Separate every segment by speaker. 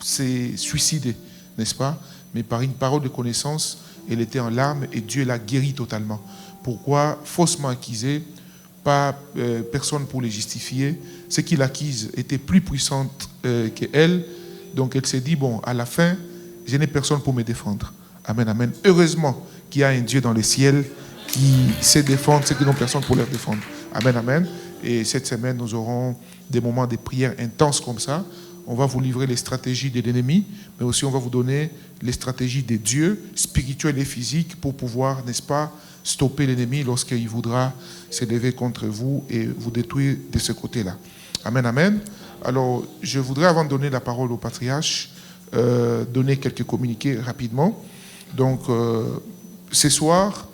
Speaker 1: s'est suicidée, n'est-ce pas? Mais par une parole de connaissance, elle était en larmes et Dieu l'a guérie totalement. Pourquoi? Faussement accusée, pas personne pour les justifier. Ce qu'il accuse était plus puissante qu'elle. Donc elle s'est dit, bon, à la fin, je n'ai personne pour me défendre. Amen, amen. Heureusement qu'il y a un Dieu dans le ciel qui sait défendre ceux qui n'ont personne pour leur défendre. Amen, amen. Et cette semaine, nous aurons des moments de prière intenses comme ça. On va vous livrer les stratégies de l'ennemi, mais aussi on va vous donner les stratégies des dieux, spirituels et physiques, pour pouvoir, n'est-ce pas, stopper l'ennemi lorsqu'il voudra s'élever contre vous et vous détruire de ce côté-là. Amen, amen. Alors, je voudrais, avant de donner la parole au patriarche, donner quelques communiqués rapidement. Donc, ce soir,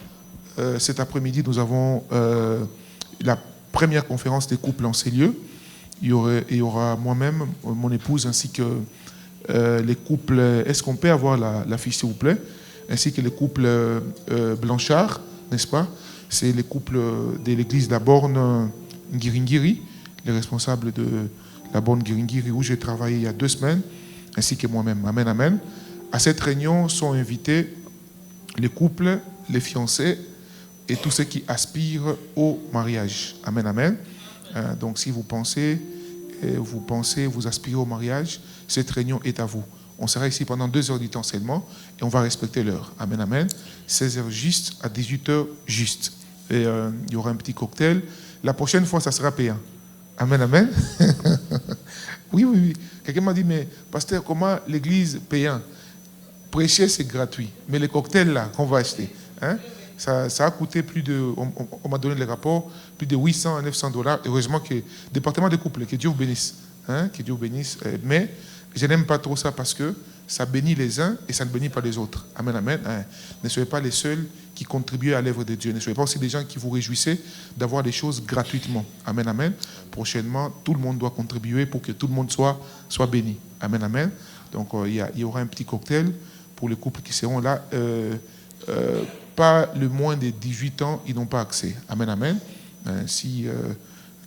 Speaker 1: cet après-midi, nous avons la première conférence des couples en ces lieux. Il y aura moi-même, mon épouse, ainsi que les couples. Est-ce qu'on peut avoir la fiche, s'il vous plaît? Ainsi que les couples Blanchard, n'est-ce pas? C'est les couples de l'église de la Borne Ngiringiri, les responsables de la Borne Ngiringiri, où j'ai travaillé il y a 2 semaines, ainsi que moi-même. Amen, amen. À cette réunion sont invités les couples, les fiancés et tous ceux qui aspirent au mariage. Amen, amen. Donc si vous pensez, vous aspirez au mariage, cette réunion est à vous. On sera ici pendant 2 heures du temps seulement et on va respecter l'heure. Amen, amen. 16h juste à 18h juste. Et il y aura un petit cocktail. La prochaine fois, ça sera payant. Amen, amen. Oui, oui, oui. Quelqu'un m'a dit, mais pasteur, comment l'église payant? Prêcher, c'est gratuit. Mais les cocktails là, qu'on va acheter, hein? Ça a coûté plus de, on m'a donné les rapports, plus de 800 à 900 $. Heureusement que, département des couples, que Dieu vous bénisse. Hein, que Dieu vous bénisse. Mais je n'aime pas trop ça parce que ça bénit les uns et ça ne bénit pas les autres. Amen, amen. Hein. Ne soyez pas les seuls qui contribuent à l'œuvre de Dieu. Ne soyez pas aussi des gens qui vous réjouissez d'avoir des choses gratuitement. Amen, amen. Prochainement, tout le monde doit contribuer pour que tout le monde soit béni. Amen, amen. Donc, il y aura un petit cocktail pour les couples qui seront là. Pas le moins de 18 ans, ils n'ont pas accès. Amen, amen. Si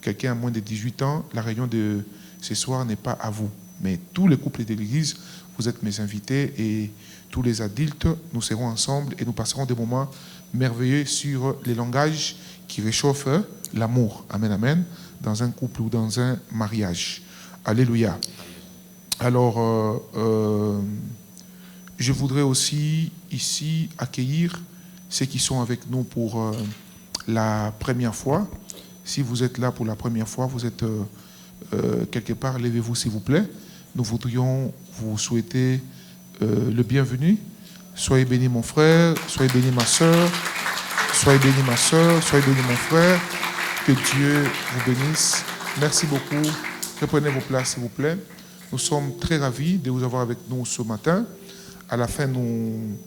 Speaker 1: quelqu'un a moins de 18 ans, la réunion de ce soir n'est pas à vous. Mais tous les couples de l'église, vous êtes mes invités et tous les adultes, nous serons ensemble et nous passerons des moments merveilleux sur les langages qui réchauffent l'amour. Amen, amen. Dans un couple ou dans un mariage. Alléluia. Alors, je voudrais aussi ici accueillir ceux qui sont avec nous pour la première fois. Si vous êtes là pour la première fois, vous êtes quelque part, levez-vous s'il vous plaît. Nous voudrions vous souhaiter le bienvenu. Soyez bénis mon frère, soyez bénis ma soeur, soyez bénis ma soeur, soyez bénis mon frère. Que Dieu vous bénisse. Merci beaucoup. Reprenez vos places s'il vous plaît. Nous sommes très ravis de vous avoir avec nous ce matin. À la fin, nous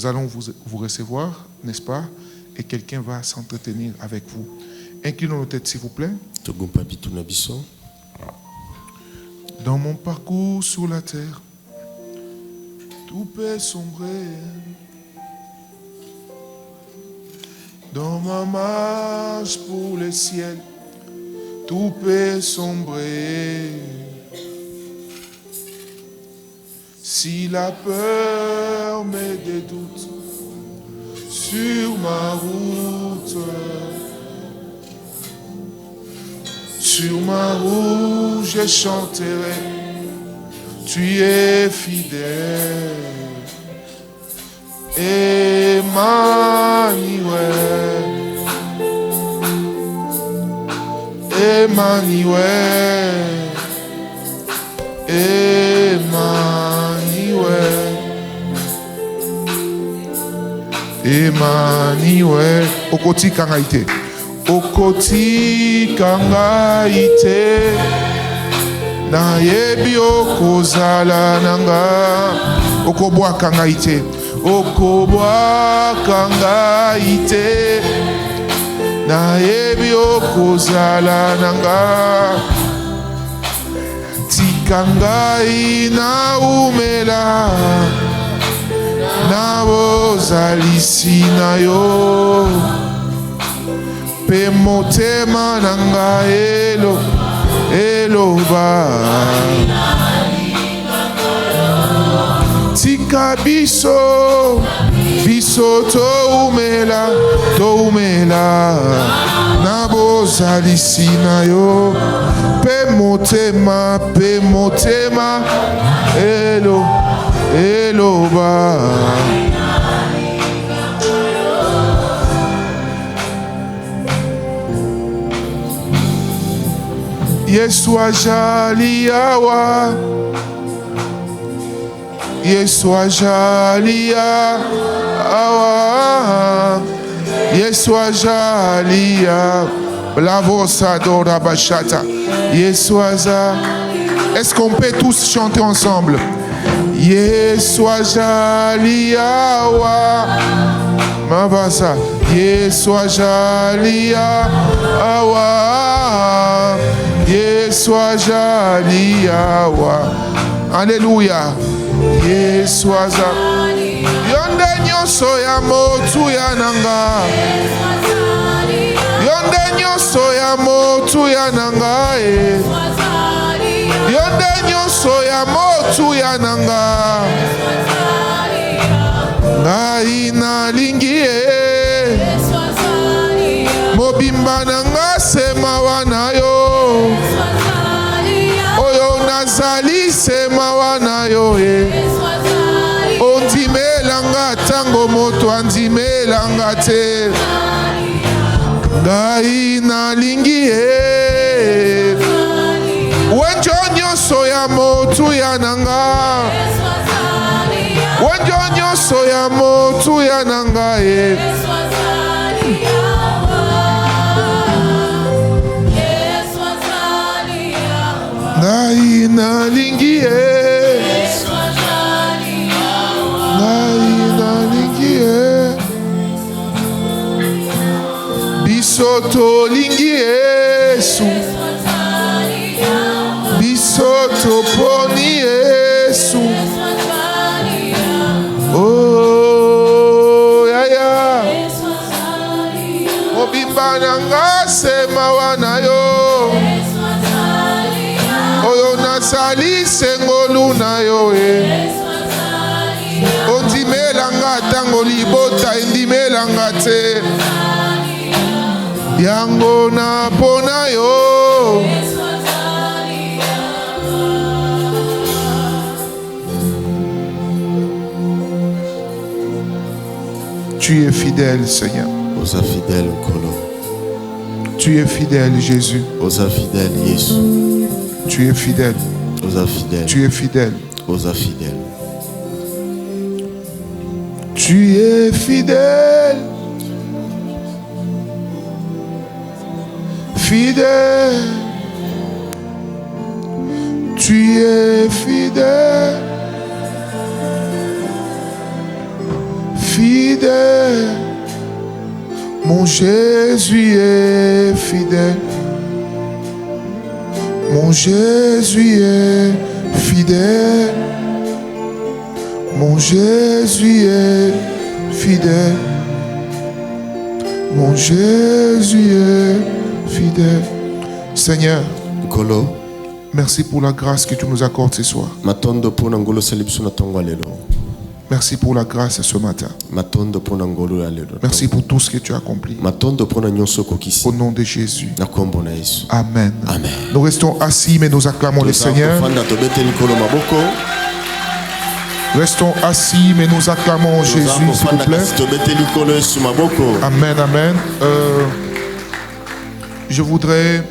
Speaker 1: allons vous recevoir, n'est-ce pas? Et quelqu'un va s'entretenir avec vous. Inclinons nos têtes, s'il vous plaît. Dans mon parcours sur la terre, tout peut sombrer. Dans ma marche pour le ciel, tout peut sombrer. Si la peur met des doutes sur ma route, je chanterai, tu es fidèle. Emmanuel, Emmanuel, Emmanuel, Emmanuel. Okoti kangaite, okoti kangaite, na yebi okozala nanga. Okobwa kangaite, okobwa kangaite, na yebi okozala nanga. Tikangai na umela, na bozalisi na yo, pe motema nanga eloba. tika biso biso toumela na bozalisi na yo pe motema eloba Yesu ajali awa Yesu ajali awa Yesu ajali awa Bravo Sadora Bachata Yesu aza. Est-ce qu'on peut tous chanter ensemble? Yesu ajali awa Mavasa Yesu ajali awa Yesu ajali awa. Alléluia. Yesu aza. Yonde nyonso ya motu ya nanga. Yonde nyonso ya motu ya nanga. Yonde nyonso ya motu ya nanga. Ngai nalingi mobimba nanga sema wana yo. Oyo nazali sema wana yo ondimelanga tango moto andimelanga te. Ngai nalingi wenjo nyonso ya motu ya nanga. Wenjo nyonso ya motu ya nanga Ngai nalingi Ngai nalingi biso tolingi Yesu biso toponi Yesu. Oh yaya mobimba nanga sema wana yo. Oyo nasali sengolu na yo ondimelanga tango libota endimelanga te. Yango na pona yo. Tu es fidèle, Seigneur.
Speaker 2: Osa fidèle, Kolo.
Speaker 1: Tu es fidèle, Jésus.
Speaker 2: Osa fidèle, Jésus.
Speaker 1: Tu es fidèle.
Speaker 2: Osa fidèle.
Speaker 1: Tu es fidèle.
Speaker 2: Osa fidèle.
Speaker 1: Tu es fidèle. Fidèle. Tu es fidèle. Fidèle. Mon Jésus est fidèle. Mon Jésus est fidèle. Mon Jésus est fidèle. Mon Jésus est fidèle. Seigneur,
Speaker 2: Kolo,
Speaker 1: merci pour la grâce que tu nous accordes ce soir.
Speaker 2: matondo pona ngolo salibsu na tongo lelo.
Speaker 1: Merci pour la grâce ce matin.
Speaker 2: Matondo pona ngolo lelo.
Speaker 1: Merci pour tout ce que tu as accompli.
Speaker 2: Matondo pona nyonso kokisi.
Speaker 1: Au nom de Jésus.
Speaker 2: Na kombo na Yesu.
Speaker 1: Amen.
Speaker 2: Amen.
Speaker 1: Nous restons assis mais nous acclamons le Seigneur. Restons assis mais nous acclamons Jésus, s'il vous plaît. Amen, amen. Je voudrais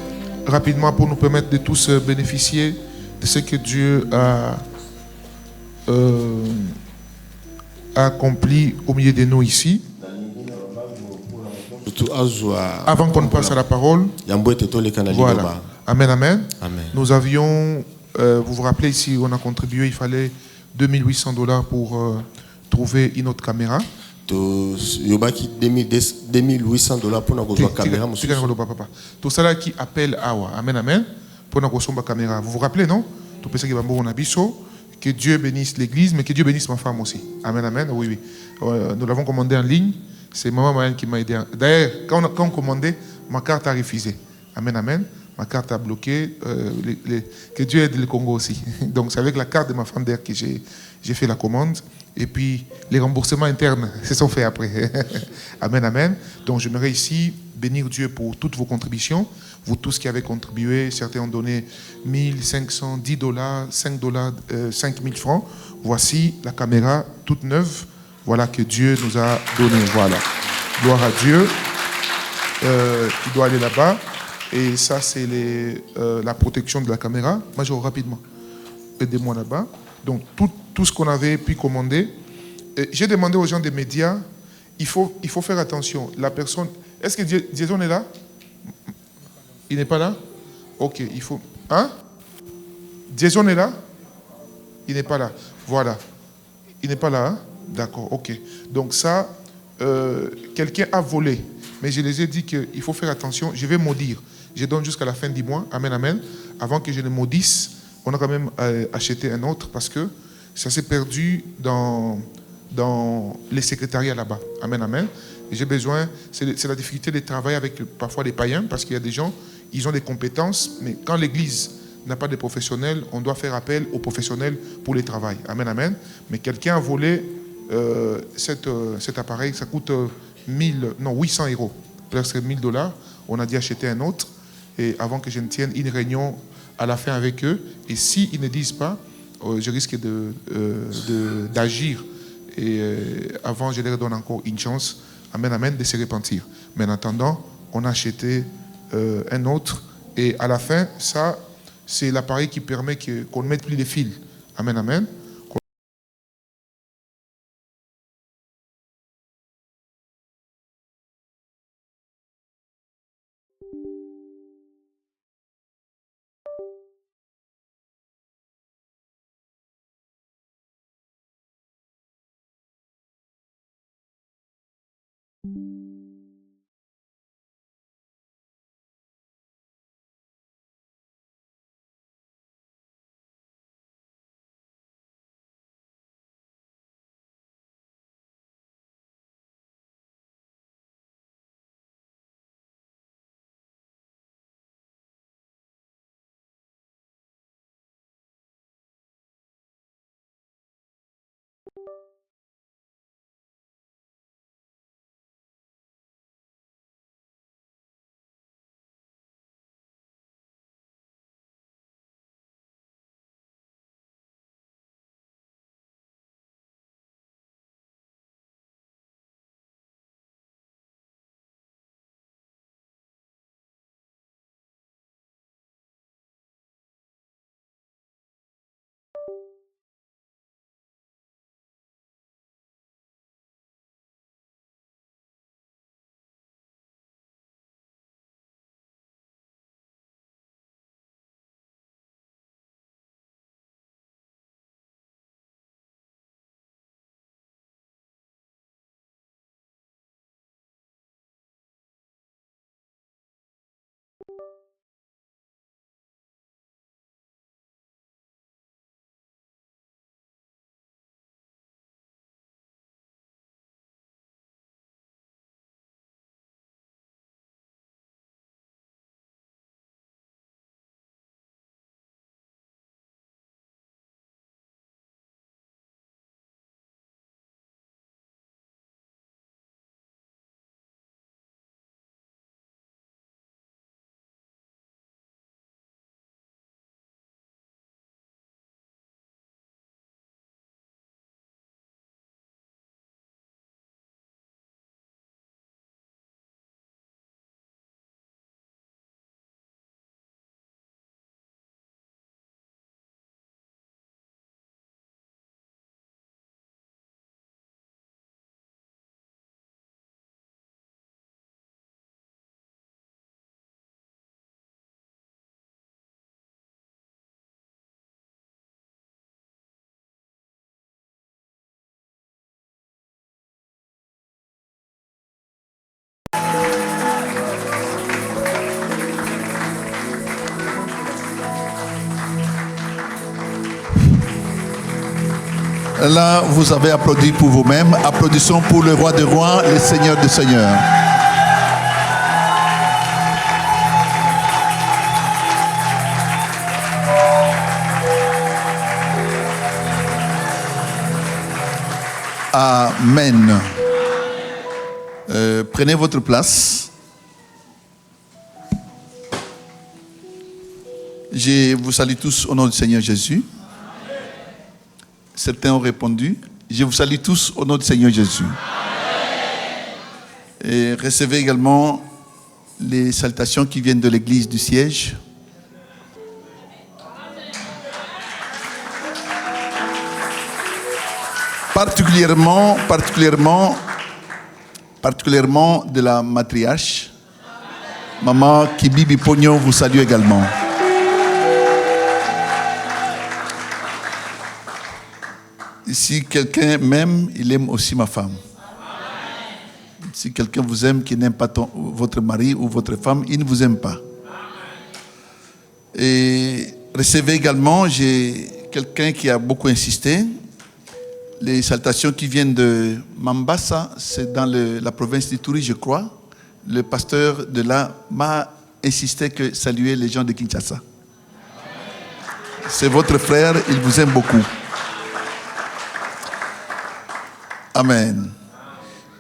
Speaker 1: rapidement, pour nous permettre de tous bénéficier de ce que Dieu a accompli au milieu de nous ici. Avant qu'on passe à la parole, voilà. Amen, amen.
Speaker 2: Amen.
Speaker 1: Nous avions, vous vous rappelez ici, on a contribué, il fallait $2 800 pour trouver une autre caméra.
Speaker 2: Yobaki $2,800 pour la caméra.
Speaker 1: Tout ça qui appelle Awa. Amen, amen. Pour la caméra. Vous vous rappelez, non? Tout ça qui va bon que Dieu bénisse l'église, mais que Dieu bénisse ma femme aussi. Amen, amen. Oui, oui. Nous l'avons commandé en ligne. C'est maman qui m'a aidé. D'ailleurs, quand on commandait, ma carte a refusé. Amen, amen. Ma carte a bloqué. Que Dieu aide le Congo aussi. Donc c'est avec la carte de ma femme d'air que j'ai fait la commande. Et puis les remboursements internes se sont faits après. Amen, amen. Donc j'aimerais ici bénir Dieu pour toutes vos contributions. Vous tous qui avez contribué, certains ont donné 1500, $10, $5, 5000 francs. Voici la caméra toute neuve. Voilà que Dieu nous a donné. Voilà. Gloire à Dieu. Il doit aller là-bas. Et ça, c'est la protection de la caméra. Major, rapidement. Aidez-moi là-bas. Donc, tout ce qu'on avait pu commander. J'ai demandé aux gens des médias, il faut faire attention. La personne... Est-ce que Jason est là? Il n'est pas là? Ok, il faut... Hein? Jason est là? Il n'est pas là. Voilà. Il n'est pas là, hein? D'accord, ok. Donc ça, quelqu'un a volé. Mais je les ai dit qu'il faut faire attention. Je vais maudire. Je donne jusqu'à la fin du mois. Amen, amen. Avant que je ne maudisse, on a quand même acheté un autre parce que ça s'est perdu dans les secrétariats là-bas. Amen, amen. Et j'ai besoin, c'est la difficulté de travailler avec parfois les païens parce qu'il y a des gens, ils ont des compétences, mais quand l'église n'a pas de professionnels, on doit faire appel aux professionnels pour les travail. Amen, amen. Mais quelqu'un a volé cet appareil, ça coûte 800 €, presque $1000. On a dit acheter un autre et avant que je ne tienne une réunion à la fin avec eux. Et s'ils ne disent pas, je risque d'agir. Et avant, je leur donne encore une chance, amen, amen, de se repentir. Mais en attendant, on a acheté un autre. Et à la fin, ça, c'est l'appareil qui permet qu'on ne mette plus les fils. Amen, amen.
Speaker 3: Là, vous avez applaudi pour vous-même. Applaudissons pour le roi des rois, le seigneur des seigneurs. Amen. Prenez votre place. Je vous salue tous au nom du Seigneur Jésus. Certains ont répondu. Je vous salue tous au nom du Seigneur Jésus. Et recevez également les salutations qui viennent de l'église du siège. Particulièrement de la matriarche. Maman Kibibi Pogno vous salue également. Si quelqu'un m'aime, il aime aussi ma femme. Si quelqu'un vous aime qui n'aime pas votre mari ou votre femme, il ne vous aime pas. Et recevez également, j'ai quelqu'un qui a beaucoup insisté. Les salutations qui viennent de Mambasa, c'est dans la province d'Ituri, je crois. Le pasteur de là m'a insisté que saluer les gens de Kinshasa. C'est votre frère, il vous aime beaucoup. Amen.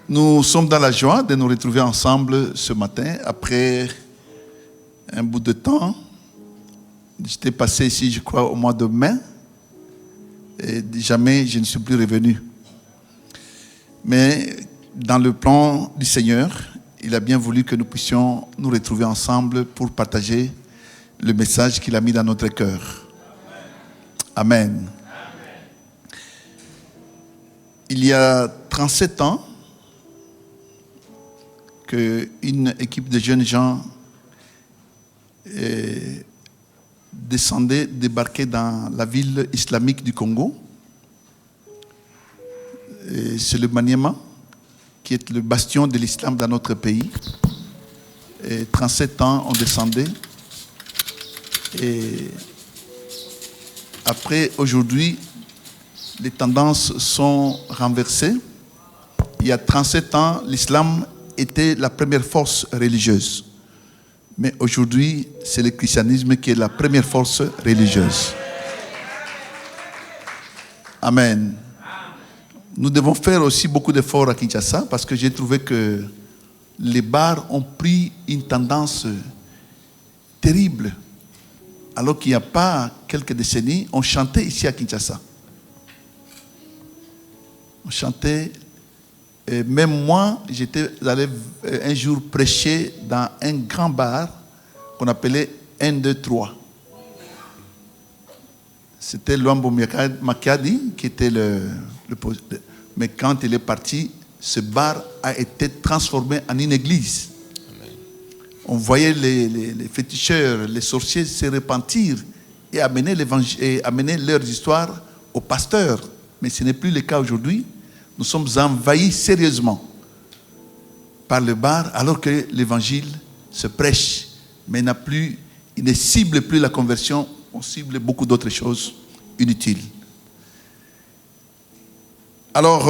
Speaker 3: Nous sommes dans la joie de nous retrouver ensemble ce matin après un bout de temps. J'étais passé ici, je crois, au mois de mai. Et jamais je ne suis plus revenu. Mais dans le plan du Seigneur, il a bien voulu que nous puissions nous retrouver ensemble pour partager le message qu'il a mis dans notre cœur. Amen. Il y a 37 ans qu'une équipe de jeunes gens débarquait dans la ville islamique du Congo. C'est le Maniema, qui est le bastion de l'islam dans notre pays. Et 37 ans, on descendait. Et après, aujourd'hui, les tendances sont renversées. Il y a 37 ans, l'islam était la première force religieuse. Mais aujourd'hui, c'est le christianisme qui est la première force religieuse. Amen. Nous devons faire aussi beaucoup d'efforts à Kinshasa parce que j'ai trouvé que les bars ont pris une tendance terrible. Alors qu'il n'y a pas quelques décennies, on chantait ici à Kinshasa. On chantait. Et même moi, j'étais allé un jour prêcher dans un grand bar qu'on appelait 1, 2, 3. C'était Luambo Makadi qui était le mais quand il est parti, ce bar a été transformé en une église. Amen. On voyait les féticheurs, les sorciers se repentir et amener leurs histoires aux pasteurs. Mais ce n'est plus le cas aujourd'hui. Nous sommes envahis sérieusement par le bar alors que l'évangile se prêche. Mais il ne cible plus la conversion, on cible beaucoup d'autres choses inutiles. Alors,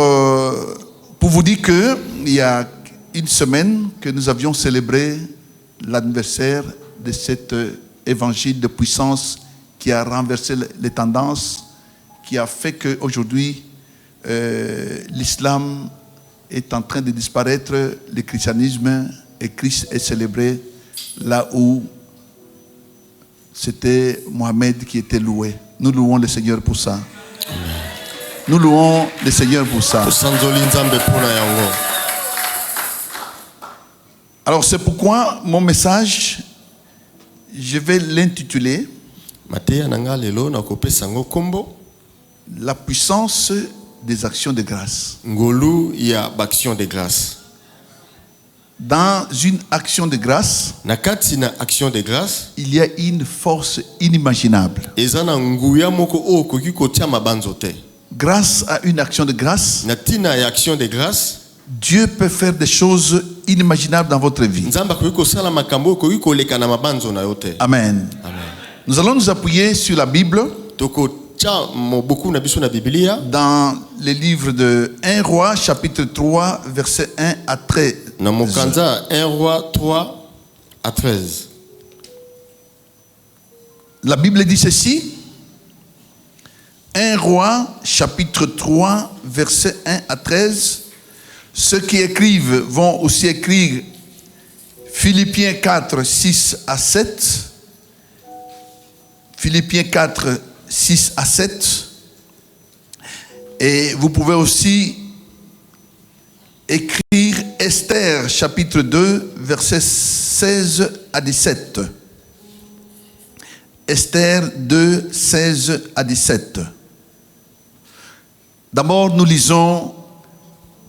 Speaker 3: pour vous dire qu'il y a une semaine que nous avions célébré l'anniversaire de cet évangile de puissance qui a renversé les tendances, qui a fait qu'aujourd'hui, l'islam est en train de disparaître, le christianisme et Christ est célébré là où c'était Mohamed qui était loué. Nous louons le Seigneur pour ça. Amen. Nous louons le Seigneur pour ça. Alors c'est pourquoi mon message, je vais l'intituler La puissance des actions de grâce. Dans une action de grâce, il y a une force inimaginable. Grâce à une action de grâce, Dieu peut faire des choses inimaginables dans votre vie. Amen. Nous allons nous appuyer sur la Bible. Dans le livre de 1 Roi, chapitre 3, versets 1 à 13.
Speaker 2: 1 Roi 3 à 13.
Speaker 3: La Bible dit ceci. 1 Roi, chapitre 3, versets 1 à 13. Ceux qui écrivent vont aussi écrire Philippiens 4, 6 à 7. Philippiens 4, 6 à 7. Et vous pouvez aussi écrire Esther, chapitre 2, versets 16 à 17. Esther 2, 16 à 17. D'abord, nous lisons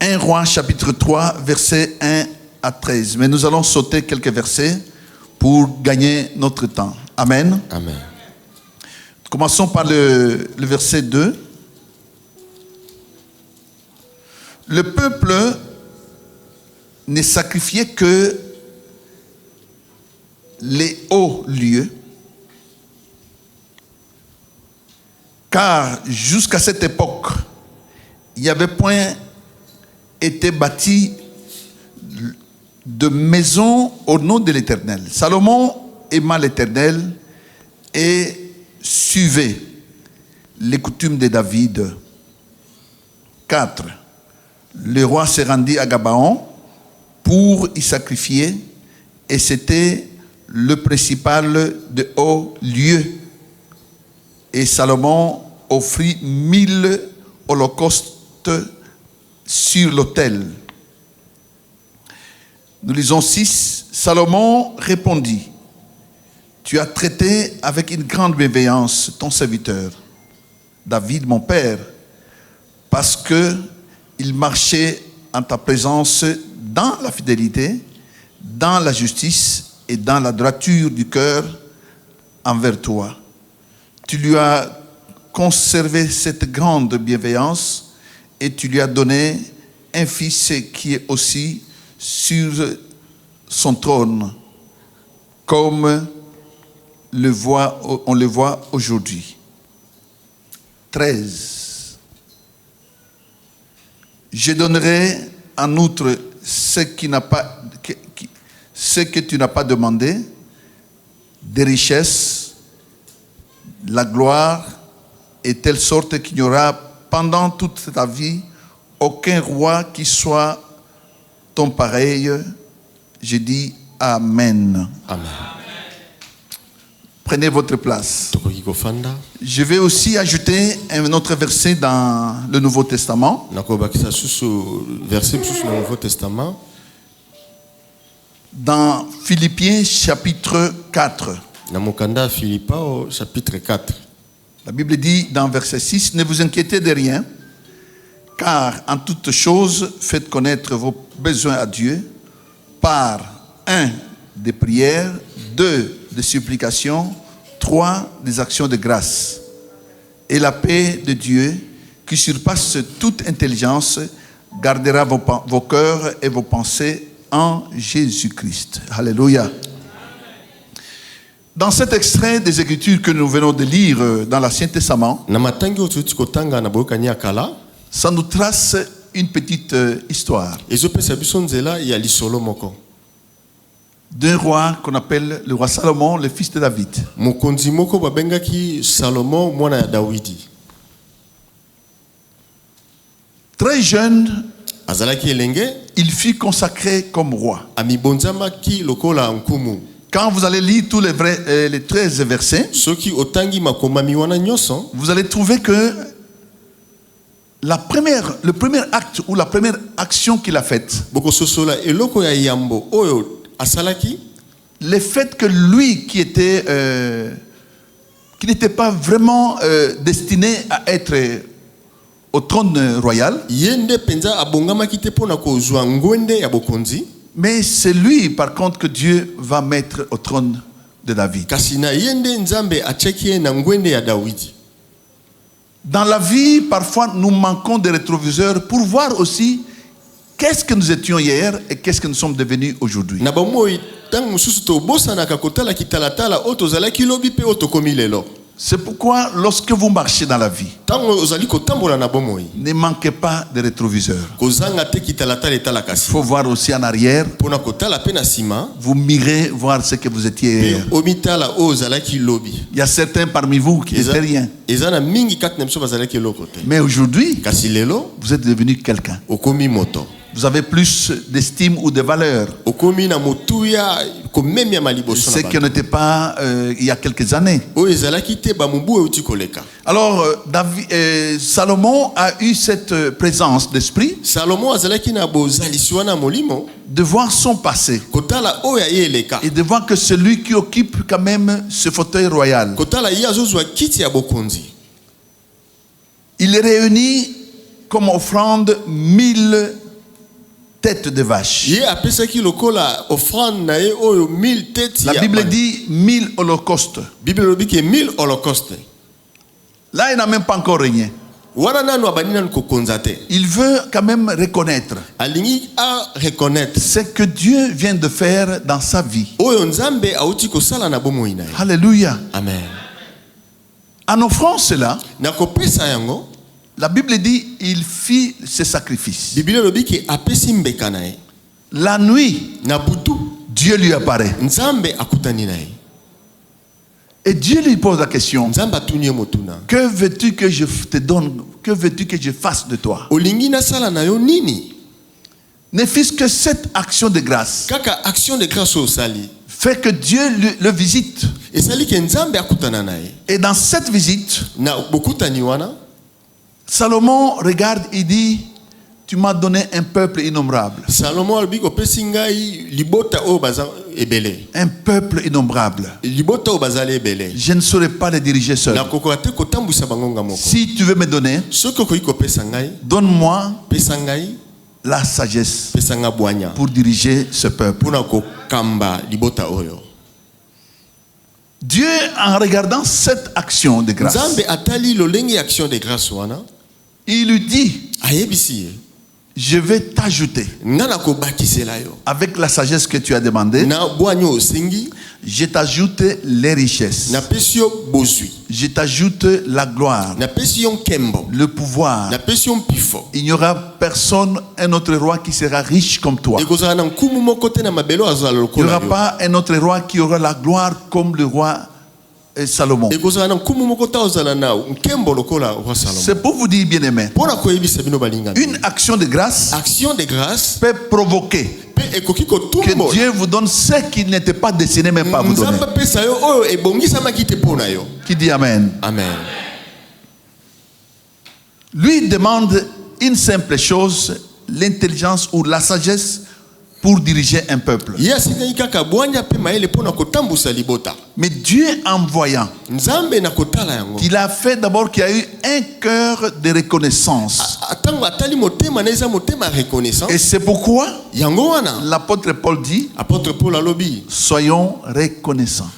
Speaker 3: 1 Roi, chapitre 3, versets 1 à 13. Mais nous allons sauter quelques versets pour gagner notre temps. Amen.
Speaker 2: Amen.
Speaker 3: Commençons par le verset 2. Le peuple ne sacrifiait que les hauts lieux, car jusqu'à cette époque, il n'y avait point été bâti de maison au nom de l'Éternel. Salomon aima l'Éternel et suivait les coutumes de David. 4. Le roi se rendit à Gabaon pour y sacrifier, et c'était le principal de hauts lieux. Et Salomon offrit 1000 holocaustes sur l'autel. Nous lisons 6. Salomon répondit: tu as traité avec une grande bienveillance ton serviteur, David mon père, parce que il marchait en ta présence dans la fidélité, dans la justice et dans la droiture du cœur envers toi. Tu lui as conservé cette grande bienveillance et tu lui as donné un fils qui est aussi sur son trône, comme on le voit aujourd'hui. 13. Je donnerai en outre ce que tu n'as pas demandé, des richesses, la gloire, et telle sorte qu'il n'y aura pendant toute ta vie aucun roi qui soit ton pareil. Je dis Amen.
Speaker 2: Amen.
Speaker 3: Prenez votre place. Je vais aussi ajouter un autre verset dans le Nouveau Testament. Dans Philippiens chapitre 4. La Bible dit dans verset 6, ne vous inquiétez de rien, car en toutes choses, faites connaître vos besoins à Dieu par 1. des prières, 2. des supplications, 3. des actions de grâce. Et la paix de Dieu, qui surpasse toute intelligence, gardera vos cœurs et vos pensées en Jésus-Christ. Alléluia. Dans cet extrait des Écritures que nous venons de lire dans l'Ancien Testament, ça nous trace une petite histoire d'un roi qu'on appelle le roi Salomon, le fils de David. Très jeune, il fut consacré comme roi. Quand vous allez lire tous les 13 versets, vous allez trouver que le premier acte ou la première action qu'il a faite, le fait que lui qui n'était pas vraiment destiné à être au trône royal, mais c'est lui par contre que Dieu va mettre au trône de David. Dans la vie, parfois nous manquons de rétroviseurs pour voir aussi qu'est-ce que nous étions hier et qu'est-ce que nous sommes devenus aujourd'hui. C'est pourquoi lorsque vous marchez dans la vie, ne manquez pas de rétroviseurs. Il faut voir aussi en arrière. Vous mirez voir ce que vous étiez hier. Il y a certains parmi vous qui n'étaient rien. Mais aujourd'hui, vous êtes devenu quelqu'un. Vous avez plus d'estime ou de valeur. Ce qui n'était pas il y a quelques années. Alors, Salomon a eu cette présence d'esprit de voir son passé et de voir que celui qui occupe quand même ce fauteuil royal, il réunit comme offrande 1000 têtes de vaches. La Bible dit 1000 holocaustes. Là, il n'a même pas encore régné. Il veut quand même reconnaître ce que Dieu vient de faire dans sa vie. Alléluia.
Speaker 2: Amen.
Speaker 3: En offrant cela, la Bible dit il fit ce sacrifice. La nuit, Dieu lui apparaît. Et Dieu lui pose la question: que veux-tu que je te donne? Que veux-tu que je fasse de toi? Ne fût-ce que cette action de grâce fait que Dieu le visite. Et dans cette visite, Salomon regarde et dit: tu m'as donné un peuple innombrable. Un peuple innombrable. Je ne saurais pas les diriger seul. Si tu veux me donner, donne-moi la sagesse pour diriger ce peuple. Dieu, en regardant cette action de grâce, il lui dit: je vais t'ajouter avec la sagesse que tu as demandé. Je t'ajoute les richesses. Je t'ajoute la gloire, le pouvoir. Il n'y aura personne, un autre roi qui sera riche comme toi. Il n'y aura pas un autre roi qui aura la gloire comme le roi Salomon. C'est pour vous dire, bien aimé, une action de grâce peut provoquer que Dieu vous donne ce qui n'était pas destiné même pas à vous donner. Qui dit Amen?
Speaker 2: Amen.
Speaker 3: Lui demande une simple chose: l'intelligence ou la sagesse pour diriger un peuple. Mais Dieu, en voyant qu'il a fait d'abord qu'il y a eu un cœur de reconnaissance. Et c'est pourquoi l'apôtre Paul dit: soyons reconnaissants.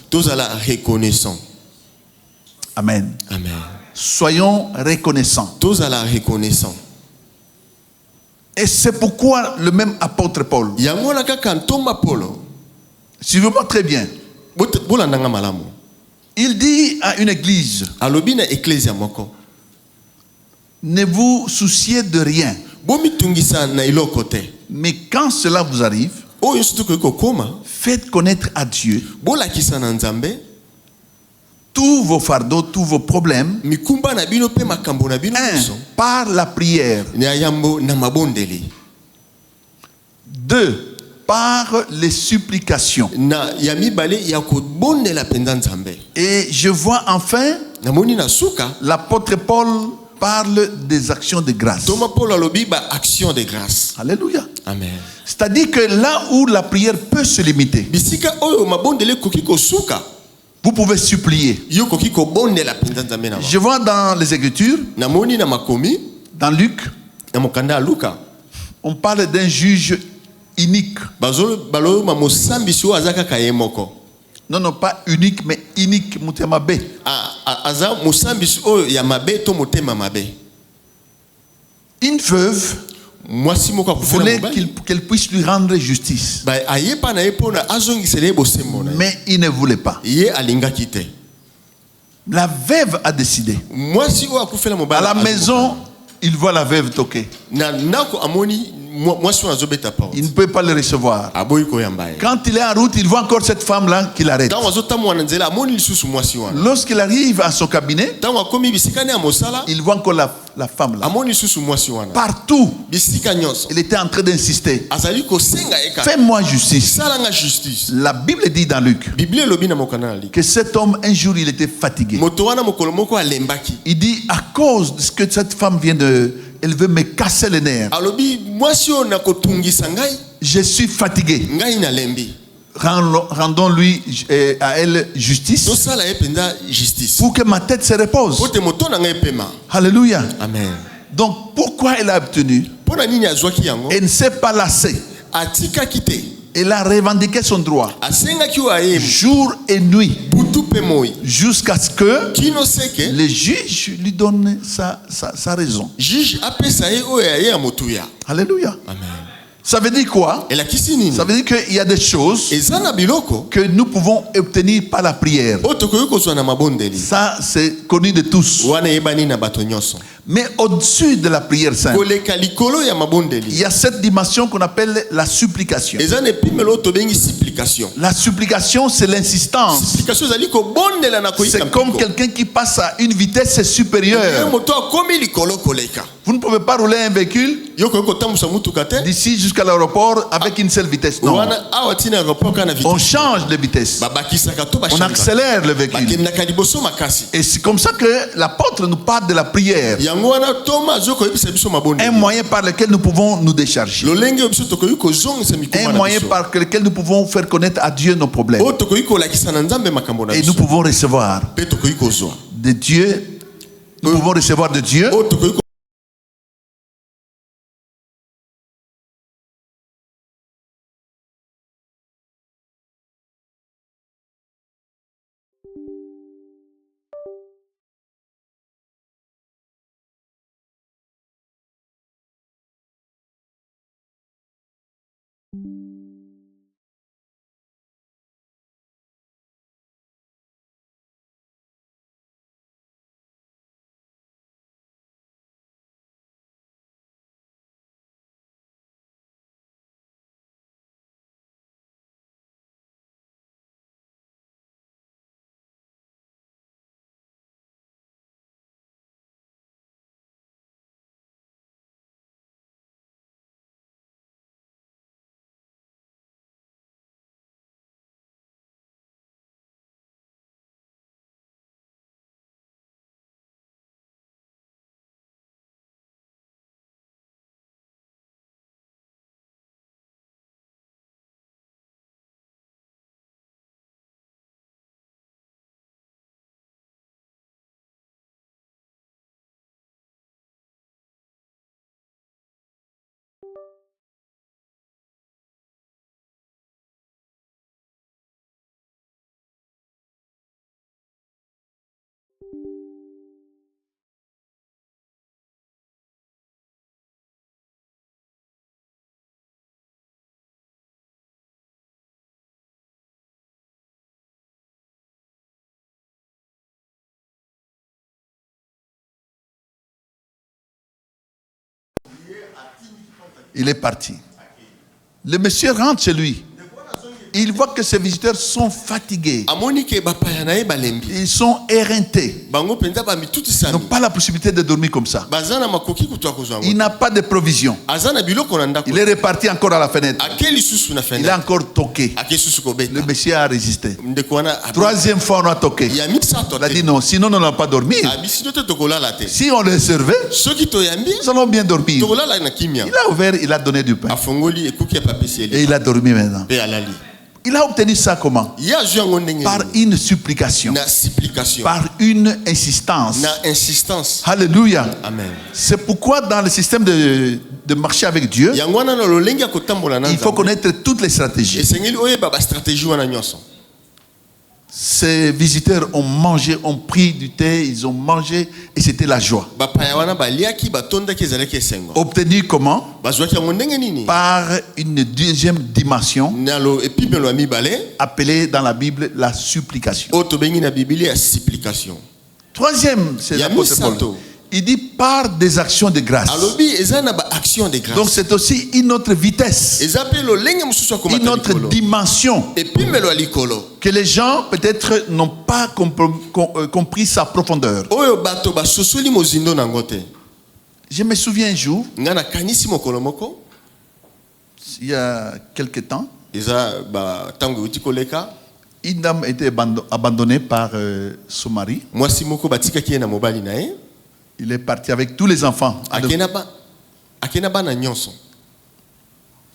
Speaker 3: Amen.
Speaker 2: Amen.
Speaker 3: Soyons reconnaissants.
Speaker 2: Reconnaissants.
Speaker 3: Et c'est pourquoi le même apôtre Paul, suivez-moi très bien, il dit à une église: ne vous souciez de rien, mais quand cela vous arrive, faites connaître à Dieu tous vos fardeaux, tous vos problèmes, par la prière. 2, par les supplications. Et je vois enfin l'apôtre Paul parle des actions de grâce. Alléluia.
Speaker 2: Amen.
Speaker 3: C'est-à-dire que là où la prière peut se limiter, vous pouvez supplier. Je vois dans les Écritures, dans Luc, on parle d'un juge unique. Non, non, pas unique, mais unique. Une veuve voulait qu'elle puisse lui rendre justice. Mais il ne voulait pas. La veuve a décidé.
Speaker 2: Mwasi oyo akufela
Speaker 3: À
Speaker 2: mobali
Speaker 3: la maison, il voit la veuve toquer.
Speaker 2: na ndako amoni mwasi oyo azobeta porte.
Speaker 3: Il ne peut pas le recevoir.
Speaker 2: Aboyi koyamba ye.
Speaker 3: Quand il est en route, il voit encore cette femme-là qui l'arrête.
Speaker 2: Ntango azotambola na nzela amoni lisusu mwasi wana.
Speaker 3: Lorsqu'il arrive à son cabinet,
Speaker 2: Ntango akomi bisika ne ya mosala
Speaker 3: il voit encore la femme là.
Speaker 2: amoni lisusu mwasi wana.
Speaker 3: Partout,
Speaker 2: Bisika nyonso
Speaker 3: il était en train d'insister.
Speaker 2: azali kosenga eka.
Speaker 3: Fais-moi justice.
Speaker 2: Salanga justice.
Speaker 3: La Bible dit dans Luc
Speaker 2: Biblia elobi na mokanda na Luc.
Speaker 3: que cet homme, un jour, il était fatigué.
Speaker 2: Moto wana mokolo moko alembaki.
Speaker 3: Il dit, à cause de ce que cette femme vient de... Elle veut me casser les nerfs.
Speaker 2: Alobi mwasi oyo nakotungisa ngai
Speaker 3: Je suis fatigué.
Speaker 2: ngai nalembi.
Speaker 3: Rendons-lui à elle justice
Speaker 2: Tosala ye penza justice.
Speaker 3: pour que ma tête se repose.
Speaker 2: Pote moto na ngai pema.
Speaker 3: Alléluia.
Speaker 2: Amen.
Speaker 3: Donc, pourquoi elle a obtenu?
Speaker 2: Pona nini azwaki yango?
Speaker 3: Elle ne s'est pas lassée.
Speaker 2: Atikaki te.
Speaker 3: Elle a revendiqué son droit.
Speaker 2: Asengaki oyo ayemi.
Speaker 3: Jour et nuit.
Speaker 2: Butu pe moi.
Speaker 3: Jusqu'à ce que
Speaker 2: Kino seke.
Speaker 3: le juge lui donne sa raison.
Speaker 2: Juge apesa ye oyo aye ya motuya.
Speaker 3: Alléluia.
Speaker 2: Amen.
Speaker 3: Ça veut dire quoi?
Speaker 2: Elakisi nini?
Speaker 3: Ça veut dire qu'il y a des choses
Speaker 2: Eza na biloko.
Speaker 3: que nous pouvons obtenir par la prière.
Speaker 2: Oyo tokoki kozwa na mabondeli.
Speaker 3: Ça, c'est connu de tous.
Speaker 2: Wana yebani na bato nyonso.
Speaker 3: Mais au-dessus de la prière simple,
Speaker 2: Koleka likolo ya
Speaker 3: il
Speaker 2: mabondeli.
Speaker 3: y a cette dimension qu'on appelle la supplication.
Speaker 2: Eza na epimelo oyo tobengi supplication.
Speaker 3: La supplication, c'est l'insistance.
Speaker 2: Supplication ezali kobondela na koyika
Speaker 3: C'est comme
Speaker 2: mpiko.
Speaker 3: quelqu'un qui passe à une vitesse supérieure.
Speaker 2: Moto akomi likolo koleka.
Speaker 3: Vous ne pouvez pas rouler un véhicule
Speaker 2: Yo koki kotambusa mutuka te.
Speaker 3: d'ici jusqu'à l'aéroport avec une seule vitesse. Non.
Speaker 2: Wana awa tina aéroport kana vitesse.
Speaker 3: On change de vitesse.
Speaker 2: Babakisaka to
Speaker 3: On
Speaker 2: bashanga.
Speaker 3: accélère le véhicule.
Speaker 2: Bakendaka liboso makasi.
Speaker 3: Et c'est comme ça que l'apôtre nous parle de la prière.
Speaker 2: Yango wana Toma azoko yebisa biso mabondeli.
Speaker 3: Un moyen par lequel nous pouvons nous décharger.
Speaker 2: Lolenge biso tokoki kozongisa mikoma
Speaker 3: Un
Speaker 2: na
Speaker 3: moyen
Speaker 2: biso.
Speaker 3: par lequel nous pouvons faire connaître à Dieu nos problèmes.
Speaker 2: Oyo tokoki kolakisa na Nzambe makambo na
Speaker 3: Et nous
Speaker 2: biso.
Speaker 3: pouvons recevoir
Speaker 2: Pe tokoki kozwa.
Speaker 3: de Dieu. Nous pouvons recevoir de Dieu
Speaker 2: Oyo tokoki
Speaker 3: il est parti. Le monsieur rentre chez lui. Il voit que ses visiteurs sont fatigués.
Speaker 2: amoni ke bapaya na ye balembi.
Speaker 3: Ils sont éreintés.
Speaker 2: Bango penza ba mituti
Speaker 3: Ils n'ont
Speaker 2: sami.
Speaker 3: pas la possibilité de dormir comme ça.
Speaker 2: Bazana makoki kutwa kozwa
Speaker 3: Il
Speaker 2: ngo.
Speaker 3: n'a pas de provision.
Speaker 2: Azana biloko na ndako.
Speaker 3: Il est reparti encore à la fenêtre.
Speaker 2: Akeli susu na
Speaker 3: Il
Speaker 2: fenêtre.
Speaker 3: a encore toqué.
Speaker 2: Ake susu
Speaker 3: Le
Speaker 2: kobeta.
Speaker 3: monsieur a résisté.
Speaker 2: Ndeko wana.
Speaker 3: Troisième fois, on a toqué.
Speaker 2: Ya mitsa
Speaker 3: Il a dit
Speaker 2: tote.
Speaker 3: non, sinon on n'a pas dormi.
Speaker 2: Abisino te tokolala te.
Speaker 3: Si on les servait,
Speaker 2: Soki toyambi.
Speaker 3: nous allons bien dormir.
Speaker 2: Tokolala na kimia.
Speaker 3: Il a ouvert, il a donné du pain.
Speaker 2: Afongoli ekuki ya papesi
Speaker 3: Et
Speaker 2: ele.
Speaker 3: il a dormi maintenant.
Speaker 2: Pe alali.
Speaker 3: Il a obtenu ça comment?
Speaker 2: Ya zwa ngo ndenge.
Speaker 3: Par une supplication.
Speaker 2: Na supplication.
Speaker 3: Par une insistance.
Speaker 2: Na insistance.
Speaker 3: Alléluia.
Speaker 2: Amen.
Speaker 3: C'est pourquoi dans le système de marcher avec Dieu,
Speaker 2: Yango wana na lolenge ya kotambola na
Speaker 3: il faut
Speaker 2: Nzambe.
Speaker 3: connaître toutes les stratégies.
Speaker 2: Esengeli oyeba ba stratégie wana nyonso.
Speaker 3: Ces visiteurs ont mangé, ont pris du thé, ils ont mangé et c'était la joie.
Speaker 2: Bapaya wana baliaki batondaki ezalaki esengo.
Speaker 3: Obtenu comment?
Speaker 2: Bazwaki yango ndenge nini?
Speaker 3: Par une deuxième dimension
Speaker 2: Na lo epimelo ya mibale
Speaker 3: appelée dans la Bible la supplication.
Speaker 2: oyo tobengi na Biblia ya supplication.
Speaker 3: Troisième, c'est
Speaker 2: Il y a
Speaker 3: l'apôtre Paul.
Speaker 2: Misato.
Speaker 3: Il dit par des actions de grâce.
Speaker 2: Alobi eza na ba action de grâce.
Speaker 3: Donc c'est aussi une autre vitesse,
Speaker 2: Eza pe lo lenge mususu akomata
Speaker 3: une autre
Speaker 2: likolo.
Speaker 3: dimension
Speaker 2: Et puis melo likolo.
Speaker 3: que les gens peut-être n'ont pas compris sa profondeur.
Speaker 2: Oyo bato ba sosoli mozindo nango te.
Speaker 3: Je me souviens un jour,
Speaker 2: Ngana kanisi mokolo moko.
Speaker 3: il y a quelque temps,
Speaker 2: Eza ba tango uti koleka.
Speaker 3: une dame était abandonnée par son mari.
Speaker 2: Mwasi moko batika ki na mobali na ye.
Speaker 3: Il est parti avec tous les enfants
Speaker 2: Akena ba na nyonso.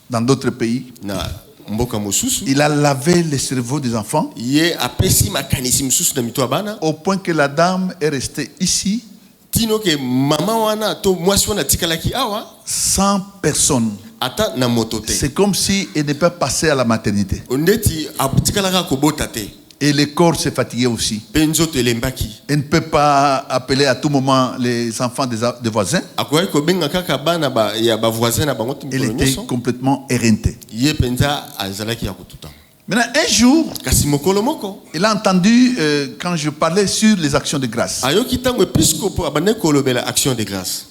Speaker 3: dans d'autres pays.
Speaker 2: Na mboka mosusu.
Speaker 3: Il a lavé le cerveau des enfants
Speaker 2: Ye apesi makanisi mususu na mito abana.
Speaker 3: au point que la dame est restée ici
Speaker 2: Tino ke mama wana to mwasi wana tikalaki awa.
Speaker 3: sans personne.
Speaker 2: Ata na motote.
Speaker 3: C'est comme si elle ne peut pas passer à la maternité.
Speaker 2: Ondeti tikalaka kobota te.
Speaker 3: Et le corps s'est fatigué aussi.
Speaker 2: Penzo to lembaki.
Speaker 3: Elle ne peut pas appeler à tout moment les enfants des voisins.
Speaker 2: Akoye ko benga kaka bana ba ya ba voisin na bango
Speaker 3: Elle
Speaker 2: timikolo
Speaker 3: était
Speaker 2: nyonso.
Speaker 3: complètement éreintée.
Speaker 2: Ye penza azalaki ya kututa.
Speaker 3: Maintenant, un jour,
Speaker 2: Kasi mokolo moko.
Speaker 3: il a entendu quand je parlais sur les actions de grâce.
Speaker 2: Ayoki tango episcopo abane kolobela action de grâce.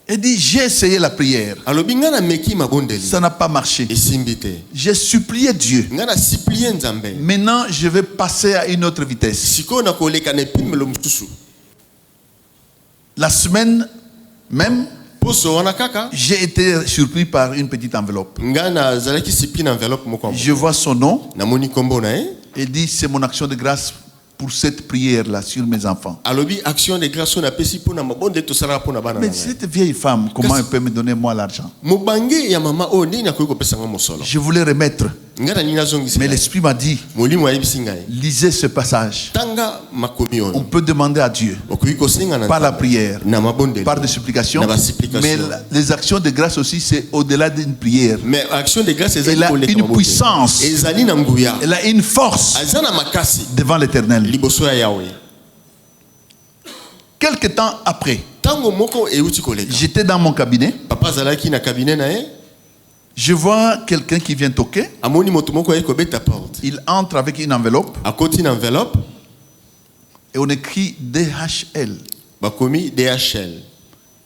Speaker 3: Il dit, j'ai essayé la prière.
Speaker 2: Alobi ngana meki mabondeli.
Speaker 3: Ça n'a pas marché.
Speaker 2: Esimbite.
Speaker 3: J'ai supplié Dieu.
Speaker 2: Ngana supplier nzambe.
Speaker 3: Maintenant, je vais passer à une autre vitesse.
Speaker 2: Siko na koleka na epimelo mususu.
Speaker 3: La semaine même,
Speaker 2: Poso wana kaka.
Speaker 3: j'ai été surpris par une petite enveloppe.
Speaker 2: Ngana zalaki sipi na enveloppe moko.
Speaker 3: Je vois son nom
Speaker 2: Na moni kombo na e.
Speaker 3: et dit, c'est mon action de grâce pour cette prière-là sur mes enfants.
Speaker 2: Alobi action de grâce on apesi pona mabonde to sala pona bana.
Speaker 3: Mais cette vieille femme, comment elle peut me donner moi l'argent?
Speaker 2: Mobange ya mama o nini akoyi kopesa nga mosolo.
Speaker 3: Je voulais remettre,
Speaker 2: Ngana nina zongisi.
Speaker 3: mais l'Esprit m'a dit,
Speaker 2: Molimo ayebisi ngai.
Speaker 3: lisez ce passage.
Speaker 2: Tanga makomi
Speaker 3: On
Speaker 2: ono.
Speaker 3: peut demander à Dieu,
Speaker 2: Okoyi kosenga na
Speaker 3: par la prière,
Speaker 2: na mabonde.
Speaker 3: par des supplications,
Speaker 2: Na ba supplication.
Speaker 3: mais les actions de grâce aussi, c'est au-delà d'une prière.
Speaker 2: Mais action de grâce
Speaker 3: Elle a une puissance,
Speaker 2: ezali na nguya.
Speaker 3: elle a une force
Speaker 2: Azana makasi
Speaker 3: devant l'Éternel.
Speaker 2: liboso ya Yahweh.
Speaker 3: Quelque temps après,
Speaker 2: Tango moko euti koleka.
Speaker 3: j'étais dans mon cabinet,
Speaker 2: Papa zalaki na cabinet na e.
Speaker 3: je vois quelqu'un qui vient toquer,
Speaker 2: Amoni moto moko ayeko beta porte.
Speaker 3: il entre avec une enveloppe
Speaker 2: Akoti na enveloppe
Speaker 3: et on écrit DHL.
Speaker 2: bakomi DHL.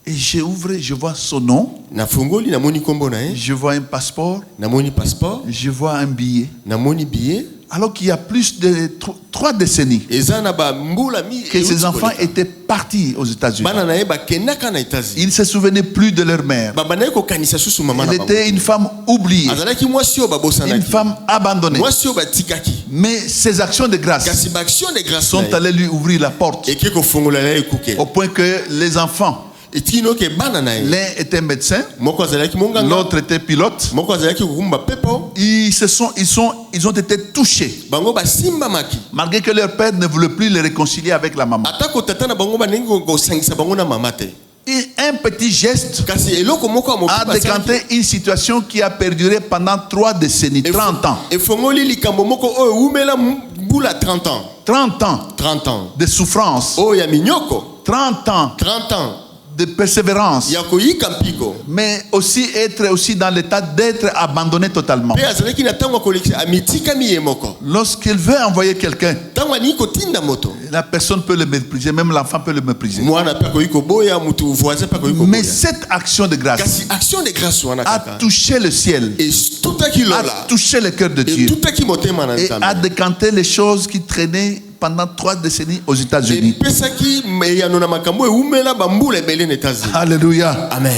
Speaker 3: Et j'ai ouvert, je vois son nom,
Speaker 2: Na fungoli na moni kombo na e.
Speaker 3: je vois un passeport,
Speaker 2: Na moni passeport,
Speaker 3: je vois un billet.
Speaker 2: na moni billet.
Speaker 3: Alors qu'il y a plus de 3 décennies
Speaker 2: Eza na ba mbula mi
Speaker 3: que ces
Speaker 2: euti
Speaker 3: enfants
Speaker 2: koleka.
Speaker 3: étaient partis aux États-Unis.
Speaker 2: Bana na e bakendaka na États-Unis.
Speaker 3: Ils ne se souvenaient plus de leur mère.
Speaker 2: Baba na ko kanisa susu mama na
Speaker 3: Elle
Speaker 2: bango.
Speaker 3: était une femme oubliée,
Speaker 2: Azalaki mwasi o
Speaker 3: une
Speaker 2: babosanaki.
Speaker 3: femme abandonnée.
Speaker 2: Mwasi o batikaki.
Speaker 3: Mais ces actions de grâce
Speaker 2: Kasi ba action de grâce
Speaker 3: sont allées lui ouvrir la porte
Speaker 2: eke ko fongola la ekuke.
Speaker 3: au point que les enfants,
Speaker 2: Etino ke bana na e.
Speaker 3: l'un était médecin,
Speaker 2: Moko azalaki monganga.
Speaker 3: l'autre était pilote.
Speaker 2: Moko azalaki kukumba pepo.
Speaker 3: Ils ont été touchés,
Speaker 2: Bango basimba maki.
Speaker 3: malgré que leur père ne voulait plus les réconcilier avec la maman.
Speaker 2: Atako tata na bango banengi ko sangisa bango na mama te.
Speaker 3: Et un petit geste
Speaker 2: Kasi eloko moko amoki
Speaker 3: a décanté une situation qui a perduré pendant 3 décennies, 30 ans.
Speaker 2: Efongoli likambo moko oyo umela mbula 30 ans.
Speaker 3: 30 ans
Speaker 2: 30 ans.
Speaker 3: de souffrance,
Speaker 2: Oh ya minyoko.
Speaker 3: 30 ans
Speaker 2: 30 ans.
Speaker 3: de persévérance,
Speaker 2: Ya koyika mpiko.
Speaker 3: mais aussi être aussi dans l'état d'être abandonné totalement.
Speaker 2: Pe azalaki na tango kolekisa amitika miye moko.
Speaker 3: Lorsqu'il veut envoyer quelqu'un,
Speaker 2: Tango ani kotinda moto.
Speaker 3: la personne peut le mépriser, même l'enfant peut le mépriser.
Speaker 2: Mwana pe koyiko boya mutu voisin pe koyiko
Speaker 3: Mais
Speaker 2: boya.
Speaker 3: cette action de grâce
Speaker 2: Kasi action de grâce wana
Speaker 3: a
Speaker 2: kaka.
Speaker 3: touché le ciel,
Speaker 2: Et tout aki
Speaker 3: a
Speaker 2: lola.
Speaker 3: touché le cœur de
Speaker 2: Et
Speaker 3: Dieu
Speaker 2: tout aki motema na
Speaker 3: et
Speaker 2: nzambe.
Speaker 3: a décanté les choses qui traînaient pendant 3 décennies aux États-Unis.
Speaker 2: Epesaki meyano na makambo eumela bambula ebele na États-Unis.
Speaker 3: Alléluia.
Speaker 2: Amen.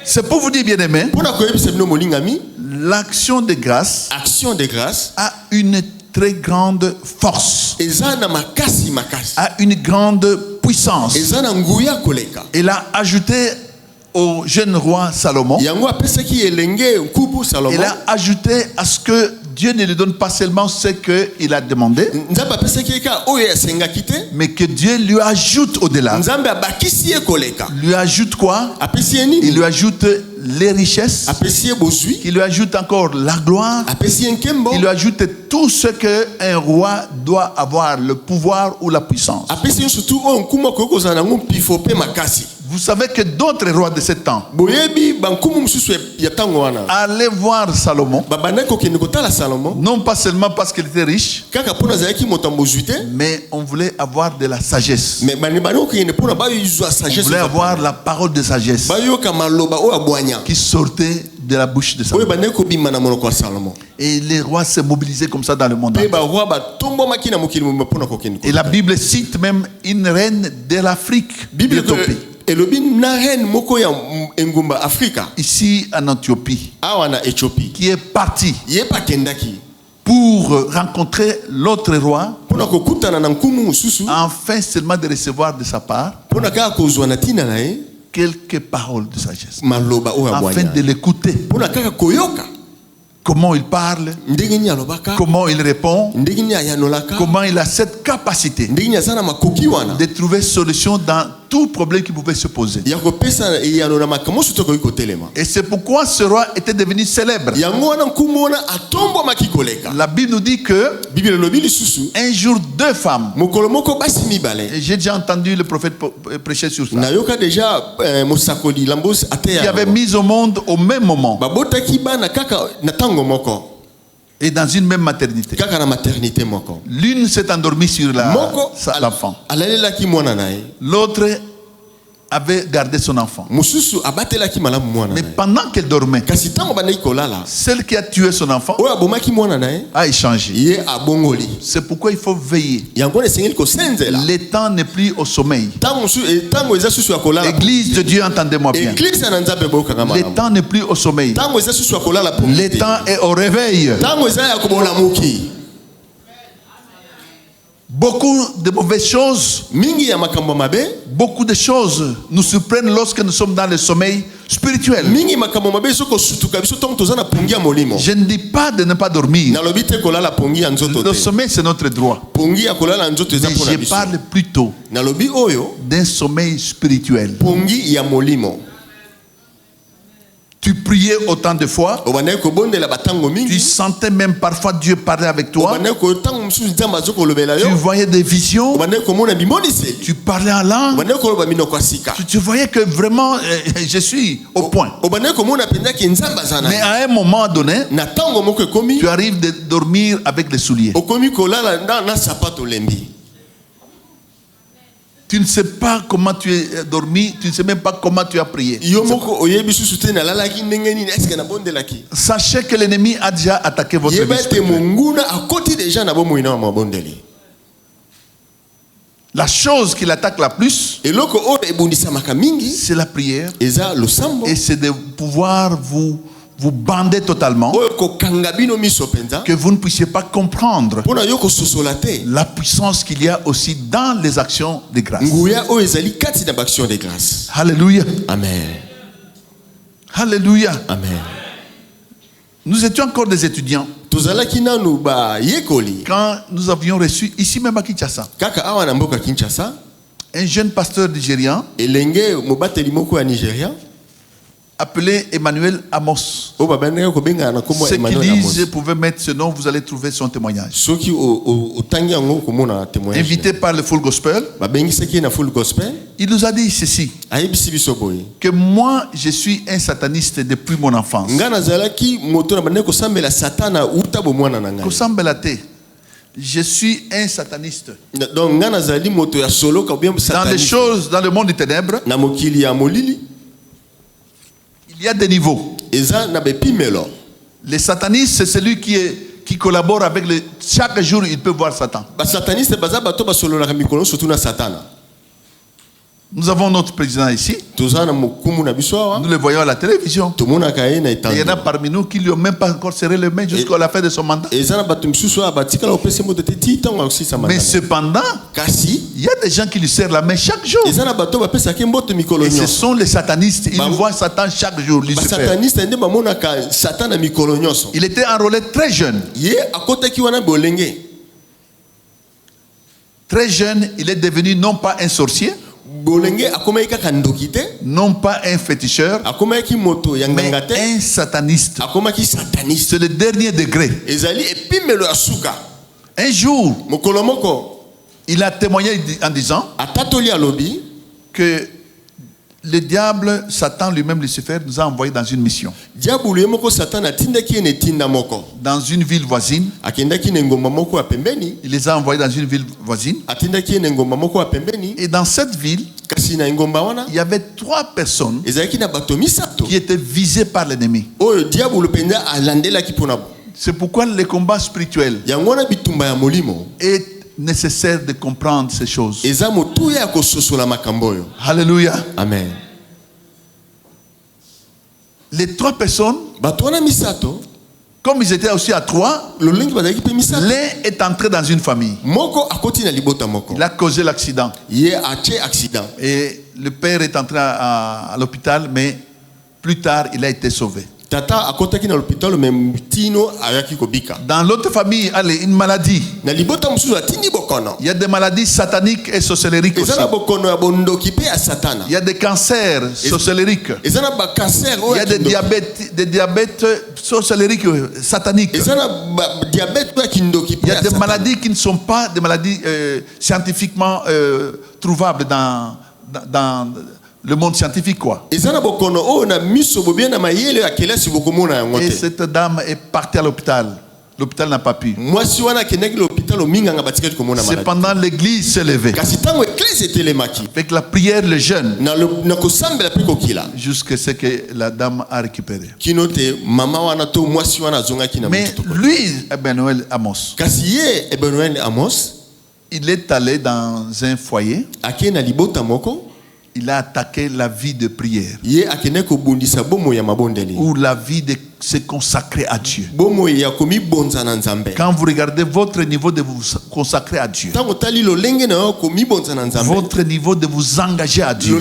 Speaker 3: C'est pour vous dire, bien aimé,
Speaker 2: Pona koyebisa bino molingami,
Speaker 3: l'action de grâce
Speaker 2: action de grâce
Speaker 3: a une très grande force,
Speaker 2: eza na makasi makasi.
Speaker 3: a une grande puissance.
Speaker 2: Eza na nguya koleka.
Speaker 3: Il a ajouté au jeune roi Salomon,
Speaker 2: Yango apesaki elenge nkubu Salomon.
Speaker 3: il a ajouté à ce que Dieu ne lui donne pas seulement ce qu'il a demandé,
Speaker 2: Nzambe apesaki ka oyo asengaki te.
Speaker 3: mais que Dieu lui ajoute au-delà.
Speaker 2: Nzambe abakisi ye koleka.
Speaker 3: Lui ajoute quoi?
Speaker 2: Apesi ye
Speaker 3: Il
Speaker 2: nini?
Speaker 3: lui ajoute les richesses,
Speaker 2: Apesi ye bozwi.
Speaker 3: il lui ajoute encore la gloire,
Speaker 2: Apesi ye nkembo.
Speaker 3: il lui ajoute tout ce qu'un roi doit avoir, le pouvoir ou la puissance.
Speaker 2: Apesi ye surtout oyo nkuma koki kozala nango mpifo pe makasi.
Speaker 3: Vous savez que d'autres rois de ce temps
Speaker 2: boyebi bankumu mususu ya tango wana
Speaker 3: allaient voir Salomon,
Speaker 2: babandaki kokende kotala Salomo
Speaker 3: non pas seulement parce qu'il était riche,
Speaker 2: kaka mpona azalaki moto ambozwi te,
Speaker 3: mais on voulait avoir de la sagesse.
Speaker 2: mais bandi kokende mpona bayozwa
Speaker 3: On
Speaker 2: sagesse,
Speaker 3: voulait avoir la parole de sagesse
Speaker 2: bayoka maloba oyo abwanya
Speaker 3: qui sortait de la bouche de
Speaker 2: oyo
Speaker 3: Salomon.
Speaker 2: bandaki kobima na monoko ya Salomo.
Speaker 3: Et les rois se mobilisaient comme ça dans le monde
Speaker 2: Mpe
Speaker 3: entier.
Speaker 2: baroi batombwamaki na mokili mobimba mpona kokende
Speaker 3: Et la
Speaker 2: kotala.
Speaker 3: Bible cite même une reine de l'Afrique,
Speaker 2: Bible
Speaker 3: d'Éthiopie,
Speaker 2: elobi na reine moko ya engumba Afrika
Speaker 3: ici en Éthiopie,
Speaker 2: awa na Éthiopie
Speaker 3: qui est partie
Speaker 2: ye pa kendaki
Speaker 3: pour rencontrer l'autre roi,
Speaker 2: mpona kokutana na nkumu mosusu
Speaker 3: afin seulement de recevoir de sa part
Speaker 2: mpona kaka kozwa na ntina na ye
Speaker 3: quelques paroles de sagesse,
Speaker 2: maloba oyo
Speaker 3: afin
Speaker 2: abwanya
Speaker 3: de l'écouter.
Speaker 2: mpona kaka koyoka
Speaker 3: Comment il parle,
Speaker 2: ndenge nini alobaka,
Speaker 3: comment il répond,
Speaker 2: ndenge nini ayanolaka,
Speaker 3: comment il a cette capacité
Speaker 2: ndenge nini aza na makoki wana
Speaker 3: de trouver solution dans tout problème qui pouvait se poser.
Speaker 2: ya kopesa eyano na makambo nyonso tokoki kotelema.
Speaker 3: Et c'est pourquoi ce roi était devenu célèbre.
Speaker 2: yango wana nkumu wana atombwamaki koleka.
Speaker 3: La Bible nous dit que
Speaker 2: Bible elobi lisusu
Speaker 3: un jour, 2 femmes,
Speaker 2: mokolo moko basi mibale,
Speaker 3: et j'ai déjà entendu le prophète prêcher sur ça,
Speaker 2: nayoka deja mosakoli lambosi
Speaker 3: qui
Speaker 2: ateya
Speaker 3: avaient mis au monde au même moment
Speaker 2: babotaki bana kaka na tango moko
Speaker 3: et dans une même maternité.
Speaker 2: kaka na maternité moko.
Speaker 3: L'une s'est endormie sur
Speaker 2: Moko
Speaker 3: l'enfant.
Speaker 2: alalelaki mwana na ye,
Speaker 3: L'autre avait gardé son enfant.
Speaker 2: mosusu abatelaki malamu mwana
Speaker 3: Mais
Speaker 2: na ye.
Speaker 3: pendant qu'elle dormait,
Speaker 2: Kasi ntango bandaki kolala
Speaker 3: celle qui a tué son enfant
Speaker 2: oyo abomaki mwana na ye
Speaker 3: a échangé.
Speaker 2: ye abongoli.
Speaker 3: C'est pourquoi il faut veiller.
Speaker 2: yango wana esengeli kosenzela
Speaker 3: Le temps n'est plus au sommeil.
Speaker 2: ntango eza susu ya kolala.
Speaker 3: Église de Dieu, entendez-moi bien.
Speaker 2: Eklise na nzambe boyokanga
Speaker 3: Le
Speaker 2: malamu.
Speaker 3: temps n'est plus au sommeil.
Speaker 2: ntango eza susu ya kolala pongi
Speaker 3: Le
Speaker 2: te.
Speaker 3: temps est au réveil.
Speaker 2: ntango eza ya kobolamuki.
Speaker 3: Beaucoup de mauvaises choses,
Speaker 2: mingi ya makambo mabe,
Speaker 3: beaucoup de choses nous surprennent lorsque nous sommes dans le sommeil spirituel.
Speaker 2: mingi makambo mabe ezokosutuka biso ntango toza na pongi ya molimo.
Speaker 3: Je ne dis pas de ne pas dormir.
Speaker 2: nalobi te kolala pongi ya nzoto
Speaker 3: Le
Speaker 2: te.
Speaker 3: sommeil, c'est notre droit.
Speaker 2: pongi ya kolala nzoto eza
Speaker 3: Mais
Speaker 2: mpona
Speaker 3: je
Speaker 2: biso.
Speaker 3: parle plutôt
Speaker 2: nalobi oyo
Speaker 3: d'un sommeil spirituel.
Speaker 2: pongi ya molimo.
Speaker 3: Tu priais autant de fois,
Speaker 2: obandaki kobondela batango
Speaker 3: tu
Speaker 2: mingi,
Speaker 3: sentais même parfois Dieu parler avec toi,
Speaker 2: obandaki ntango mosusu nzambe azokolobela
Speaker 3: tu
Speaker 2: yo,
Speaker 3: voyais des visions,
Speaker 2: obandaki komona bimoniseli,
Speaker 3: tu parlais en langue,
Speaker 2: obandaki koloba minoko ya sika,
Speaker 3: tu voyais que vraiment je suis au point.
Speaker 2: obandaki komona mpenzaki nzambe aza na
Speaker 3: Mais
Speaker 2: ye.
Speaker 3: à un moment donné,
Speaker 2: na ntango moko ekomi
Speaker 3: tu arrives de dormir avec les souliers.
Speaker 2: okomi kolala na sapato lembi.
Speaker 3: Tu ne sais pas comment tu es dormi, tu ne sais même pas comment tu as prié.
Speaker 2: yo moko oyebi susu te nalalaki ndenge nini, eske nabondelaki.
Speaker 3: Sachez que l'ennemi a déjà attaqué votre
Speaker 2: yeba
Speaker 3: vie
Speaker 2: ete
Speaker 3: spirituelle.
Speaker 2: monguna akoti deja na bomoi na mabondeli.
Speaker 3: La chose qui l'attaque la plus,
Speaker 2: eloko oyo ebundisamaka mingi
Speaker 3: c'est la prière.
Speaker 2: eza losambo
Speaker 3: Et c'est de pouvoir vous bander totalement,
Speaker 2: oyo kokanga bino miso penza
Speaker 3: que vous ne puissiez pas comprendre
Speaker 2: mpona yo kososola te
Speaker 3: la puissance qu'il y a aussi dans les actions de grâce.
Speaker 2: nguya oyo ezali kati na baaction de grâce.
Speaker 3: Alléluia.
Speaker 2: Amen.
Speaker 3: Alléluia.
Speaker 2: Amen.
Speaker 3: Nous étions encore des étudiants
Speaker 2: tozalaki nanu bayekoli
Speaker 3: quand nous avions reçu ici même à Kinshasa
Speaker 2: kaka awa na mboka Kinshasa
Speaker 3: un jeune pasteur nigérian
Speaker 2: elenge mobateli moko ya Nigeria
Speaker 3: appelé Emmanuel Amos.
Speaker 2: oyo babandaki kobengana na kombo ya
Speaker 3: Ceux qui
Speaker 2: Emmanuel
Speaker 3: lisent
Speaker 2: Amos.
Speaker 3: pouvaient mettre ce nom, vous allez trouver son témoignage.
Speaker 2: soki otangi yango komona témoignage
Speaker 3: Invité par le Full Gospel,
Speaker 2: babengisaki ye na full gospel,
Speaker 3: il nous a dit ceci,
Speaker 2: ayebisi biso boye
Speaker 3: que moi je suis un sataniste depuis mon enfance.
Speaker 2: nga nazalaki moto na bandaki kosambela satana uta bomwana na ngai.
Speaker 3: Kosambela te. Je suis un sataniste.
Speaker 2: Donc nga nazali moto ya solo ka bien
Speaker 3: Dans les
Speaker 2: sataniste.
Speaker 3: choses, dans le monde des ténèbres,
Speaker 2: na mokili ya molili
Speaker 3: il y a des niveaux.
Speaker 2: eza na bepimelo.
Speaker 3: Le sataniste, c'est celui qui collabore avec le... Chaque jour, il peut voir Satan.
Speaker 2: basataniste baza bato basololaka mikolo surtout na satana.
Speaker 3: Nous avons notre président ici.
Speaker 2: toza na mokumu na biso awa
Speaker 3: Nous le voyons à la télévision.
Speaker 2: tomonaka ye na
Speaker 3: Et il y en a
Speaker 2: etando.
Speaker 3: parmi nous qui lui ont même pas encore serré les mains jusqu'à la fin de son mandat.
Speaker 2: eza na bato misusu awa batikala kopesa moto te ti ntango akosilisa
Speaker 3: Mais
Speaker 2: mandat.
Speaker 3: cependant,
Speaker 2: kasi
Speaker 3: il y a des gens qui lui serrent la main chaque jour.
Speaker 2: eza na bato bapesaki mboto mikolo
Speaker 3: Et ce
Speaker 2: nyonso.
Speaker 3: sont les satanistes. Ils
Speaker 2: Bah,
Speaker 3: voient Satan chaque jour, Lucifer.
Speaker 2: basataniste nde bamonaka satan na mikolo nyonso.
Speaker 3: Il était enrôlé très jeune.
Speaker 2: ye akotaki wana bolenge.
Speaker 3: Très jeune, il est devenu non pas un sorcier,
Speaker 2: bolenge akomaki kaka ndoki te,
Speaker 3: non pas un féticheur,
Speaker 2: akomaki moto ya
Speaker 3: mais
Speaker 2: nganga te,
Speaker 3: un sataniste.
Speaker 2: akomaki sataniste.
Speaker 3: C'est le dernier degré.
Speaker 2: ezali epimelo ya suka.
Speaker 3: Un jour,
Speaker 2: mokolo moko
Speaker 3: il a témoigné en disant
Speaker 2: atatoli alobi
Speaker 3: que le diable, Satan lui-même, Lucifer, nous a envoyés dans une mission.
Speaker 2: Diabolo yemoko Satan atindaki ene tinda moko.
Speaker 3: Dans une ville voisine.
Speaker 2: Akendaki ne ngomba moko apembeni.
Speaker 3: Il les a envoyés dans une ville voisine.
Speaker 2: Atindaki ene ngomba moko apembeni.
Speaker 3: Et dans cette ville,
Speaker 2: Kasi na ngomba wana,
Speaker 3: il y avait 3 personnes
Speaker 2: ezalaki na bato misato.
Speaker 3: qui étaient visées par l'ennemi.
Speaker 2: Oyo diabolo penza alandelaki pona.
Speaker 3: C'est pourquoi le combat spirituel
Speaker 2: Yango wana bitumba ya molimo
Speaker 3: est nécessaire de comprendre ces choses.
Speaker 2: eza motuya ya kososola makambo oyo.
Speaker 3: Alléluia.
Speaker 2: Amen.
Speaker 3: Les 3 personnes,
Speaker 2: Bato wana misato,
Speaker 3: comme ils étaient aussi à 3,
Speaker 2: lolengi bazalaki pe misato.
Speaker 3: l'un est entré dans une famille.
Speaker 2: Moko akoti na libota moko.
Speaker 3: Il a causé l'accident.
Speaker 2: Ye ache accident.
Speaker 3: Et le père est entré à l'hôpital, mais plus tard, il a été sauvé.
Speaker 2: Tata akotaki na l'hôpital mais tino ayaki kobika.
Speaker 3: Dans l'autre famille, allez, une maladie.
Speaker 2: Na libota mususu atindi bokono.
Speaker 3: Il y a des maladies sataniques et sorcériques aussi.
Speaker 2: Ezana bokono ya bondoki pe ya satana.
Speaker 3: Il y a des cancers sorcériques.
Speaker 2: Ezana ba cancer
Speaker 3: Il y a des diabètes sorcériques sataniques.
Speaker 2: Ezana diabète ya kindoki pe.
Speaker 3: Il y a des maladies qui ne sont pas des maladies scientifiquement trouvables dans le monde scientifique, quoi.
Speaker 2: Et cette
Speaker 3: dame est partie à l'hôpital. L'hôpital n'a pas pu. Cependant, l'église s'est levée. Avec la prière, le jeûne. Jusqu'à ce que la dame a récupéré. Mais lui, Emmanuel Amos, il est allé dans un foyer. Il a attaqué la vie de prière. Ou la vie de se consacrer à Dieu. Quand vous regardez votre niveau de vous consacrer à Dieu, votre niveau de vous engager à Dieu,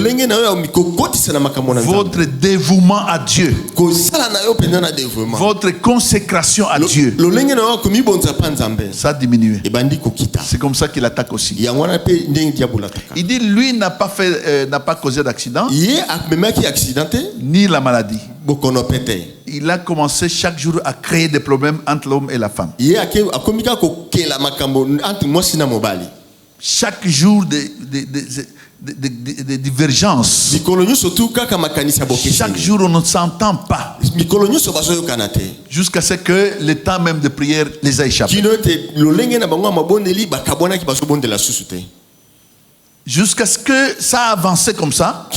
Speaker 3: votre dévouement à Dieu, votre consécration à Dieu, ça a diminué. C'est comme ça qu'il attaque aussi. Il dit lui n'a pas causé d'accident, ni la maladie. Il a commencé chaque jour à créer des problèmes entre l'homme et la femme. Chaque jour des divergences. Chaque jour on ne s'entend pas. Jusqu'à ce que le temps même de prière les a échappés. Jusqu'à ce que ça a avancé comme ça,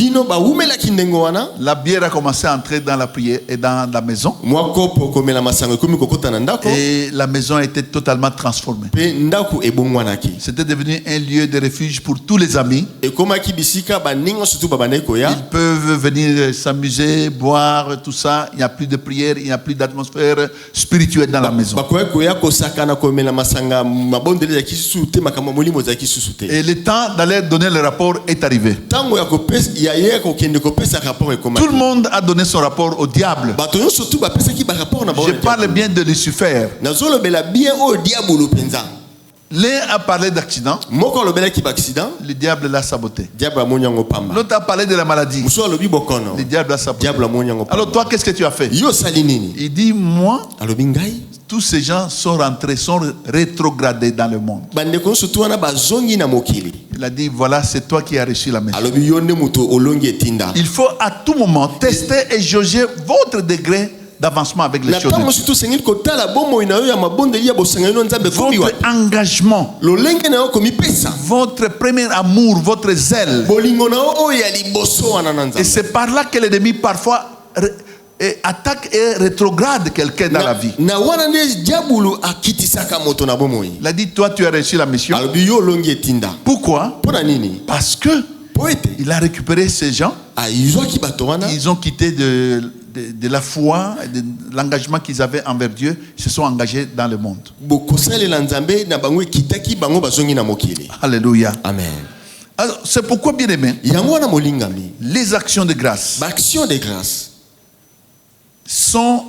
Speaker 3: la bière a commencé à entrer dans la prière et dans la maison. Et la maison a été totalement transformée. C'était devenu un lieu de refuge pour tous les amis. Ils peuvent venir s'amuser, boire, tout ça. Il n'y a plus de prière, il n'y a plus d'atmosphère spirituelle dans la maison. Et le temps d'aller donner le rapport est arrivé. Tout le monde a donné son rapport au diable. Je parle bien de Lucifer. L'un a parlé d'accident. Le diable l'a saboté. L'autre a parlé de la maladie. Le diable l'a saboté. Alors toi, qu'est-ce que tu as fait? Il dit, moi, tous ces gens sont rentrés, sont rétrogradés dans le monde. Il a dit, voilà, c'est toi qui as reçu la mission. Il faut à tout moment tester et jauger votre degré d'avancement avec les choses de Dieu. Votre engagement, votre premier amour, votre zèle. Et c'est par là que l'ennemi parfois attaque et rétrograde quelqu'un dans la vie. Il a dit, toi tu as reçu la mission. Pourquoi? Parce que il a récupéré ces gens. Ils ont quitté de la foi, de l'engagement qu'ils avaient envers Dieu, ils se sont engagés dans le monde. Alléluia.
Speaker 2: Amen.
Speaker 3: Alors, c'est pourquoi, bien aimé, les actions de grâce sont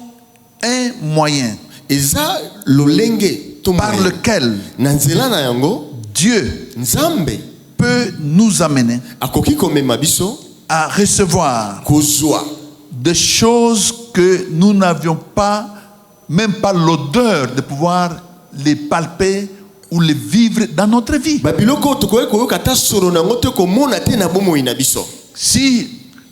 Speaker 3: un moyen par lequel Dieu peut nous amener à recevoir des choses que nous n'avions pas, même pas l'odeur de pouvoir les palper ou les vivre dans notre vie. Si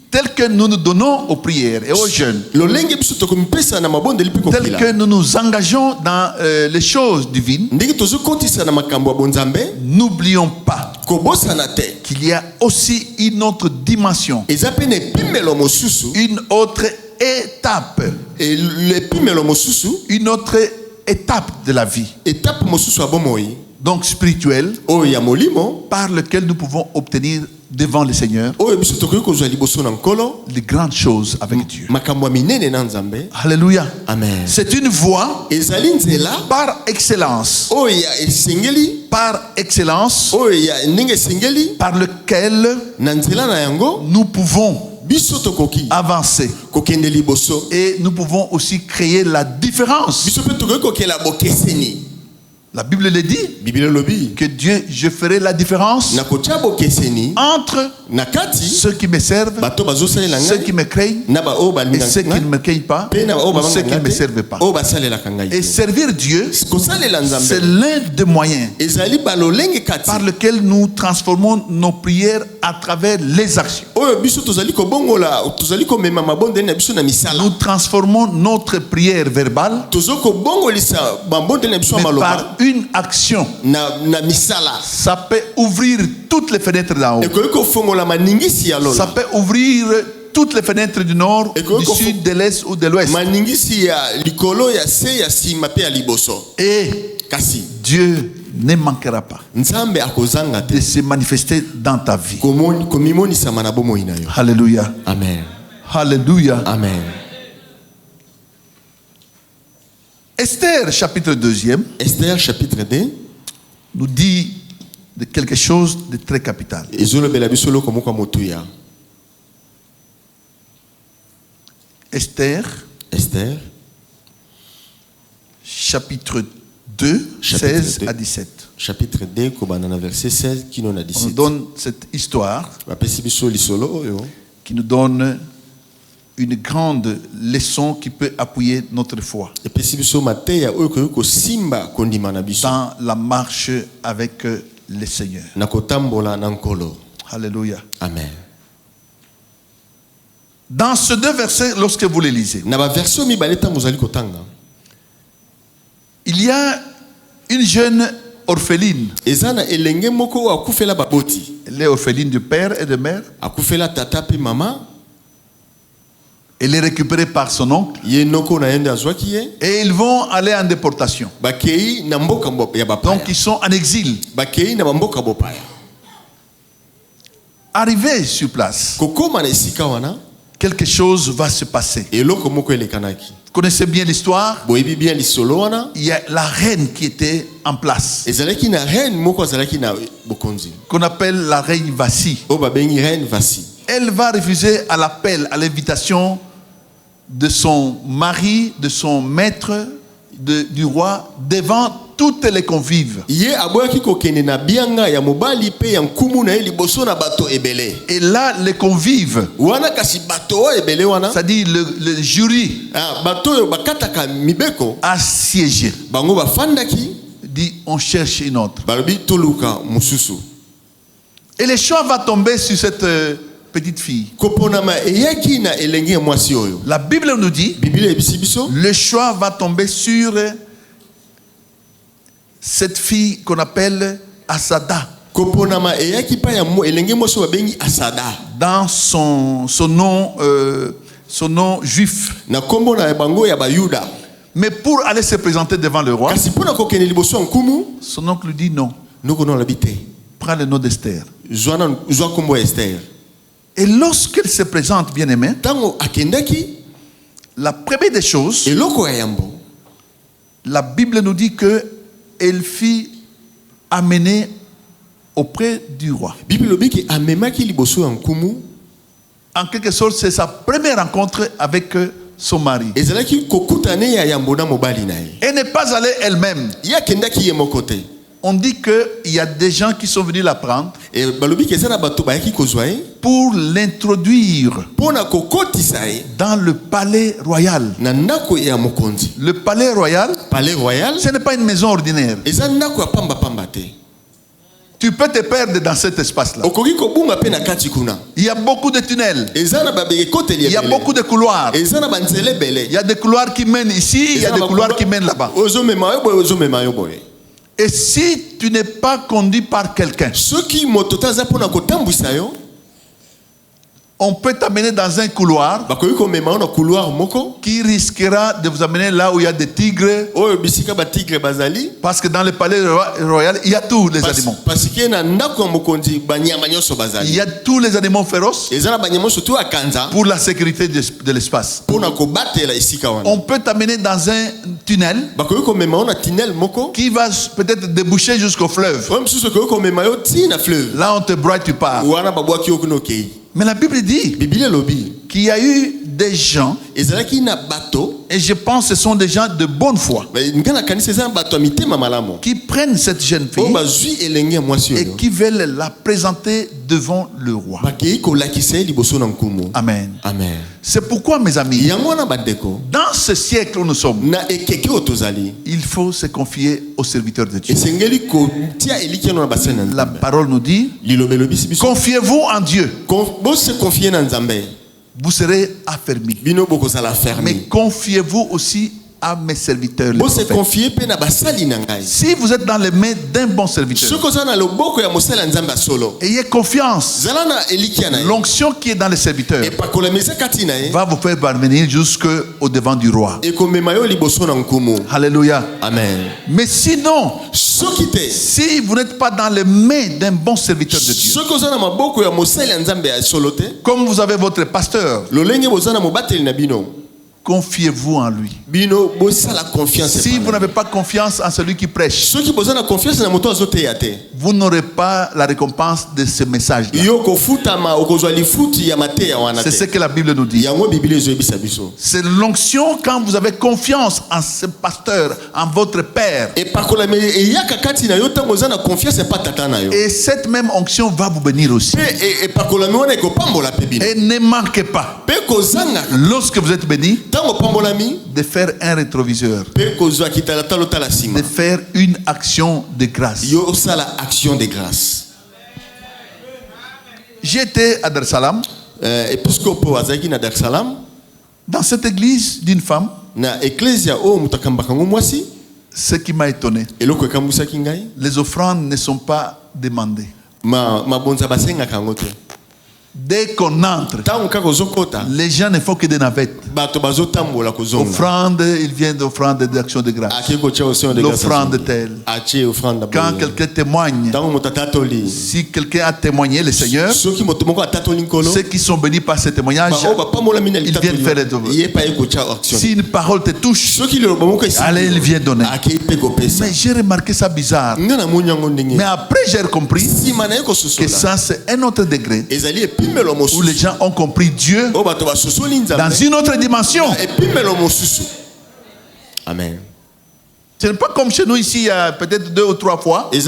Speaker 3: tel que nous nous donnons aux prières et aux jeûnes,
Speaker 2: lolenge biso tokomipesa na mabondeli mpe
Speaker 3: tel que
Speaker 2: kokila
Speaker 3: nous nous engageons dans les choses divines,
Speaker 2: ndenge tozokotisa na makambo ya bonzambe
Speaker 3: n'oublions pas
Speaker 2: kobosana te
Speaker 3: qu'il y a aussi une autre dimension,
Speaker 2: eza mpe na epimelo mosusu
Speaker 3: une autre étape,
Speaker 2: lepimelo mosusu
Speaker 3: une autre étape de la vie,
Speaker 2: etape mosusu ya bomoi
Speaker 3: donc spirituelle,
Speaker 2: oyo ya molimo
Speaker 3: par lequel nous pouvons obtenir devant le Seigneur
Speaker 2: oyo biso tokoki kozwa liboso na nkolo
Speaker 3: les grandes choses avec Dieu.
Speaker 2: makambo ya minene na nzambe.
Speaker 3: Alléluia.
Speaker 2: Amen.
Speaker 3: C'est une voie
Speaker 2: ezali nzela
Speaker 3: par excellence,
Speaker 2: oyo ya esengeli
Speaker 3: par excellence,
Speaker 2: oyo ya ndenge esengeli
Speaker 3: par lequel
Speaker 2: na nzela na yango
Speaker 3: nous pouvons
Speaker 2: biso tokoki
Speaker 3: avancer
Speaker 2: kokende liboso
Speaker 3: et nous pouvons aussi créer la différence.
Speaker 2: biso mpe tokoki kokela bokeseni.
Speaker 3: La Bible le dit
Speaker 2: Bible elobi
Speaker 3: que Dieu, je ferai la différence
Speaker 2: na kotia bokeseni
Speaker 3: entre
Speaker 2: na kati
Speaker 3: ceux qui me servent,
Speaker 2: bato bazosalela
Speaker 3: ceux
Speaker 2: ngai
Speaker 3: qui me craignent
Speaker 2: na ba oyo
Speaker 3: et
Speaker 2: balinga
Speaker 3: ceux qui ne me craignent pas,
Speaker 2: pe na oyo
Speaker 3: ou ceux qui ne
Speaker 2: babanga
Speaker 3: me
Speaker 2: te
Speaker 3: servent pas.
Speaker 2: oyo basalelaka ngai
Speaker 3: Et
Speaker 2: te.
Speaker 3: servir Dieu,
Speaker 2: kosalela
Speaker 3: c'est
Speaker 2: nzambe
Speaker 3: l'un des moyens
Speaker 2: ezali balolenge kati
Speaker 3: par lequel nous transformons nos prières à travers les actions.
Speaker 2: oyo biso tozali kobongola tozali komema mabondeli na biso na misala
Speaker 3: Nous transformons notre prière verbale,
Speaker 2: tozo kobongolisa mabondeli na biso ya
Speaker 3: mais
Speaker 2: maloba
Speaker 3: par une action.
Speaker 2: na misala
Speaker 3: Ça peut ouvrir toutes les fenêtres d'en haut.
Speaker 2: ekoki kofongola maningisi ya
Speaker 3: Ça
Speaker 2: lola
Speaker 3: peut ouvrir toutes les fenêtres du nord,
Speaker 2: Et
Speaker 3: du
Speaker 2: que-
Speaker 3: sud, de l'est ou de l'ouest.
Speaker 2: maningisi ya likolo ya se ya nsima mpe ya liboso
Speaker 3: Et
Speaker 2: kasi
Speaker 3: Dieu ne manquera pas
Speaker 2: nzambe akozanga
Speaker 3: de
Speaker 2: te
Speaker 3: se manifester dans ta vie.
Speaker 2: komimonisama na bomoi na yo.
Speaker 3: Alléluia.
Speaker 2: Amen.
Speaker 3: Alléluia.
Speaker 2: Amen.
Speaker 3: Esther, chapitre 2,
Speaker 2: Esther chapitre 2
Speaker 3: nous dit de quelque chose de très capital.
Speaker 2: ezolobela biso eloko moko ya motuya.
Speaker 3: Esther,
Speaker 2: Esther
Speaker 3: chapitre 2,
Speaker 2: Chapitre
Speaker 3: 16
Speaker 2: 2.
Speaker 3: à 17.
Speaker 2: chapitre 2 kobanda na verset 16 kino na
Speaker 3: On nous
Speaker 2: 17
Speaker 3: donne cette histoire
Speaker 2: bapesi biso lisolo oyo
Speaker 3: qui nous donne une grande leçon qui peut appuyer notre foi
Speaker 2: epesi biso mateya oyo koyoki kosimba kondima na biso
Speaker 3: dans la marche avec le Seigneur.
Speaker 2: na kotambola na nkolo.
Speaker 3: Alléluia.
Speaker 2: Amen.
Speaker 3: Dans ces deux versets, lorsque vous les lisez,
Speaker 2: Na baversion mibale ntango ozali kotanga
Speaker 3: il y a une jeune orpheline.
Speaker 2: eza na elenge moko oyo akufela baboti
Speaker 3: Elle est orpheline de père et de mère.
Speaker 2: akufela tata mpe mama
Speaker 3: Elle est récupérée par son oncle.
Speaker 2: ye noko na ye nde azwaki ye
Speaker 3: Et ils vont aller en déportation.
Speaker 2: bakei na mboka ya bapaya
Speaker 3: Donc ils sont en exil.
Speaker 2: bakei na bamboka bopaya
Speaker 3: Arrivés sur place,
Speaker 2: kokóma na esika wana
Speaker 3: quelque chose va se passer.
Speaker 2: eloko moko elekanaki.
Speaker 3: Vous connaissez bien l'histoire.
Speaker 2: Boyebi bien lisolo wana
Speaker 3: Il y a la reine qui était en place,
Speaker 2: ezalaki na reine moko azalaki na bokonzi
Speaker 3: qu'on appelle la reine Vassi.
Speaker 2: oyo babengi reine Vasi.
Speaker 3: Elle va refuser à l'appel, à l'invitation de son mari, de son maître, du roi, devant toutes les convives.
Speaker 2: ye aboyaki kokende na bianga ya mobali mpe ya nkumu na ye liboso na bato ebele
Speaker 3: Et là, les convives,
Speaker 2: wana kasi bato oyo ebele wana
Speaker 3: c'est-à-dire le jury,
Speaker 2: bato oyo bakataka mibeko
Speaker 3: assiégé,
Speaker 2: bango bafandaki
Speaker 3: dit on cherche une autre.
Speaker 2: balobi toluka mosusu
Speaker 3: Et le choix va tomber sur cette petite fille.
Speaker 2: koponama eyaki na elenge ya mwasi oyo.
Speaker 3: La Bible nous dit,
Speaker 2: Biblia ebisi biso
Speaker 3: le choix va tomber sur cette fille qu'on appelle Asada.
Speaker 2: koponama eyaki pa ya elenge mwasi oyo babengi Asada
Speaker 3: Dans son nom juif.
Speaker 2: na kombo na bango ya bayuda.
Speaker 3: Mais pour aller se présenter devant le roi,
Speaker 2: kasi mpona kokende liboso ya nkumu
Speaker 3: son oncle lui dit non.
Speaker 2: noko na olobi te
Speaker 3: Prends le nom d'Esther.
Speaker 2: zwa kombo ya Esther.
Speaker 3: Et lorsqu'elle se présente, bien aimée,
Speaker 2: ntango akendaki
Speaker 3: la première des choses,
Speaker 2: eloko ya yambo
Speaker 3: la Bible nous dit que elle fut amenée auprès du roi.
Speaker 2: Bible lobiki amemaki liboso ya nkumu.
Speaker 3: En quelque sorte, c'est sa première rencontre avec son mari.
Speaker 2: ezalaki kokutane ya yambo na mobali na ye.
Speaker 3: Elle n'est pas allée elle-même.
Speaker 2: ye akendaki ye moko te.
Speaker 3: On dit qu'il y a des gens qui sont venus la prendre
Speaker 2: balobiki eza na bato bayaki kozwa ye
Speaker 3: pour l'introduire
Speaker 2: mpona kokotisa ye
Speaker 3: dans le palais royal.
Speaker 2: na ndako ya mokonzi.
Speaker 3: Le palais royal,
Speaker 2: Palais royal
Speaker 3: ce n'est pas une maison ordinaire.
Speaker 2: eza ndako ya pamba pamba te.
Speaker 3: Tu peux te perdre dans cet espace-là. Il y a beaucoup de tunnels. Il y a beaucoup de couloirs. Il y a des couloirs qui mènent ici, il y a des couloirs qui mènent là-bas. Et si tu n'es pas conduit par quelqu'un, on peut t'amener dans un couloir qui risquera de vous amener là où il y a des tigres. Parce que dans le palais royal, il y a tous les animaux. Il y a tous les animaux féroces pour la sécurité de l'espace. On peut t'amener dans un tunnel qui va peut-être déboucher jusqu'au fleuve. Là, on te broie, tu pars. Mais la Bible dit qu'il y a eu des gens, et je pense que ce sont des gens de bonne foi, qui prennent cette jeune fille et qui veulent la présenter devant le roi. Amen.
Speaker 2: Amen.
Speaker 3: C'est pourquoi, mes amis, dans ce siècle où nous sommes, il faut se confier au serviteur de Dieu. La parole nous dit, confiez-vous en Dieu. Vous serez affermis. Mais confiez-vous aussi à mes serviteurs. Si vous êtes dans les mains d'un bon serviteur, ayez confiance. L'onction qui est dans les serviteurs va vous faire parvenir jusqu'au devant du roi. Alléluia.
Speaker 2: Amen.
Speaker 3: Mais sinon, si vous n'êtes pas dans les mains d'un bon serviteur de Dieu, comme vous avez votre pasteur, confiez-vous en lui. Si vous n'avez pas confiance en celui qui prêche, vous n'aurez pas la récompense de ce message-là. C'est ce que la Bible nous dit. C'est l'onction quand vous avez confiance en ce pasteur, en votre père. Et cette même onction va vous bénir aussi. Et ne manquez pas, lorsque vous êtes béni, de faire un rétroviseur, de faire une action de grâce. J'étais à Dar es Salaam, dans cette église d'une femme. Ce qui m'a étonné, les offrandes ne sont pas demandées. Dès qu'on entre, les gens ne font que des navettes. Offrande, ils viennent d'offrande d'action de grâce. L'offrande telle. Quand quelqu'un témoigne, si quelqu'un a témoigné, le Seigneur, ceux qui sont bénis par ce témoignage, ils viennent faire les œuvres. Si une parole te touche, allez, il vient donner. Mais j'ai remarqué ça bizarre. Mais après, j'ai compris que ça, c'est un autre degré où les gens ont compris Dieu dans une autre dimension.
Speaker 2: Amen.
Speaker 3: Ce n'est pas comme chez nous ici, il y a peut-être 2 ou 3 fois. Et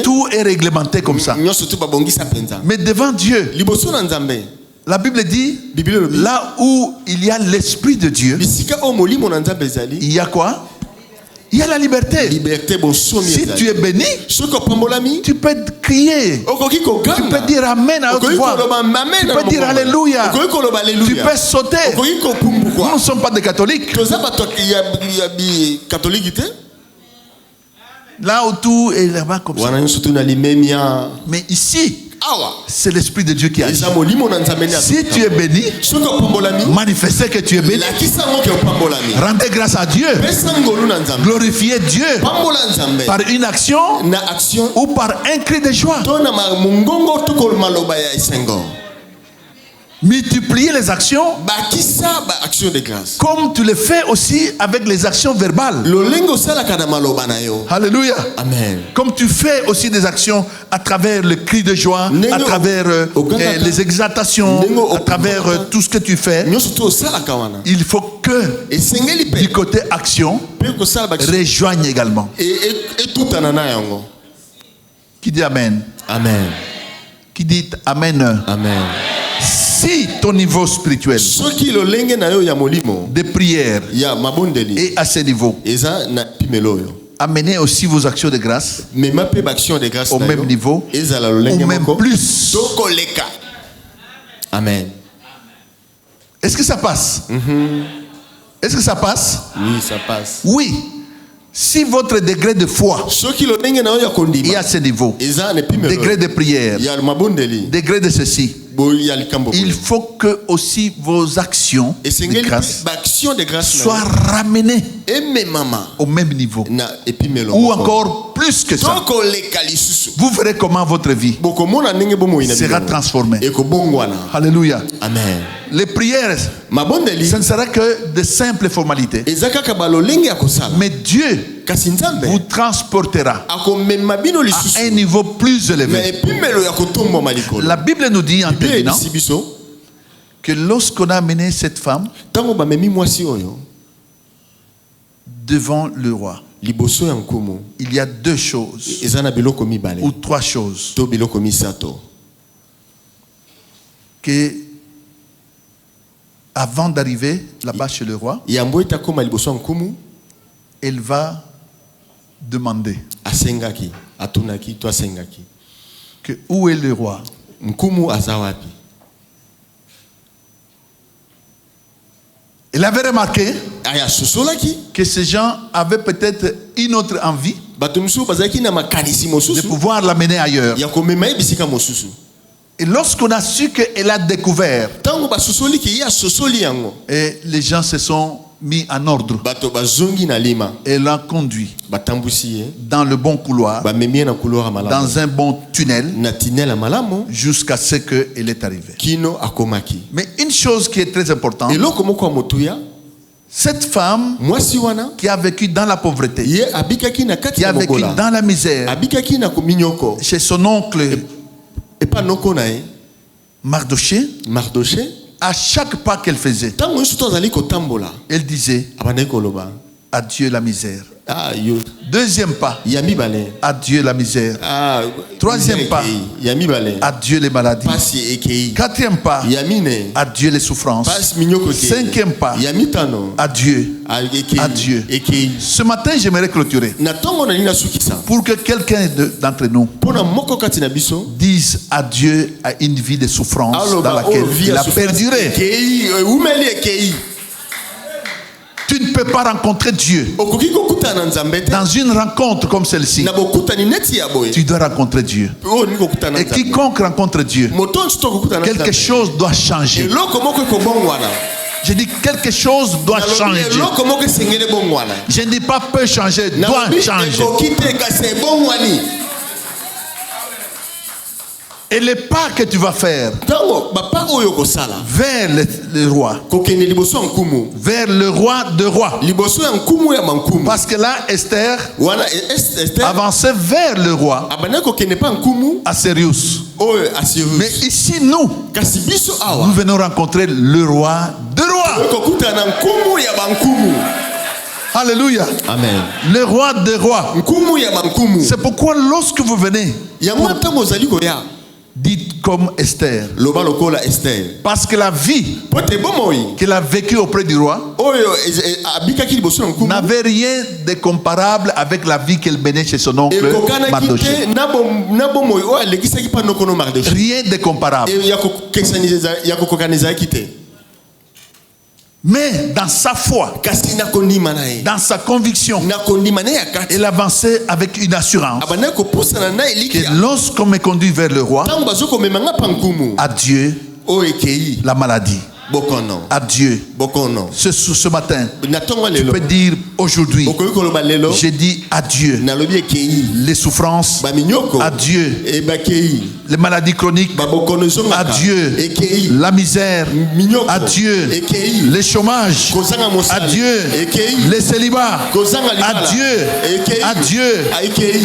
Speaker 3: tout est réglementé comme ça. Mais devant Dieu, la Bible dit, là où il y a l'Esprit de Dieu, il y a quoi? Il y a la liberté. Si tu es béni, tu peux crier. Tu peux dire Amen à haute voix. Tu peux dire Alléluia. Tu peux sauter. Nous ne sommes pas des catholiques. Là où tout est là-bas comme ça. Mais ici, c'est l'Esprit de Dieu qui agit. Si tu es béni, manifestez que tu es béni. Rendez grâce à Dieu. Glorifiez Dieu par une action ou par un cri de joie. Multiplier les actions comme tu le fais aussi avec les actions verbales. Alléluia.
Speaker 2: Amen.
Speaker 3: Comme tu fais aussi des actions à travers le cri de joie, à travers les exaltations, à travers tout ce que tu fais. Il faut que du côté action rejoigne également. Qui dit Amen?
Speaker 2: Amen.
Speaker 3: Qui dit Amen?
Speaker 2: Amen.
Speaker 3: Si ton niveau spirituel de prière est à ce niveau, amenez aussi vos actions de grâce
Speaker 2: mais ma pe action de grâce
Speaker 3: au même niveau ou même plus.
Speaker 2: Amen.
Speaker 3: Est-ce que ça passe? Est-ce que ça passe?
Speaker 2: Oui, ça passe.
Speaker 3: Oui. Si votre degré de foi est à ce niveau, degré de prière, degré de ceci, il faut que aussi vos actions de grâce soient ramenées au même niveau ou encore plus que ça. Vous verrez comment votre vie sera transformée. Alléluia.
Speaker 2: Amen.
Speaker 3: Les prières, ce ne sera que de simples formalités. Mais Dieu vous transportera à un niveau plus élevé. La Bible nous dit en terminant que lorsqu'on a amené cette femme devant le roi, il y a deux choses ou trois choses que avant d'arriver là-bas chez le roi, elle va demander que où est le roi? Elle avait remarqué que ces gens avaient peut-être une autre envie de pouvoir l'amener ailleurs. Et lorsqu'on a su qu'elle a découvert, et les gens se sont mis en ordre, et l'ont conduit dans le bon couloir, dans un bon tunnel, jusqu'à ce qu'elle est arrivée. Mais une chose qui est très importante, cette femme qui a vécu dans la pauvreté, qui a vécu dans la misère, chez son oncle Mardoché, à chaque pas qu'elle faisait, elle disait adieu la misère. Deuxième pas, adieu la misère. Troisième pas, adieu les maladies. Quatrième pas, adieu les souffrances. Cinquième pas, adieu. Adieu. Ce matin, j'aimerais clôturer pour que quelqu'un d'entre nous dise adieu à une vie de souffrance dans laquelle il a perduré. Tu ne peux pas rencontrer Dieu dans une rencontre comme celle-ci. Tu dois rencontrer Dieu. Et quiconque rencontre Dieu, quelque chose doit changer. Je dis quelque chose doit changer. Je ne dis pas peut changer, doit changer. Et les pas que tu vas faire vers le roi, vers le roi de rois, parce que là Esther avançait vers le roi Assérius. Mais ici nous venons rencontrer le roi de rois. Alléluia.
Speaker 2: Amen.
Speaker 3: Le roi de rois. C'est pourquoi lorsque vous venez, dites comme Esther. Parce que la vie qu'elle a vécue auprès du roi n'avait rien de comparable avec la vie qu'elle menait chez son oncle Mardoché. Rien de comparable. Mais dans sa foi, dans sa conviction, elle avançait avec une assurance que lorsqu'on me conduit vers le roi, adieu la maladie. Adieu. Ce matin, tu peux dire aujourd'hui, j'ai dit adieu les souffrances, adieu les maladies chroniques, adieu la misère, adieu les chômages, adieu les célibats,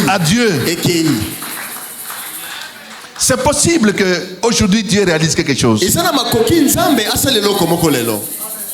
Speaker 3: adieu. C'est possible qu'aujourd'hui Dieu réalise quelque chose.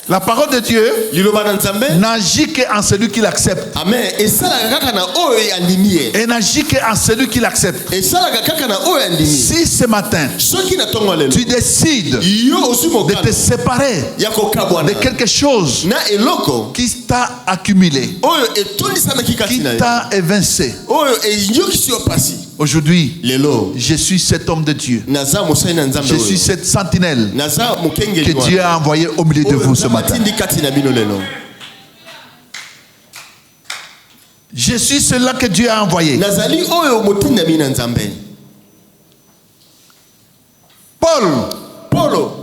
Speaker 3: La parole de Dieu
Speaker 2: liloba na Nzambe
Speaker 3: n'agit qu'en celui qui l'accepte.
Speaker 2: amen esalaka kaka na oyo yandimi ye
Speaker 3: Et n'agit qu'en celui qui l'accepte.
Speaker 2: esalaka kaka na oyo yandimi
Speaker 3: Si ce matin,
Speaker 2: soki na tongo lelo
Speaker 3: tu décides
Speaker 2: yo osu
Speaker 3: de
Speaker 2: mokano
Speaker 3: te séparer
Speaker 2: ya kokabwana
Speaker 3: de quelque chose
Speaker 2: na eloko
Speaker 3: qui t'a accumulé,
Speaker 2: oyo etondisamaki kati
Speaker 3: qui
Speaker 2: na yo
Speaker 3: t'a évincé,
Speaker 2: oyo enyokisi yo pasi
Speaker 3: aujourd'hui,
Speaker 2: lelo
Speaker 3: je suis cet homme de Dieu.
Speaker 2: naza mosali na Nzambe
Speaker 3: Je suis
Speaker 2: oyo
Speaker 3: cette sentinelle
Speaker 2: naza mokengeli
Speaker 3: que Dieu a envoyée au milieu de vous ce matin.
Speaker 2: matindi kati na bino lelo
Speaker 3: Je suis celui que Dieu a envoyé.
Speaker 2: nazali oyo motinda bino na Nzambe. Paulo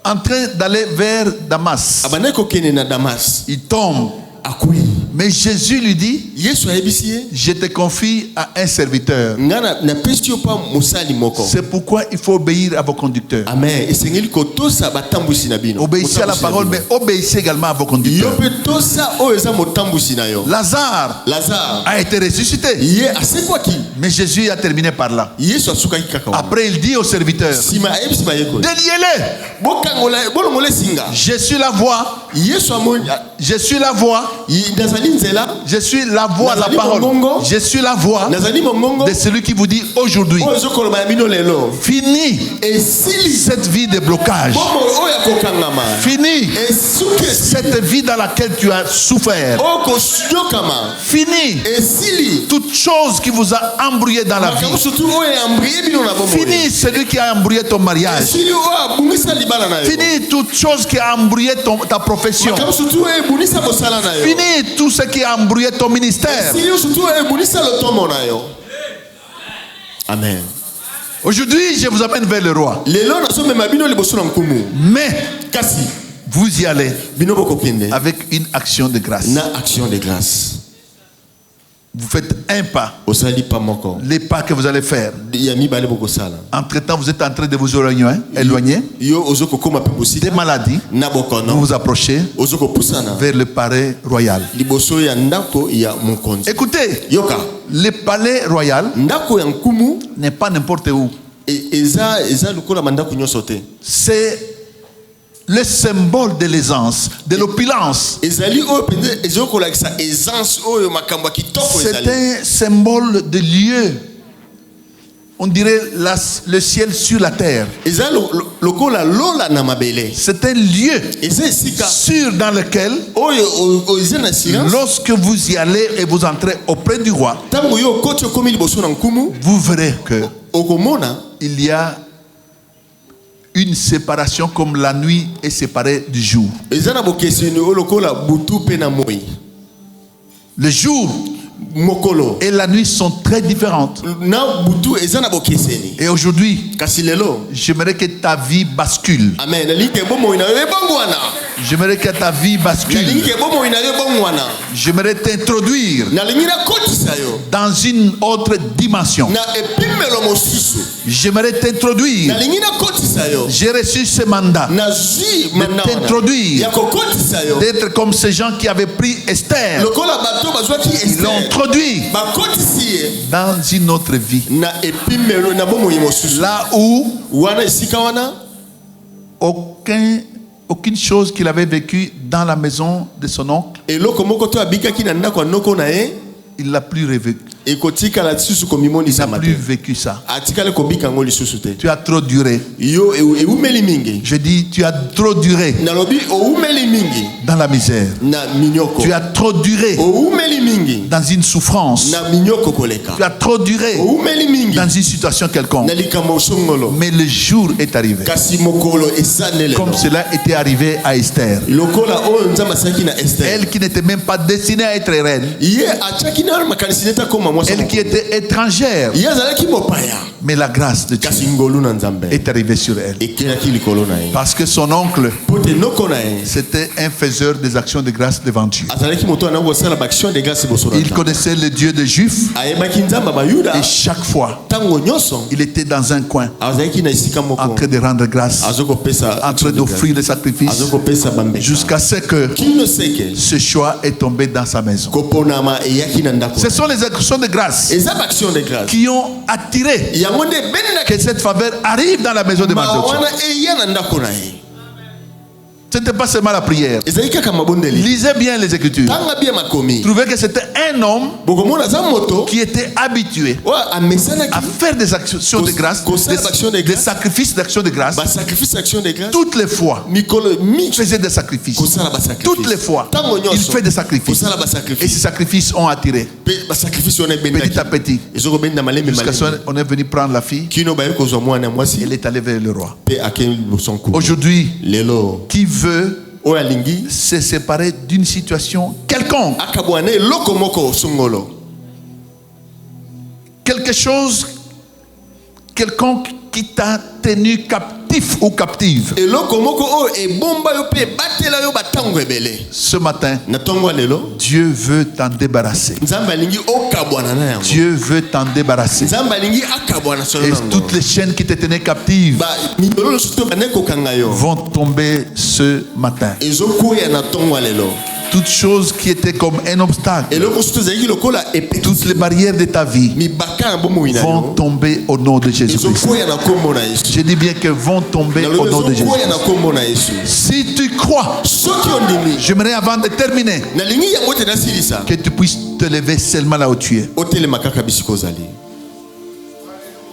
Speaker 3: En train d'aller vers Damas,
Speaker 2: abandaki kokende na Damas
Speaker 3: il tombe.
Speaker 2: akui
Speaker 3: Mais Jésus lui dit,
Speaker 2: Yesu ayebisi ye
Speaker 3: je te confie à un serviteur.
Speaker 2: nga napesi yo mpa mosali moko
Speaker 3: C'est pourquoi il faut obéir à vos conducteurs.
Speaker 2: amen esengeli kotosa batambwisi na bino
Speaker 3: Obéissez à la parole, mais obéissez également à vos
Speaker 2: yo
Speaker 3: conducteurs.
Speaker 2: mpe tosa oyo eza motambwisi na yo
Speaker 3: Lazare
Speaker 2: Lazare
Speaker 3: a été ressuscité.
Speaker 2: ye asekwaki
Speaker 3: Mais Jésus a terminé par là.
Speaker 2: Yesu asukaki kaka wana.
Speaker 3: Après, il dit au serviteur,
Speaker 2: nsima ayebisi bayekoli
Speaker 3: déliez-les.
Speaker 2: bolongola esinga
Speaker 3: Je suis la voie.
Speaker 2: Yesu amoni
Speaker 3: Je suis la voie.
Speaker 2: nazali nzela
Speaker 3: Je suis la voie, la
Speaker 2: Nazali
Speaker 3: parole.
Speaker 2: mongongo.
Speaker 3: Je suis la voie
Speaker 2: nazali mongongo
Speaker 3: de celui qui vous dit aujourd'hui,
Speaker 2: oyo ezokoloba ya bino lelo
Speaker 3: fini
Speaker 2: esili
Speaker 3: cette vie de blocage.
Speaker 2: bomoi oyo ya kokangama
Speaker 3: Fini
Speaker 2: esuki
Speaker 3: cette vie dans laquelle tu as souffert.
Speaker 2: oyo kosiyokama
Speaker 3: Fini
Speaker 2: esili
Speaker 3: toute chose qui vous a embrouillé dans la
Speaker 2: makambo
Speaker 3: vie.
Speaker 2: surtout oyo eyambrie bino na bomoi
Speaker 3: Fini celui qui a embrouillé ton mariage.
Speaker 2: esili oyo abungisa libala na yo
Speaker 3: Fini toute chose qui a embrouillé ta profession.
Speaker 2: makambo surtout oyo ebunisa mosala na yo
Speaker 3: Fini tout ce qui a embrouillé ton ministère.
Speaker 2: esili oyo surtout oyo ebunisa lotombo na yo amen
Speaker 3: Aujourd'hui, je vous amène vers le roi.
Speaker 2: lelo nazomema bino liboso na nkumu
Speaker 3: Mais
Speaker 2: kasi
Speaker 3: vous y allez
Speaker 2: bino bokokende
Speaker 3: avec une action de grâce.
Speaker 2: na action de grâce
Speaker 3: Vous faites un pas.
Speaker 2: osali pa moko
Speaker 3: Les pas que vous allez faire.
Speaker 2: ya mibale bokosala
Speaker 3: Entre-temps, vous êtes en train de vous éloigner
Speaker 2: yo ozokokoma mpe
Speaker 3: des
Speaker 2: bosika
Speaker 3: maladies.
Speaker 2: na
Speaker 3: Vous
Speaker 2: bokono
Speaker 3: vous approchez
Speaker 2: ozokopusana
Speaker 3: vers le palais royal.
Speaker 2: liboso ya ndako ya mokonzi
Speaker 3: Écoutez,
Speaker 2: yoka
Speaker 3: le palais royal
Speaker 2: ndako ya nkumu
Speaker 3: n'est pas n'importe où.
Speaker 2: eza lokola bandako nyonso te
Speaker 3: C'est le symbole de l'aisance, de l'opulence.
Speaker 2: ezali oyo mpenza ezali kolakisa aisance oyo makambo ya kitoko
Speaker 3: C'est
Speaker 2: ezali
Speaker 3: un symbole de lieu. On dirait le ciel sur la terre.
Speaker 2: eza lokola lola na mabele
Speaker 3: C'est un lieu
Speaker 2: eza esika
Speaker 3: sûr dans lequel,
Speaker 2: oyo eza na silence
Speaker 3: lorsque vous y allez et vous entrez auprès du roi,
Speaker 2: ntango yo okoti okomi liboso na nkumu
Speaker 3: vous verrez que
Speaker 2: okomona
Speaker 3: il y a une séparation comme la nuit est séparée du jour.
Speaker 2: eza na bokeseni oyo lokola butu mpe na moi
Speaker 3: Le jour
Speaker 2: mokolo
Speaker 3: et la nuit sont très différentes.
Speaker 2: na butu eza na bokeseni
Speaker 3: Et aujourd'hui,
Speaker 2: kasi lelo
Speaker 3: j'aimerais que ta vie bascule.
Speaker 2: amen nalingi ke bomoi na yo ebongwana
Speaker 3: J'aimerais que ta vie
Speaker 2: nalingi
Speaker 3: bascule.
Speaker 2: ke bomoi na yo ebongwana
Speaker 3: J'aimerais t'introduire
Speaker 2: nalingi nakotisa yo
Speaker 3: dans une autre dimension.
Speaker 2: na epimelo mosusu
Speaker 3: J'aimerais t'introduire.
Speaker 2: nalingi nakotisa yo
Speaker 3: J'ai reçu ce mandat
Speaker 2: nazwi
Speaker 3: de
Speaker 2: mandat wana
Speaker 3: t'introduire,
Speaker 2: ya kokotisa yo
Speaker 3: d'être comme ces gens qui avaient pris Esther.
Speaker 2: lokola bato bazwaki
Speaker 3: Ils l'ont
Speaker 2: Esther
Speaker 3: introduit
Speaker 2: bakotisi ye
Speaker 3: dans une autre vie.
Speaker 2: na epimelo na bomoi mosusu
Speaker 3: Là où
Speaker 2: wana esika wana
Speaker 3: aucune chose qu'il avait vécue dans la maison de son oncle,
Speaker 2: eloko moko to abikaki na ndako ya noko na ye
Speaker 3: il l'a plus revécu.
Speaker 2: ekotikala lisusu
Speaker 3: Il
Speaker 2: komimonisa
Speaker 3: n'a plus
Speaker 2: mate
Speaker 3: vécu ça.
Speaker 2: atikali kobika yango lisusu te
Speaker 3: Tu as trop duré.
Speaker 2: yo eumeli mingi
Speaker 3: Je dis, tu as trop duré
Speaker 2: nalobi oumeli mingi
Speaker 3: dans la misère.
Speaker 2: na minyoko
Speaker 3: Tu as trop duré
Speaker 2: oumeli mingi
Speaker 3: dans une souffrance.
Speaker 2: na minyoko koleka
Speaker 3: Tu as trop duré
Speaker 2: oumeli mingi
Speaker 3: dans une situation quelconque.
Speaker 2: na likambo songolo
Speaker 3: Mais le jour est arrivé.
Speaker 2: kasi mokolo esanele
Speaker 3: Comme cela était arrivé à Esther.
Speaker 2: lokola oyo nzambe asalaki na Esther
Speaker 3: Elle qui n'était même pas destinée à être reine.
Speaker 2: ye atiaki na makanisi neta koma mwasi
Speaker 3: Elle qui était étrangère.
Speaker 2: ye azalaki mopaya
Speaker 3: Mais la grâce de Dieu
Speaker 2: kasi ngolu na nzambe
Speaker 3: est arrivée sur elle.
Speaker 2: ekelaki likolo na ye
Speaker 3: Parce que son oncle,
Speaker 2: po te noko na ye
Speaker 3: c'était un faiseur des actions de grâce devant Dieu.
Speaker 2: azalaki moto anango kosala baaction de grâce liboso na
Speaker 3: Il
Speaker 2: nzambe
Speaker 3: connaissait le Dieu des Juifs.
Speaker 2: ayebaki nzambe bayuda
Speaker 3: Et chaque fois,
Speaker 2: ntango nyonso
Speaker 3: il était dans un coin,
Speaker 2: azalaki na esika
Speaker 3: en
Speaker 2: moko
Speaker 3: train de rendre grâce,
Speaker 2: azokopesa
Speaker 3: en train d'offrir des sacrifices,
Speaker 2: azokopesa bambeka
Speaker 3: jusqu'à ce que
Speaker 2: kino seke
Speaker 3: ce choix est tombé dans sa maison.
Speaker 2: koponama eyaki na ndako
Speaker 3: Ce sont les actions de grâce
Speaker 2: eza baaction de grâce
Speaker 3: qui ont attiré
Speaker 2: yango nde ebendaki
Speaker 3: que cette faveur arrive dans la maison de
Speaker 2: mawa
Speaker 3: Mardochée.
Speaker 2: wana eya na ndako na ye
Speaker 3: Ce n'était pas seulement la prière.
Speaker 2: ezali kaka mabondeli
Speaker 3: Lisez bien les Écritures.
Speaker 2: tanga bien makomi
Speaker 3: Trouvez que c'était un homme
Speaker 2: bokomona za moto
Speaker 3: qui était habitué
Speaker 2: oyo amesanaki
Speaker 3: à faire des actions de grâce, des sacrifices d'action de grâce.
Speaker 2: basacrifice action de grâce
Speaker 3: Toutes les fois,
Speaker 2: mikolo
Speaker 3: il
Speaker 2: mingi
Speaker 3: faisait des sacrifices.
Speaker 2: kosala basacrifice
Speaker 3: Toutes les fois,
Speaker 2: ntango
Speaker 3: il
Speaker 2: nyonso
Speaker 3: fait des sacrifices.
Speaker 2: kosala
Speaker 3: Et
Speaker 2: basacrifice
Speaker 3: ces sacrifices ont attiré.
Speaker 2: mpe basacrifice wana
Speaker 3: Petit à
Speaker 2: ebendaki
Speaker 3: petit,
Speaker 2: ezokobenda malemi
Speaker 3: jusqu'à ce
Speaker 2: malemi
Speaker 3: qu'on est venu prendre la fille.
Speaker 2: kino baye kozwa mwana mwasi
Speaker 3: Elle est allée vers le roi.
Speaker 2: mpe akei liboso nkulu
Speaker 3: Aujourd'hui,
Speaker 2: lelo
Speaker 3: qui veut
Speaker 2: oyo alingi
Speaker 3: se séparer d'une situation quelconque,
Speaker 2: akabwana eloko moko songolo
Speaker 3: quelque chose quelconque qui t'a tenu captif ou captive.
Speaker 2: eloko moko oyo ebomba yo mpe ebatela yo batango ebele
Speaker 3: Ce matin,
Speaker 2: na ntongo ya lelo
Speaker 3: Dieu veut t'en débarrasser.
Speaker 2: nzambe alingi okabwana na yango
Speaker 3: Dieu veut t'en débarrasser.
Speaker 2: nzambe alingi akabwana solo
Speaker 3: Et
Speaker 2: nango
Speaker 3: toutes les chaînes qui te tenaient captives
Speaker 2: midolo nyonso to bane kokanga yo
Speaker 3: vont tomber ce matin.
Speaker 2: ezokwea na ntongo ya lelo
Speaker 3: Toutes choses qui étaient comme un obstacle,
Speaker 2: eloko mosusu ezalaki lokola
Speaker 3: toutes les barrières de ta vie
Speaker 2: mibaka na bomoi na
Speaker 3: vont
Speaker 2: yo
Speaker 3: tomber au nom de Jésus-Christ.
Speaker 2: ezokwea na nkombo na yesu
Speaker 3: Je dis bien que vont tomber au nom de Jésus.
Speaker 2: ezokwea na nkombo na yesu
Speaker 3: Si tu crois,
Speaker 2: soki ondimi
Speaker 3: j'aimerais avant de terminer
Speaker 2: nalingi yango te nasilisa
Speaker 3: que tu puisses te lever seulement là où tu es.
Speaker 2: otelema kaka bisika ozali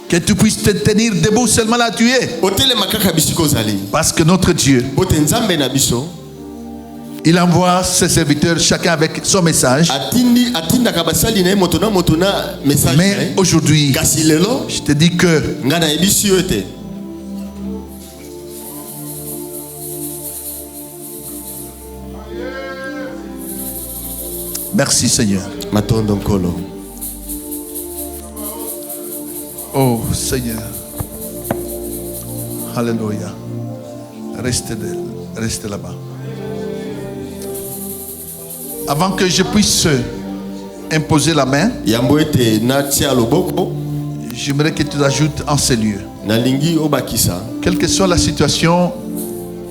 Speaker 3: Que tu puisses te tenir debout seulement là où tu es.
Speaker 2: otelema kaka bisika ozali
Speaker 3: Parce que notre Dieu,
Speaker 2: po te nzambe na biso
Speaker 3: il envoie ses serviteurs chacun avec son message.
Speaker 2: atindaka basali na ye moto na message na
Speaker 3: Mais
Speaker 2: ye.
Speaker 3: aujourd'hui,
Speaker 2: kasi lelo
Speaker 3: je te dis que
Speaker 2: nga nayebisi yo ete
Speaker 3: merci Seigneur.
Speaker 2: matondo nkolo
Speaker 3: Oh Seigneur. Alléluia. Restez là-bas. Avant que je puisse imposer la main,
Speaker 2: yambo ete natia loboko
Speaker 3: j'aimerais que tu ajoutes en ces lieux.
Speaker 2: nalingi obakisa
Speaker 3: Quelle que soit la situation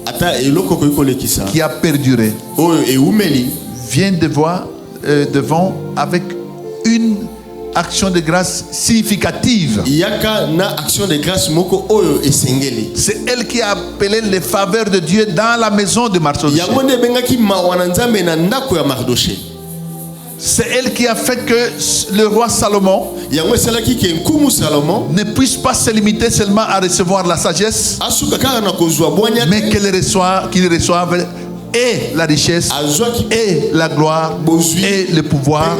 Speaker 2: ata eloko koki kolekisa
Speaker 3: qui a perduré,
Speaker 2: oyo eumeli
Speaker 3: viens devant avec une action de grâce significative.
Speaker 2: yaka na action de grâce moko oyo esengeli
Speaker 3: C'est elle qui a appelé les faveurs de Dieu dans la maison de Mardochée.
Speaker 2: yango nde ebengaki mawa na nzambe na ndako ya mardoche
Speaker 3: C'est elle qui a fait que le roi Salomon
Speaker 2: yango esalaki ke nkumu salomo
Speaker 3: ne puisse pas se limiter seulement à recevoir la sagesse,
Speaker 2: asuka kaka na kozwa bwanya
Speaker 3: mais
Speaker 2: te
Speaker 3: qu'il reçoive et la richesse,
Speaker 2: azwaki
Speaker 3: et la gloire, et le pouvoir,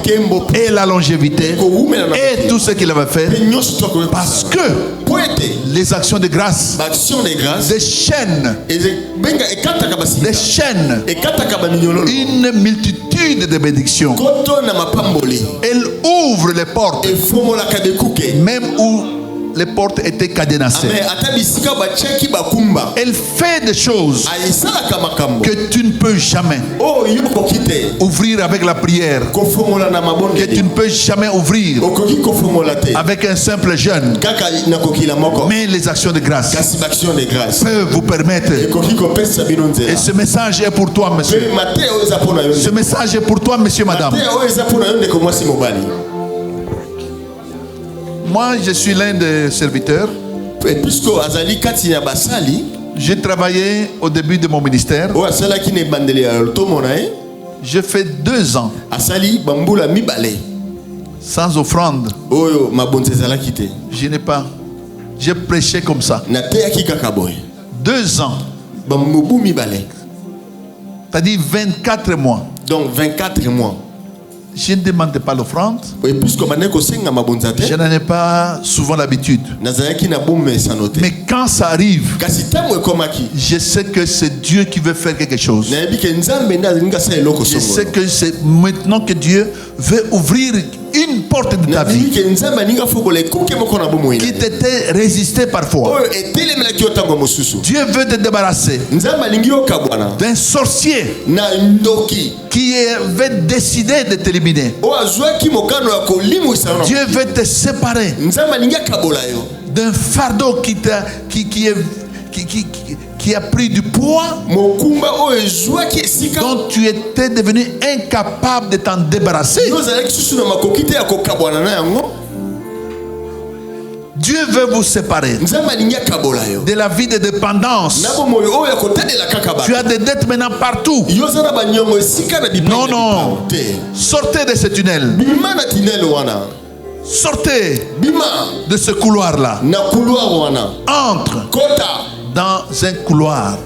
Speaker 3: et la longévité, et tout ce qu'il avait fait.
Speaker 2: mpe nyonso to akoki
Speaker 3: Parce que
Speaker 2: po ete
Speaker 3: les actions de grâce,
Speaker 2: baaction de grâce
Speaker 3: des chaînes,
Speaker 2: ebenga ekataka basika
Speaker 3: des chaînes,
Speaker 2: ekataka baminyololo
Speaker 3: une multitude de bénédictions.
Speaker 2: koto na mapamboli
Speaker 3: Elle ouvre les portes,
Speaker 2: efongolaka bekuke
Speaker 3: même où les portes étaient cadenassées.
Speaker 2: ame ata bisika batiaki bakumba
Speaker 3: Elle fait des choses
Speaker 2: esalaka makambo
Speaker 3: que tu ne peux jamais
Speaker 2: oyo yo okoki te
Speaker 3: ouvrir avec la prière,
Speaker 2: kofongola na
Speaker 3: que tu
Speaker 2: mabondeli
Speaker 3: ne peux jamais ouvrir
Speaker 2: okoki kofongola te
Speaker 3: avec un simple jeûne.
Speaker 2: kaka na kokila moko
Speaker 3: Mais les actions de grâce
Speaker 2: kasi baaction de grâce
Speaker 3: peuvent vous permettre.
Speaker 2: ekoki kopesa bino
Speaker 3: Et
Speaker 2: nzela
Speaker 3: ce message est pour toi, monsieur.
Speaker 2: mpe mateya oyo eza mpo na yo
Speaker 3: Ce message est pour toi, monsieur, madame.
Speaker 2: mateya oyo eza mpo na yo ndeko mwasi mobali
Speaker 3: Moi, je suis l'un des serviteurs.
Speaker 2: puisque azali kati na basali
Speaker 3: J'ai travaillé au début de mon ministère.
Speaker 2: oyo asalaki na ebandeli ya lotomo na ye
Speaker 3: J'ai fait 2 ans
Speaker 2: asali bambula mibale
Speaker 3: sans offrande.
Speaker 2: oyo mabonzi ezalaki te
Speaker 3: J'ai prêché comme ça.
Speaker 2: nateyaki kaka boye
Speaker 3: 2 ans.
Speaker 2: bamobu mibale
Speaker 3: C'est-à-dire 24 mois.
Speaker 2: donc 24 mois
Speaker 3: Je ne demandais pas l'offrande.
Speaker 2: et puisque bandeki kosenga mabonzi te
Speaker 3: Je n'en ai pas souvent l'habitude.
Speaker 2: nazalaki na bomesano te
Speaker 3: Mais quand ça arrive,
Speaker 2: kasi ntango ekomaki
Speaker 3: je sais que c'est Dieu qui veut faire quelque chose.
Speaker 2: nayebi ke nzambe nde alingi asala eloko
Speaker 3: Je sais
Speaker 2: songolo
Speaker 3: que c'est maintenant que Dieu veut ouvrir une porte de ta
Speaker 2: nayebi
Speaker 3: vie
Speaker 2: ke nzambe alingi afokola ekuke moko na bomoi na
Speaker 3: qui
Speaker 2: ye
Speaker 3: t'était résistée parfois.
Speaker 2: oyo etelemelaki yo ntango mosusu
Speaker 3: Dieu veut te débarrasser
Speaker 2: nzambe alingi okabwana
Speaker 3: d'un sorcier
Speaker 2: na ndoki
Speaker 3: qui avait décidé de t'éliminer.
Speaker 2: oyo azwaki mokano ya kolimwisa yo
Speaker 3: Dieu veut te séparer
Speaker 2: nzambe alingi akabola yo
Speaker 3: d'un fardeau qui a pris du poids
Speaker 2: mokumba oyo ezwaki esika
Speaker 3: dont tu étais devenu incapable de t'en débarrasser.
Speaker 2: yo ozalaki susu na makoki te ya kokabwana na yango
Speaker 3: Dieu Dieu veut vous séparer de la vie de dépendance. Tu as des dettes maintenant partout. Non, non. Sortez de ce tunnel. Sortez de ce couloir-là. Entre dans un couloir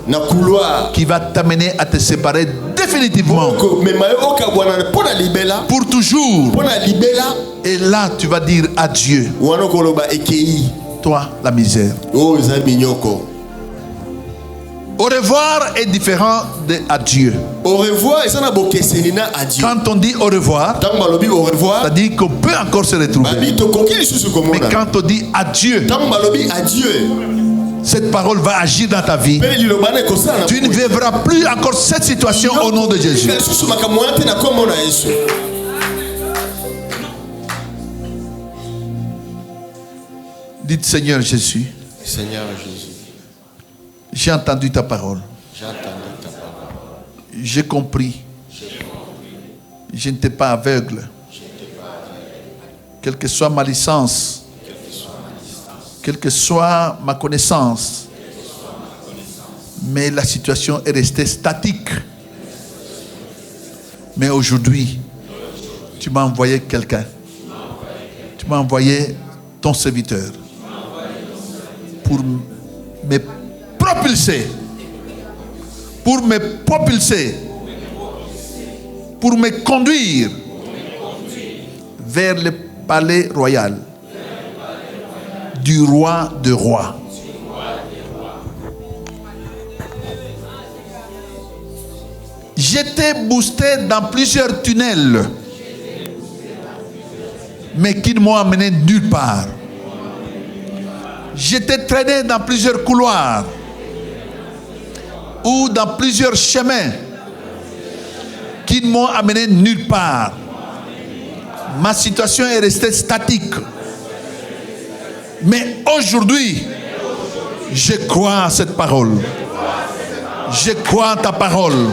Speaker 3: qui va t'amener à te séparer définitivement pour toujours. Et là tu vas dire adieu. Toi la misère. Au revoir est différent de adieu.
Speaker 2: Au revoir, adieu.
Speaker 3: Quand on dit au revoir, ça dit qu'on peut encore se retrouver. Mais quand on dit adieu, cette parole va agir dans ta vie. Tu ne vivras plus encore cette situation au nom de Jésus. Dites Seigneur Jésus.
Speaker 2: Seigneur Jésus.
Speaker 3: J'ai entendu ta parole. J'ai compris. Je n'étais pas aveugle. Quelle que soit ma licence, quelle que soit ma connaissance, mais la situation est restée statique. Mais aujourd'hui, tu m'as envoyé quelqu'un. Tu m'as envoyé ton serviteur pour me propulser, pour me conduire vers le palais royal du roi de rois. J'étais boosté dans plusieurs tunnels, mais qui ne m'ont amené nulle part. J'étais traîné dans plusieurs couloirs ou dans plusieurs chemins qui ne m'ont amené nulle part. Ma situation est restée statique. Mais aujourd'hui, je crois à cette parole. Je crois à ta parole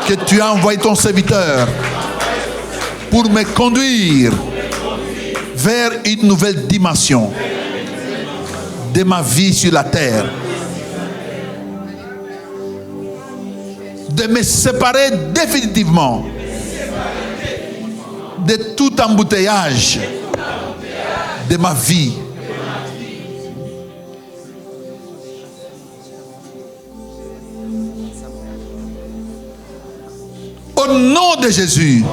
Speaker 3: que tu as envoyé ton serviteur pour me conduire vers une nouvelle dimension de ma vie sur la terre. De me séparer définitivement de tout embouteillage de ma vie. Au nom de Jésus,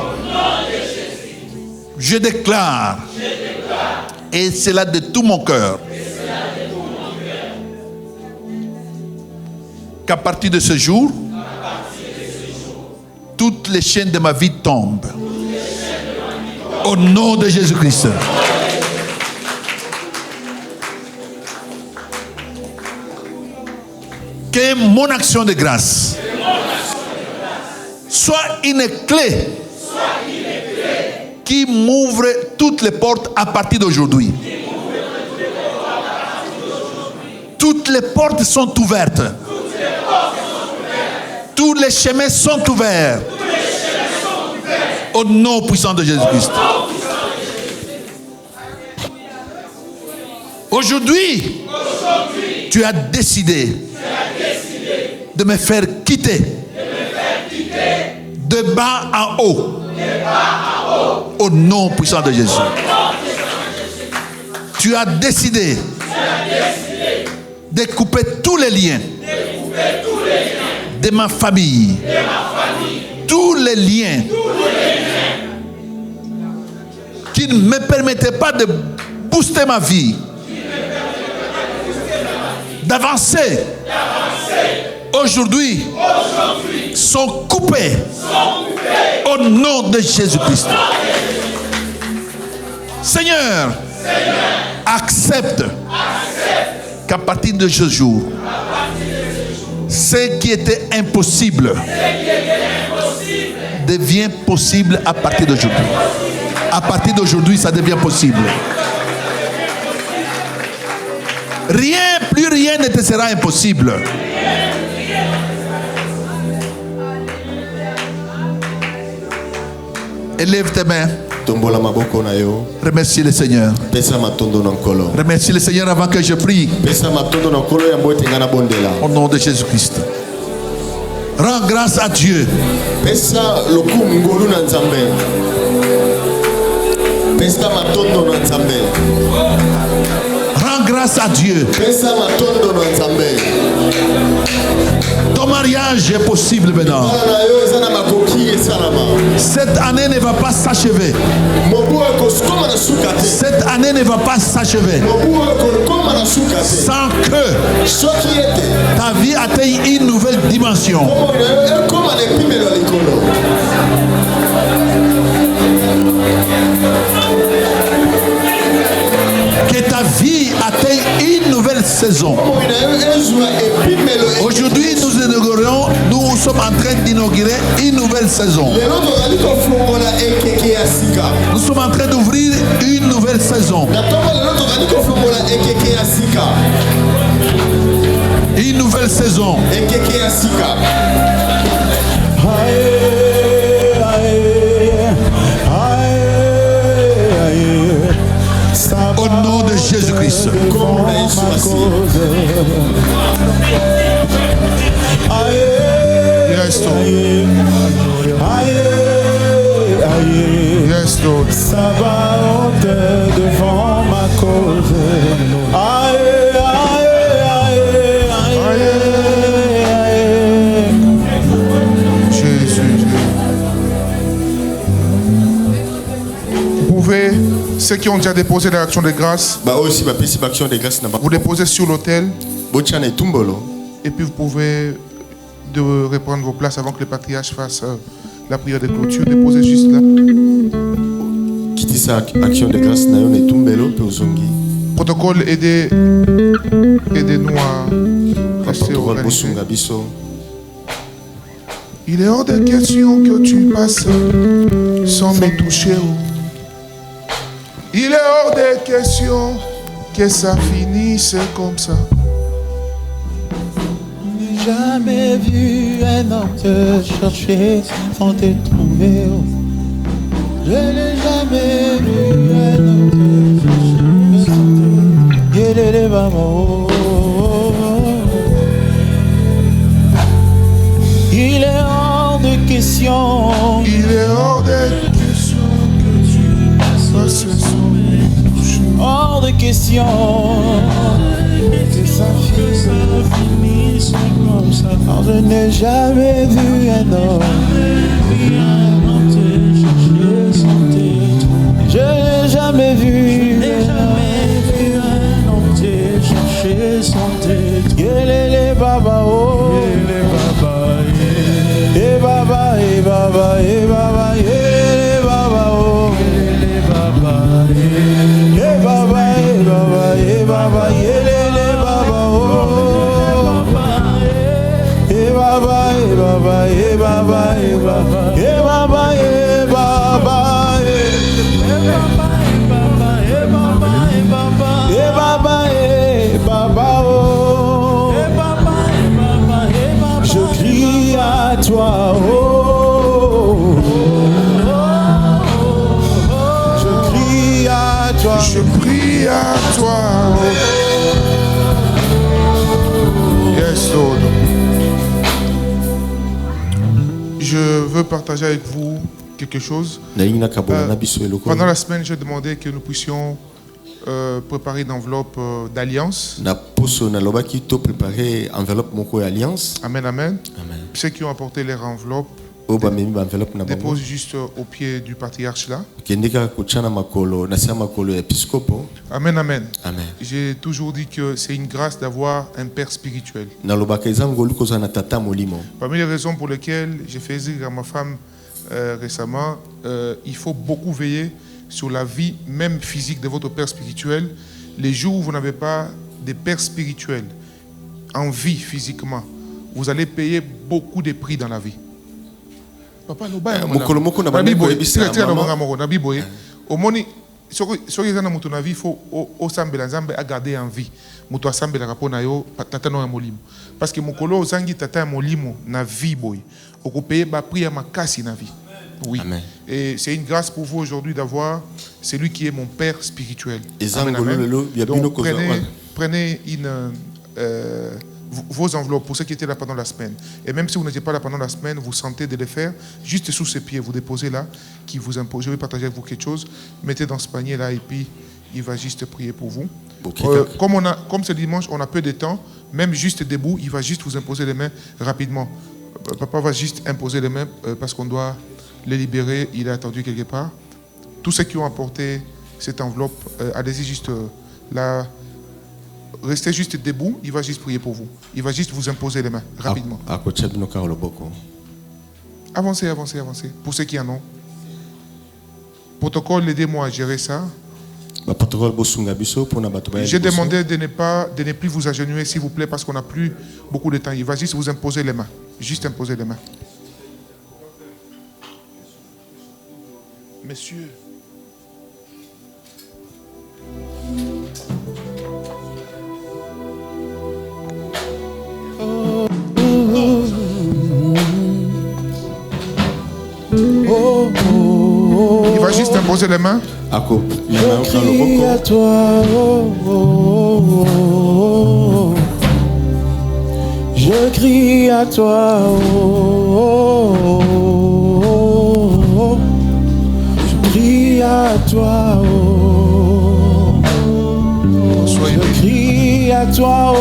Speaker 3: je déclare, et c'est là de tout mon cœur, qu'à partir de ce jour, toutes les chaînes de ma vie tombent. Au nom de Jésus-Christ. Que mon action de grâce soit une clé qui m'ouvre toutes les portes à partir d'aujourd'hui. Toutes les portes sont ouvertes. Tous les chemins sont ouverts. Au nom puissant de Jésus-Christ. Aujourd'hui, tu as décidé de me faire quitter de bas en haut. Au nom puissant de Jésus. Tu as décidé de couper tous les liens de ma famille. Tous les liens qui ne me permettaient pas de booster ma vie, d'avancer, aujourd'hui sont coupés au nom de Jésus-Christ. Seigneur, accepte qu'à partir de ce jour, ce qui était impossible devient possible à partir d'aujourd'hui. À partir d'aujourd'hui, ça devient possible. Rien, plus rien ne te sera impossible. Élève tes mains. Remercie le Seigneur. Remercie le Seigneur avant que je prie. Au nom de Jésus-Christ. Rends grâce à Dieu. Rends grâce à Dieu. Ton mariage est possible maintenant. Cette année ne va pas s'achever. Cette année ne va pas s'achever sans que ta vie atteigne une nouvelle dimension. Que ta vie atteigne une nouvelle saison. Aujourd'hui, nous sommes en train d'inaugurer une nouvelle saison. Nous sommes en train d'ouvrir une nouvelle saison. Une nouvelle saison. Au nom de Jésus-Christ.
Speaker 1: Yes, Lord. Yes, Lord.
Speaker 4: Ça va devant ma cause.
Speaker 1: Jésus. Vous pouvez, ceux qui ont déjà déposé l'action de grâce, vous déposez sur l'autel et puis vous pouvez de reprendre vos places avant que le patriarche fasse la prière de clôture. Déposez juste là. Protocole, aidez-nous à rester organisés. Il est hors de question que tu passes sans me toucher. Il est hors de question que ça finisse comme ça.
Speaker 4: Jamais vu un homme te chercher sans te trouver. Je n'ai jamais vu un homme te chercher sans te trouver. Il est hors de question.
Speaker 1: Il est hors de question que tu passes sans me toucher.
Speaker 4: Hors de question que ça finisse comme ça. Alors je n'ai jamais vu un homme te chercher sans te trouver. Je n'ai jamais vu un homme te chercher sans te trouver. Les baba oh, les baba et baba et baba et baba et baba oh, les baba et baba et baba et baba et les baba oh, et baba et baba et baba et baba et baba et baba et baba et baba oh, je crie à toi oh, je crie à toi,
Speaker 1: Je prie à toi. Yes, Lord. Je veux partager avec vous quelque chose. Pendant la semaine, j'ai demandé que nous puissions préparer une enveloppe d'alliance. Amen, amen. Ceux qui ont apporté leur enveloppe, dépose juste au pied du patriarche là. Amen, amen. J'ai toujours dit que c'est une grâce d'avoir un père spirituel. Parmi les raisons pour lesquelles j'ai fait dire à ma femme récemment, il faut beaucoup veiller sur la vie même physique de votre père spirituel. Les jours où vous n'avez pas de père spirituel en vie physiquement, vous allez payer beaucoup de prix dans la vie. Papa, soki eza na moto na vie faut osambela nzambe agarder en vie moto asambelaka mpo na yo tata no ya molimo parce que mokolo ozangi tata ya molimo na vie boye okopeye baprix ya makasi na vie. Oui.
Speaker 2: Amen.
Speaker 1: Et c'est une grâce pour vous aujourd'hui d'avoir celui qui est mon Père spirituel.
Speaker 2: Et
Speaker 1: Amen, amen. Donc
Speaker 2: prenez
Speaker 1: prenez vos enveloppes pour ceux qui étaient là pendant la semaine. Et même si vous n'étiez pas là pendant la semaine, vous sentez de les faire juste sous ses pieds. Vous déposez là, qui vous impose. Je vais partager avec vous quelque chose. Mettez dans ce panier là et puis il va juste prier pour vous. Comme c'est dimanche, on a peu de temps. Même juste debout, il va juste vous imposer les mains rapidement. Papa va juste imposer les mains parce qu'on doit les libérer. Il est attendu quelque part. Tous ceux qui ont apporté cette enveloppe, allez-y juste là. Restez juste debout, il va juste prier pour vous. Il va juste vous imposer les mains, rapidement. Avancez, avancez, avancez. Pour ceux qui en ont. Protocole, aidez-moi à gérer ça. J'ai demandé de ne plus vous agenouiller, s'il vous plaît, parce qu'on n'a plus beaucoup de temps. Il va juste vous imposer les mains. Juste imposer les mains. Messieurs. Il va juste imposer les mains.
Speaker 4: Je crie à toi, je crie à toi, je crie à toi, je crie à toi,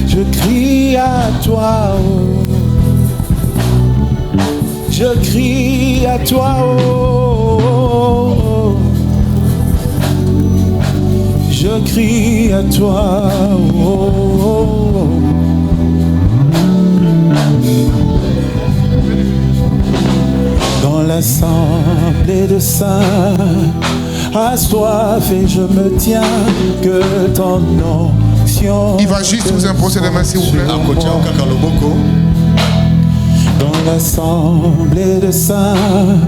Speaker 4: je crie à toi, je crie à toi, je crie à toi, dans l'assemblée de saints, assoiffé je me tiens, que ton onction.
Speaker 1: Il va juste vous imposer les mains, s'il vous plaît.
Speaker 4: Dans l'assemblée de saints,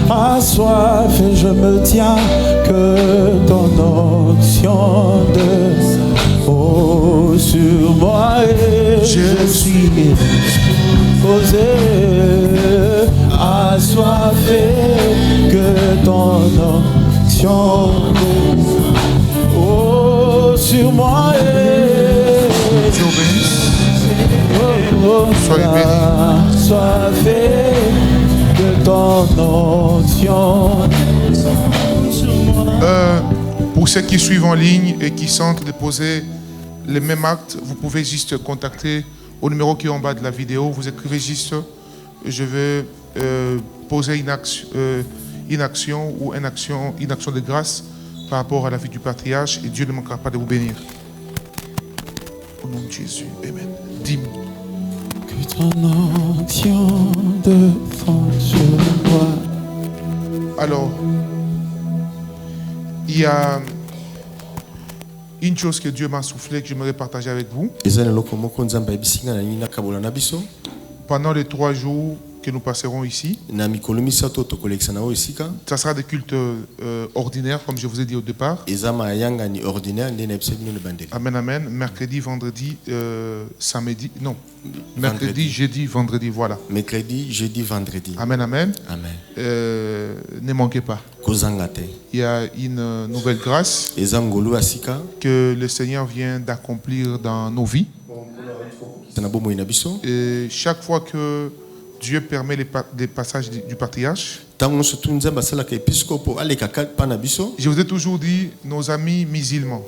Speaker 4: assoiffé je me tiens, que ton onction de sur moi et je suis posé, assoiffé, que ton onction de sur moi et
Speaker 1: Dieu bénisse. Soyez bénis.
Speaker 4: Sois fait de ton onction.
Speaker 1: Pour ceux qui suivent en ligne et qui sentent de poser les mêmes actes, vous pouvez juste contacter au numéro qui est en bas de la vidéo. Vous écrivez juste je veux poser une action ou une action de grâce par rapport à la vie du patriarche et Dieu ne manquera pas de vous bénir. Au nom de Jésus, amen. Dis-moi.
Speaker 4: Que ton onction descende sur moi.
Speaker 1: Alors, il y a une chose que Dieu m'a soufflé que j'aimerais partager avec vous. Pendant les 3 jours que nous passerons ici, ça sera des cultes ordinaires, comme je vous ai dit au départ. Amen, amen. Mercredi, vendredi, samedi. Non. Mercredi, jeudi, vendredi, voilà.
Speaker 2: Mercredi, jeudi, vendredi.
Speaker 1: Amen, amen.
Speaker 2: Amen.
Speaker 1: Ne manquez pas. Il y a une nouvelle grâce que le Seigneur vient d'accomplir dans nos vies. Et chaque fois que Dieu permet les passages du patriarche, je vous ai toujours dit, nos amis musulmans,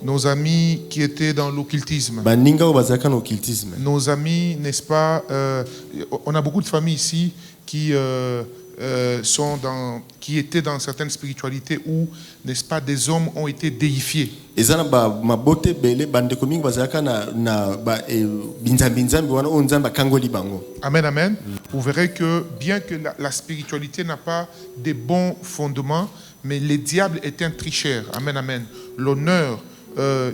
Speaker 1: nos amis qui étaient dans l'occultisme, nos amis, n'est-ce pas, on a beaucoup de familles ici qui qui étaient dans certaines spiritualités où, n'est-ce pas, des hommes ont été déifiés. Amen, amen. Vous verrez que bien que la spiritualité n'a pas de bons fondements, mais le diable est un tricheur. Amen, amen. L'honneur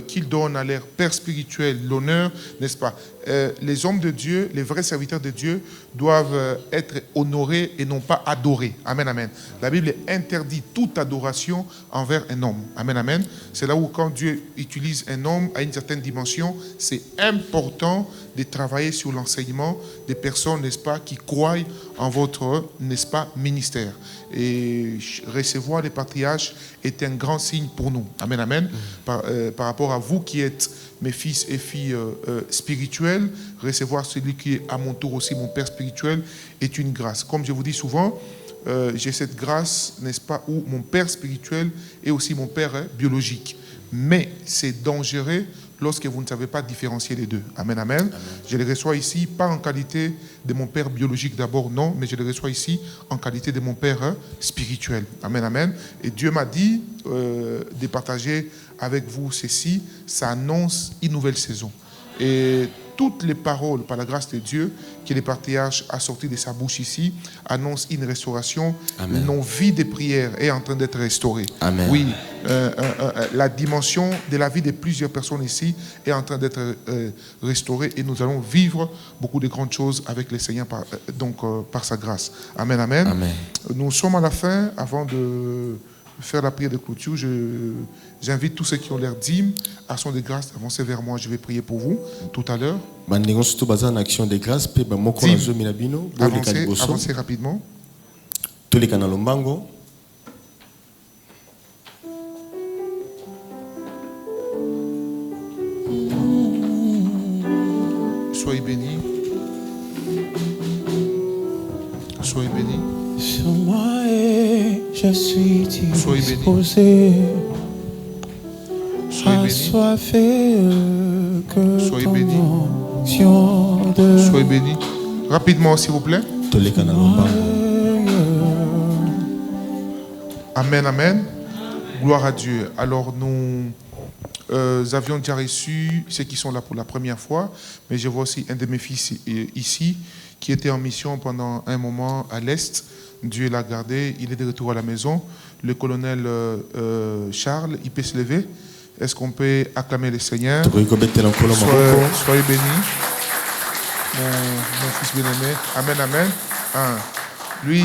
Speaker 1: qu'il donne à leur père spirituel, l'honneur, n'est-ce pas, les hommes de Dieu, les vrais serviteurs de Dieu doivent être honorés et non pas adorés. Amen, amen. La Bible interdit toute adoration envers un homme. Amen, amen. C'est là où quand Dieu utilise un homme à une certaine dimension, c'est important de travailler sur l'enseignement des personnes, n'est-ce pas, qui croient en votre, n'est-ce pas, ministère. Et recevoir les patriarches est un grand signe pour nous. Amen, amen. Par rapport à vous qui êtes mes fils et filles spirituels, recevoir celui qui est à mon tour aussi mon père spirituel est une grâce. Comme je vous dis souvent, j'ai cette grâce, n'est-ce pas, où mon père spirituel est aussi mon père biologique. Mais c'est dangereux lorsque vous ne savez pas différencier les deux. Amen, amen, amen. Je les reçois ici, pas en qualité de mon père biologique d'abord, non, mais je les reçois ici en qualité de mon père spirituel. Amen, amen. Et Dieu m'a dit de partager avec vous ceci, ça annonce une nouvelle saison. Et toutes les paroles, par la grâce de Dieu, que les patriarches a sorti de sa bouche ici, annoncent une restauration. Amen. Nos vies de prière est en train d'être restaurée. Amen. Oui, la dimension de la vie de plusieurs personnes ici est en train d'être restaurée et nous allons vivre beaucoup de grandes choses avec le Seigneur par sa grâce. Amen, amen. Amen. Nous sommes à la fin. Avant de faire la prière de clôture, j'invite tous ceux qui ont l'air dignes, action de grâce, d'avancer vers moi. Je vais prier pour vous tout à l'heure. Avancez rapidement. Soyez bénis. Soyez bénis.
Speaker 4: Sur moi et je suis disposé. Assoiffé que
Speaker 1: soyez bénis.
Speaker 4: Soyez
Speaker 1: bénis. Rapidement, s'il vous plaît. Amen, amen. Gloire à Dieu. Alors nous avions déjà reçu ceux qui sont là pour la première fois, mais je vois aussi un de mes fils ici qui était en mission pendant un moment à l'Est. Dieu l'a gardé, il est de retour à la maison. Le colonel Charles, il peut se lever. Est-ce qu'on peut acclamer le Seigneur? Soyez bénis. Mon fils bien-aimé. Amen, amen. Lui,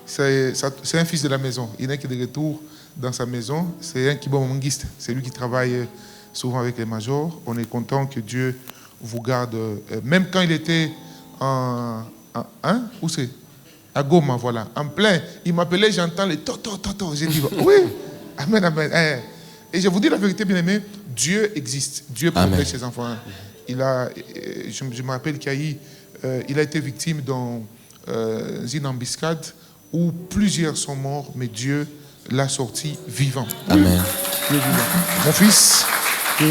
Speaker 1: c'est un fils de la maison. Il n'est que de retour dans sa maison. C'est un kibomongiste. C'est lui qui travaille souvent avec les majors. On est content que Dieu vous garde. Même quand il était où c'est? À Goma, voilà. En plein. Il m'appelait, j'entends les to. J'ai dit, oui. Amen, amen. Et je vous dis la vérité, bien-aimé, Dieu existe. Dieu protège ses enfants. Je me rappelle qu'il a été victime d'une embuscade où plusieurs sont morts, mais Dieu l'a sorti vivant. Amen. Mon fils, que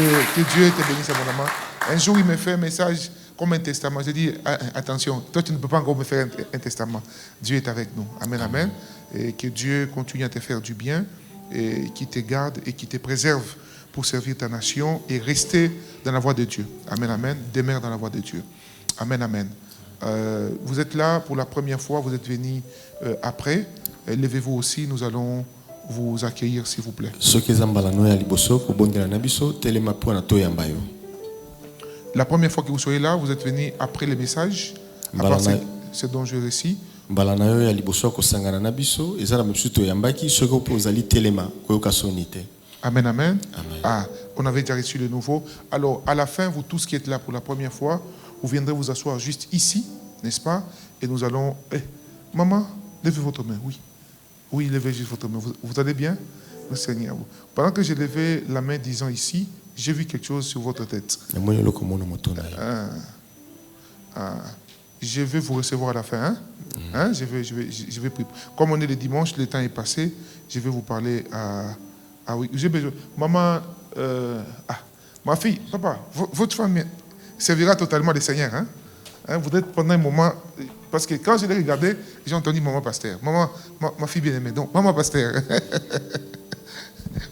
Speaker 1: Dieu te bénisse abondamment. Un jour, il me fait un message comme un testament. Je dis, attention, toi, tu ne peux pas encore me faire un testament. Dieu est avec nous. Amen, amen. Et que Dieu continue à te faire du bien, et qui te garde et qui te préserve pour servir ta nation et rester dans la voie de Dieu. Amen, amen. Demeure dans la voie de Dieu. Amen, amen. Vous êtes là pour la première fois, vous êtes venus après. Levez-vous aussi, nous allons vous accueillir, s'il vous plaît. La première fois que vous soyez là, vous êtes venus après le message, à part ce dont je récite. Amen, amen. On avait déjà reçu le nouveau. Alors, à la fin, vous tous qui êtes là pour la première fois, vous viendrez vous asseoir juste ici, n'est-ce pas? Et nous allons... maman, levez votre main, oui. Oui, levez juste votre main. Vous allez bien? Le Seigneur. Pendant que j'ai levé la main disant ici, j'ai vu quelque chose sur votre tête. Je vais vous recevoir à la fin. Je vais prier. Comme on est le dimanche, le temps est passé, je vais vous parler à oui. J'ai besoin. Maman, ma fille, papa, votre femme servira totalement le Seigneur. Vous êtes pendant un moment, parce que quand je l'ai regardé, j'ai entendu maman pasteur. Maman, ma fille bien-aimée. Donc, maman pasteur.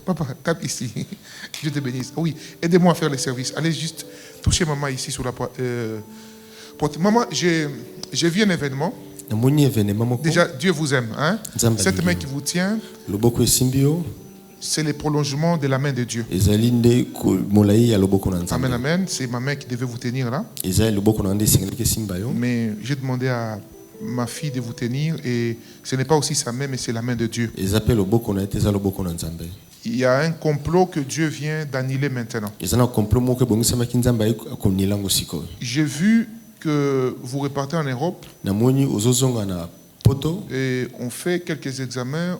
Speaker 1: Papa, tape ici. Dieu te bénisse. Oui, aidez-moi à faire le service. Allez juste toucher maman ici sur la porte. Maman, j'ai vu un événement. Déjà, Dieu vous aime. Cette main qui vous tient, c'est le prolongement de la main de Dieu.
Speaker 2: ezali nde molai ya loboko na
Speaker 1: Amen,
Speaker 2: Nzambe.
Speaker 1: amen. C'est ma main qui devait vous tenir là.
Speaker 2: Ezali loboko na nde esengelaki esimba yo.
Speaker 1: Mais j'ai demandé à ma fille de vous tenir et ce n'est pas aussi sa main, mais c'est la main de Dieu.
Speaker 2: Eza pe loboko na ye te eza loboko na Nzambe.
Speaker 1: Il y a un complot que Dieu vient d'annuler maintenant.
Speaker 2: Eza na complot moko ebongisamaki Nzambe ayi akonila yango sikoyo.
Speaker 1: J'ai vu que vous repartez en Europe
Speaker 2: Namoni ozozonga na poto
Speaker 1: et on fait quelques examens.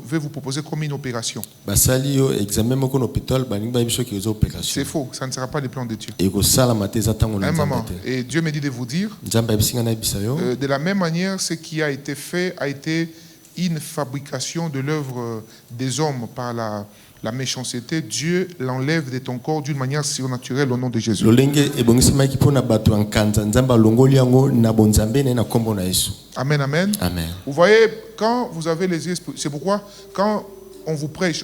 Speaker 1: Veut vous proposer comme une opération.
Speaker 2: basali yo examen moko na hôpital baningi bayebi soki eza opération.
Speaker 1: C'est faux, ça ne sera pas le plan de Dieu.
Speaker 2: ekosalama te eza ntango na
Speaker 1: Un
Speaker 2: Nzambe
Speaker 1: moment.
Speaker 2: te.
Speaker 1: Et Dieu me dit de vous dire,
Speaker 2: Nzambe ayebisi nga nayebisa yo
Speaker 1: de la même manière, ce qui a été fait a été une fabrication de l'œuvre des hommes par la méchanceté. Dieu l'enlève de ton corps d'une manière surnaturelle au nom de Jésus.
Speaker 2: lolenge ebongisamaki mpo na bato ya nkanza Nzambe alongoli yango na bonzambe na ye na kombo na Yesu.
Speaker 1: Amen, amen.
Speaker 2: Amen.
Speaker 1: Vous voyez, quand vous avez les yeux, c'est pourquoi quand on vous prêche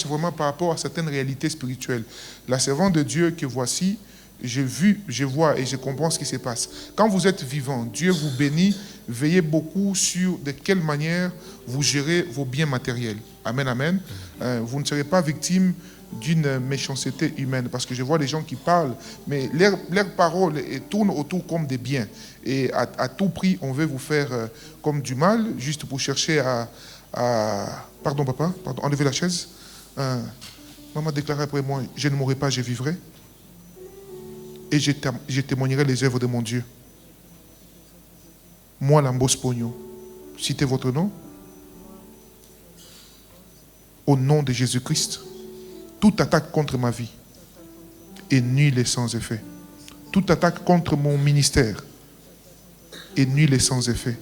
Speaker 1: vraiment par rapport à certaines réalités spirituelles. La servante de Dieu que voici, j'ai vu, je vois et je comprends ce qui se passe. Quand vous êtes vivant, Dieu vous bénit. Veillez beaucoup sur de quelle manière vous gérez vos biens matériels. Amen, amen. Vous ne serez pas victime d'une méchanceté humaine, parce que je vois les gens qui parlent, mais leurs paroles tournent autour comme des biens. Et à tout prix, on veut vous faire comme du mal, juste pour chercher à... Pardon, papa, pardon, enlevez la chaise. Maman déclarait après moi, je ne mourrai pas, je vivrai. Et je témoignerai les œuvres de mon Dieu. Moi, Lambos Pogno, citez votre nom. Au nom de Jésus-Christ, toute attaque contre ma vie est nulle et sans effet. Toute attaque contre mon ministère est nulle et sans effet.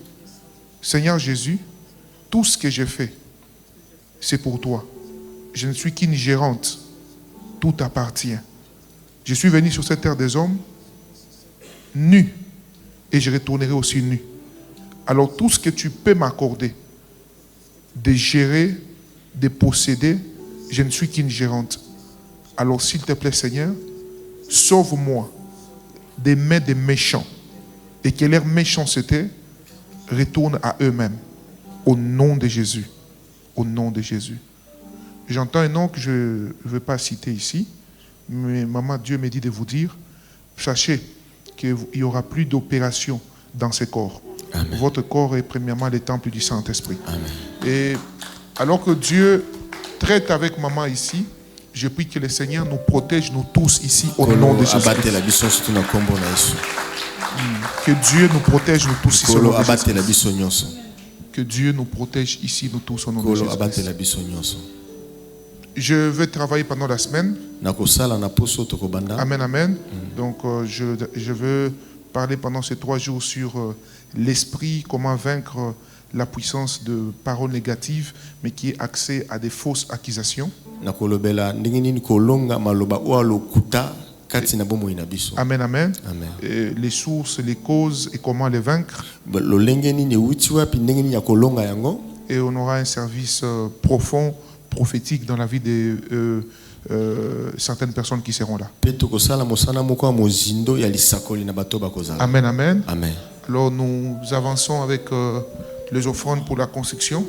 Speaker 1: Seigneur Jésus, tout ce que j'ai fait, c'est pour toi. Je ne suis qu'une gérante. Tout appartient. Je suis venu sur cette terre des hommes nu et je retournerai aussi nu. Alors tout ce que tu peux m'accorder, de gérer, de posséder, je ne suis qu'une gérante. Alors s'il te plaît Seigneur, sauve-moi des mains des méchants et que leur méchanceté retourne à eux-mêmes. Au nom de Jésus. Au nom de Jésus. J'entends un nom que je ne veux pas citer ici, mais maman, Dieu me dit de vous dire, sachez qu'il n'y aura plus d'opération dans ce corps. Amen. Votre corps est premièrement le temple du Saint-Esprit. Amen. Et alors que Dieu traite avec maman ici, je prie que le Seigneur nous protège, nous tous ici, au nom de Jésus. Que Dieu nous protège, nous tous ici, au nom de Jésus. Que Dieu nous protège ici, nous tous, au nom de Jésus. Je vais travailler pendant la semaine. Amen, amen. Donc, je veux parler pendant ces 3 jours sur l'esprit, comment vaincre la puissance de paroles négatives, mais qui est axée à des fausses accusations. Amen, amen. Les sources, les causes et comment les vaincre. Et on aura un service profond, prophétique dans la vie de certaines personnes qui seront là. Amen, amen.
Speaker 2: Amen.
Speaker 1: Alors nous avançons avec les offrandes pour la construction.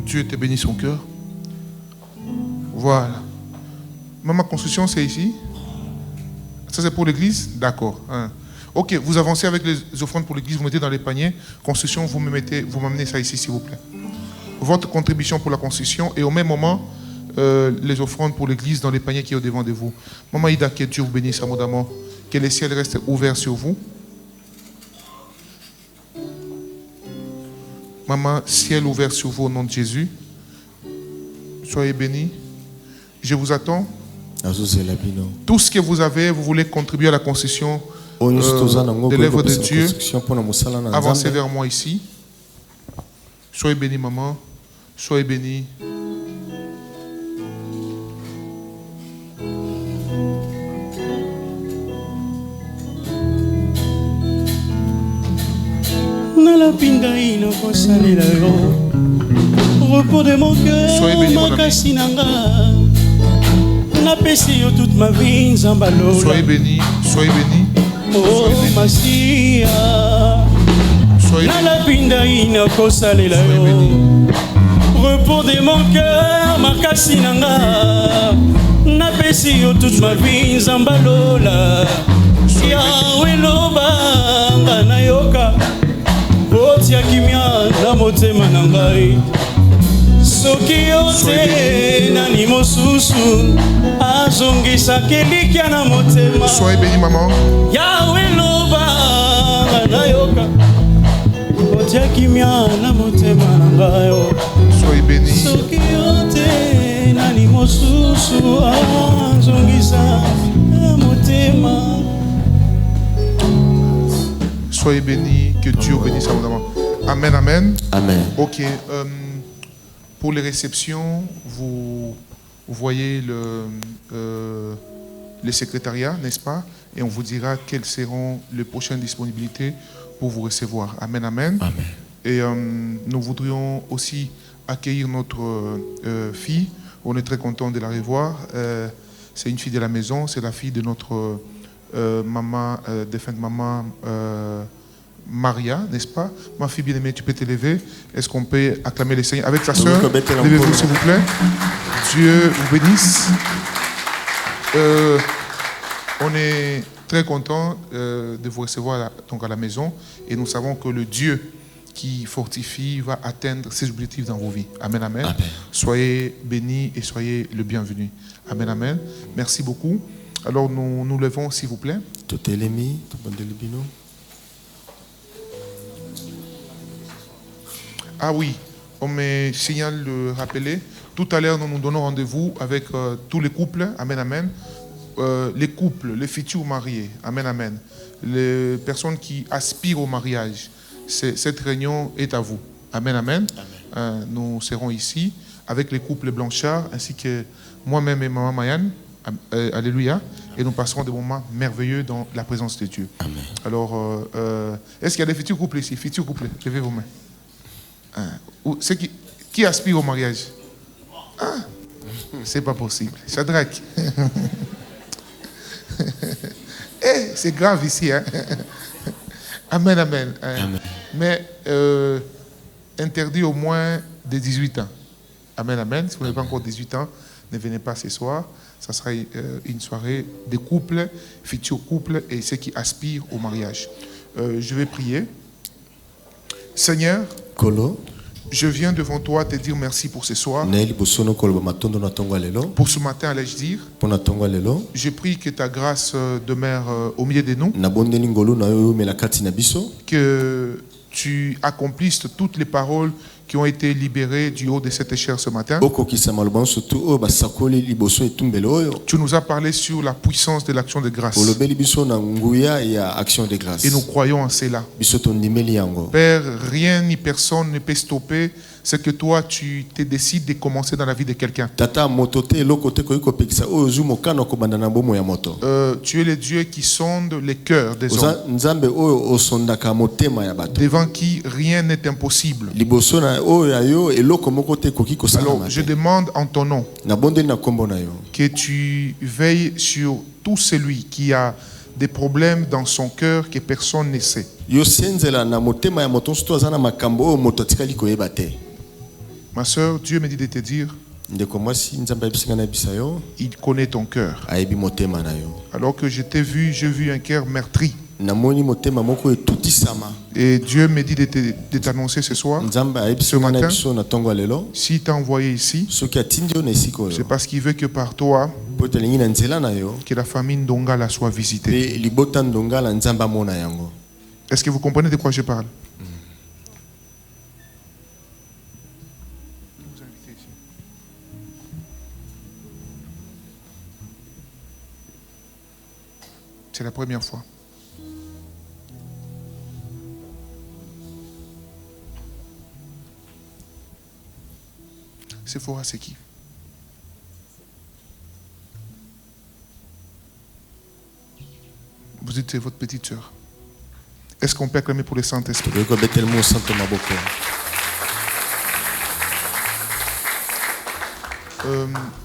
Speaker 1: Dieu te bénisse son cœur. Voilà. Maman, construction, c'est ici. Ça, c'est pour l'église? D'accord. Ok, vous avancez avec les offrandes pour l'église, vous mettez dans les paniers. Construction, vous m'amenez ça ici, s'il vous plaît. Votre contribution pour la construction et au même moment, les offrandes pour l'église dans les paniers qui est au devant de vous. Maman Ida, que Dieu vous bénisse abondamment. Que les ciels restent ouverts sur vous. Maman, ciel ouvert sur vous au nom de Jésus. Soyez bénis. Je vous attends. Tout ce que vous avez, vous voulez contribuer à la construction de l'œuvre de Dieu. Avancez vers moi ici. Soyez bénis, maman. Soyez bénis.
Speaker 4: Pinga ino kosalela yo repos de mon cœur,
Speaker 1: Soyez bénis, mon ami.
Speaker 4: makasi nanga. Napesi yo toute ma vie, nzamba lola.
Speaker 1: Soyez bénis, soyez bénis.
Speaker 4: Oh, Masia.
Speaker 1: Soyez bénis.
Speaker 4: Nalapinda ina kosalela yo. Repos de mon cœur, makasi nanga. Napesi yo toute ma vie, nzamba lola. Yahweh loba ngana yoka. Botia kimia na motema na ngai. Soki yo te nani mosusu azongisa kelikia na motema.
Speaker 1: Soyez bénis, maman.
Speaker 4: Yahweh loba ngana yoka. Botia kimia na motema na ngai.
Speaker 1: Soyez bénis.
Speaker 4: Soki yo te nani mosusu azongisa na motema.
Speaker 1: Soyez bénis, que Dieu bénisse abondamment. Amen, amen.
Speaker 2: Amen.
Speaker 1: Ok. Pour les réceptions, vous voyez le secrétariat, n'est-ce pas? Et on vous dira quelles seront les prochaines disponibilités pour vous recevoir. Amen, amen.
Speaker 2: Amen.
Speaker 1: Et nous voudrions aussi accueillir notre fille. On est très content de la revoir. C'est une fille de la maison, c'est la fille de notre maman, défunte maman Maria, n'est-ce pas? Ma fille bien-aimée, tu peux te lever. Est-ce qu'on peut acclamer le Seigneur avec sa sœur? Levez-vous s'il vous plaît. Dieu vous bénisse. On est très content de vous recevoir donc à la maison et nous savons que le Dieu qui fortifie va atteindre ses objectifs dans vos vies. Amen, amen.
Speaker 2: Amen.
Speaker 1: Soyez bénis et soyez le bienvenu. Amen, amen. Merci beaucoup. Alors nous nous levons s'il vous plaît. Ah oui, on me signale de rappeler. Tout à l'heure, nous nous donnons rendez-vous avec tous les couples. Amen, amen. Les couples, les futurs mariés. Amen, amen. Les personnes qui aspirent au mariage. Cette réunion est à vous. Amen, amen. Nous serons ici avec les couples Blanchard ainsi que moi-même et maman Mayane. Alléluia. Et nous passerons des moments merveilleux dans la présence de Dieu.
Speaker 2: Amen.
Speaker 1: Alors, est-ce qu'il y a des futurs couples ici? Futurs couples, levez vos mains. C'est qui aspire au mariage? Ah, c'est pas possible. Shadrach. C'est grave ici. Hein? Amen, amen.
Speaker 2: Amen.
Speaker 1: Mais interdit au moins de 18 ans. Amen, amen. Si vous n'avez pas encore 18 ans, ne venez pas ce soir. Ça sera une soirée des couples, futurs couples et ceux qui aspirent au mariage. Je vais prier. Seigneur, je viens devant toi te dire merci pour ce soir. Pour ce matin, allais-je dire. Je prie que ta grâce demeure au milieu de nous. Que tu accomplisses toutes les paroles qui ont été libérées du haut de cette chair ce matin. Tu nous as parlé sur la puissance de l'action de grâce. Et nous croyons en cela. Père, rien ni personne ne peut stopper ce que toi tu te décides de commencer dans la vie de quelqu'un. Tu es le Dieu qui sonde les cœurs des hommes, devant qui rien n'est impossible. Alors je demande en ton nom que tu veilles sur tout celui qui a des problèmes dans son cœur que personne ne sait. Ma soeur, Dieu me dit de te dire, il connaît ton cœur. Alors que je t'ai vu, j'ai vu un cœur meurtri. Et Dieu me dit de t'annoncer ce soir, ce matin, s'il t'a envoyé ici, c'est parce qu'il veut que par toi, que la famille Ndongala soit visitée. Est-ce que vous comprenez de quoi je parle? C'est la première fois. Sephora, c'est qui? Vous êtes votre petite sœur. Est-ce qu'on peut acclamer pour le Saint-Esprit?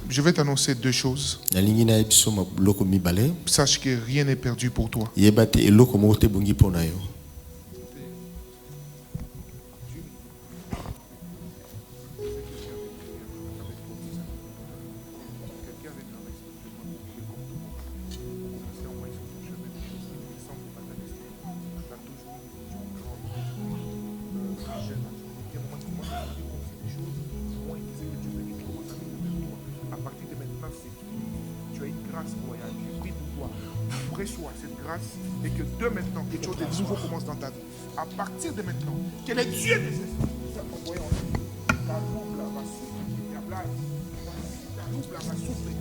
Speaker 1: Je vais t'annoncer deux choses.
Speaker 2: nalingi na biso mabiloko mibale
Speaker 1: Sache que rien n'est perdu pour toi.
Speaker 2: yeba te eloko moko te bongi mpona yo.
Speaker 1: À partir de maintenant, c'est fini. Tu as une grâce royale. Je prie pour toi. Reçois cette grâce et que de maintenant, quelque chose de nouveau commence dans ta vie. À partir de maintenant, que les dieux des esprits, ta loupe là va souffler, ta blague, ta loupe là va souffler.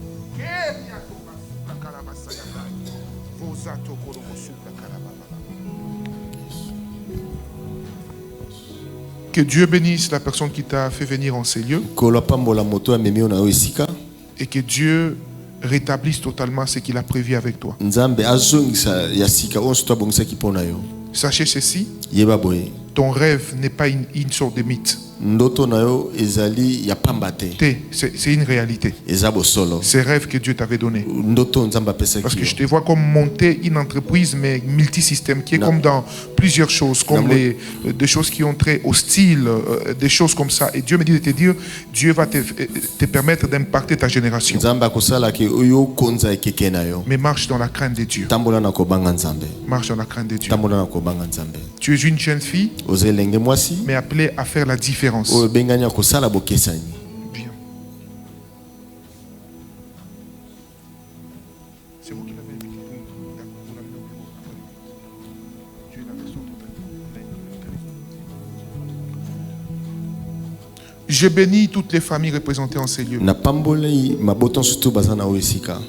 Speaker 1: Que Dieu bénisse la personne qui t'a fait venir en ces lieux
Speaker 2: Kolo pambola moto amemi ona yo esika
Speaker 1: et que Dieu rétablisse totalement ce qu'il a prévu avec toi.
Speaker 2: nzambe azongisa ya sika onso to abongisaki mpona yo.
Speaker 1: Sachez ceci,
Speaker 2: Yeba boye
Speaker 1: ton rêve n'est pas une sorte de mythe.
Speaker 2: ndoto na yo ezali ya pamba te,
Speaker 1: C'est une réalité.
Speaker 2: eza bosolo.
Speaker 1: Ces rêves que Dieu t'avait donnés.
Speaker 2: Ndoto nzambe
Speaker 1: Parce
Speaker 2: apesaki
Speaker 1: que je
Speaker 2: yo.
Speaker 1: te vois comme monter une entreprise, mais multisystème, qui est
Speaker 2: Non.
Speaker 1: comme dans plusieurs choses, comme
Speaker 2: Non.
Speaker 1: des choses qui ont trait au style, des choses comme ça. Et Dieu me dit de te dire, Dieu va te permettre d'impacter ta génération.
Speaker 2: Nzambe akosalaki oyo konza ekeke na yo.
Speaker 1: Mais marche dans la crainte de Dieu.
Speaker 2: Tambola na kobanga nzambe.
Speaker 1: Marche dans la crainte de Dieu.
Speaker 2: Tambola na kobanga nzambe.
Speaker 1: Tu es une jeune fille,
Speaker 2: Oza elenge mwasi
Speaker 1: mais appelée à faire la différence.
Speaker 2: oyo bengani akosala bokesani.
Speaker 1: Bien. C'est vous qui l'avez invité. Vous l'avez nommé. Tu es la personne totalement. Je bénis toutes les familles représentées en ces lieux.
Speaker 2: Na pambolei maboto nsutu baza na oyo esika.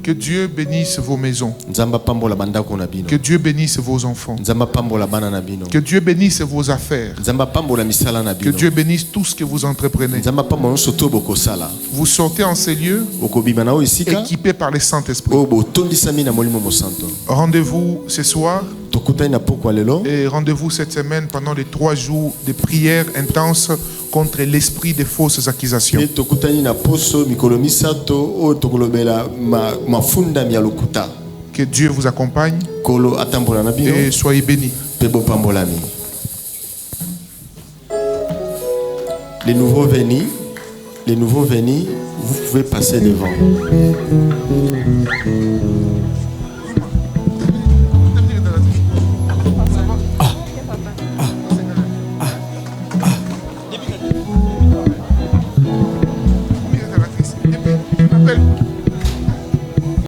Speaker 1: Que Dieu bénisse vos maisons.
Speaker 2: Nzambe pambola bandako na bino.
Speaker 1: Que Dieu bénisse vos enfants.
Speaker 2: Nzambe pambola bana na bino.
Speaker 1: Que Dieu bénisse vos affaires.
Speaker 2: Nzambe pambola misala na
Speaker 1: Que
Speaker 2: bino.
Speaker 1: Dieu bénisse tout ce que vous entreprenez.
Speaker 2: Nzambe pambola nso to bokosala.
Speaker 1: Vous sortez en ces lieux
Speaker 2: Okobima na oyo esika
Speaker 1: équipés par le Saint-Esprit.
Speaker 2: oyo botondisami na molimo mosanto.
Speaker 1: Rendez-vous ce soir
Speaker 2: Tokutani na pokwa lelo.
Speaker 1: et rendez-vous cette semaine pendant les 3 jours de prière intense contre l'esprit des fausses accusations.
Speaker 2: Pe tokutani na poso mikolo misato oyo tokolobela mafunda ya lokuta.
Speaker 1: Que Dieu vous accompagne
Speaker 2: Kolo atambola na bino
Speaker 1: et soyez bénis.
Speaker 2: pe bopambolami. Les nouveaux venus, vous pouvez passer devant.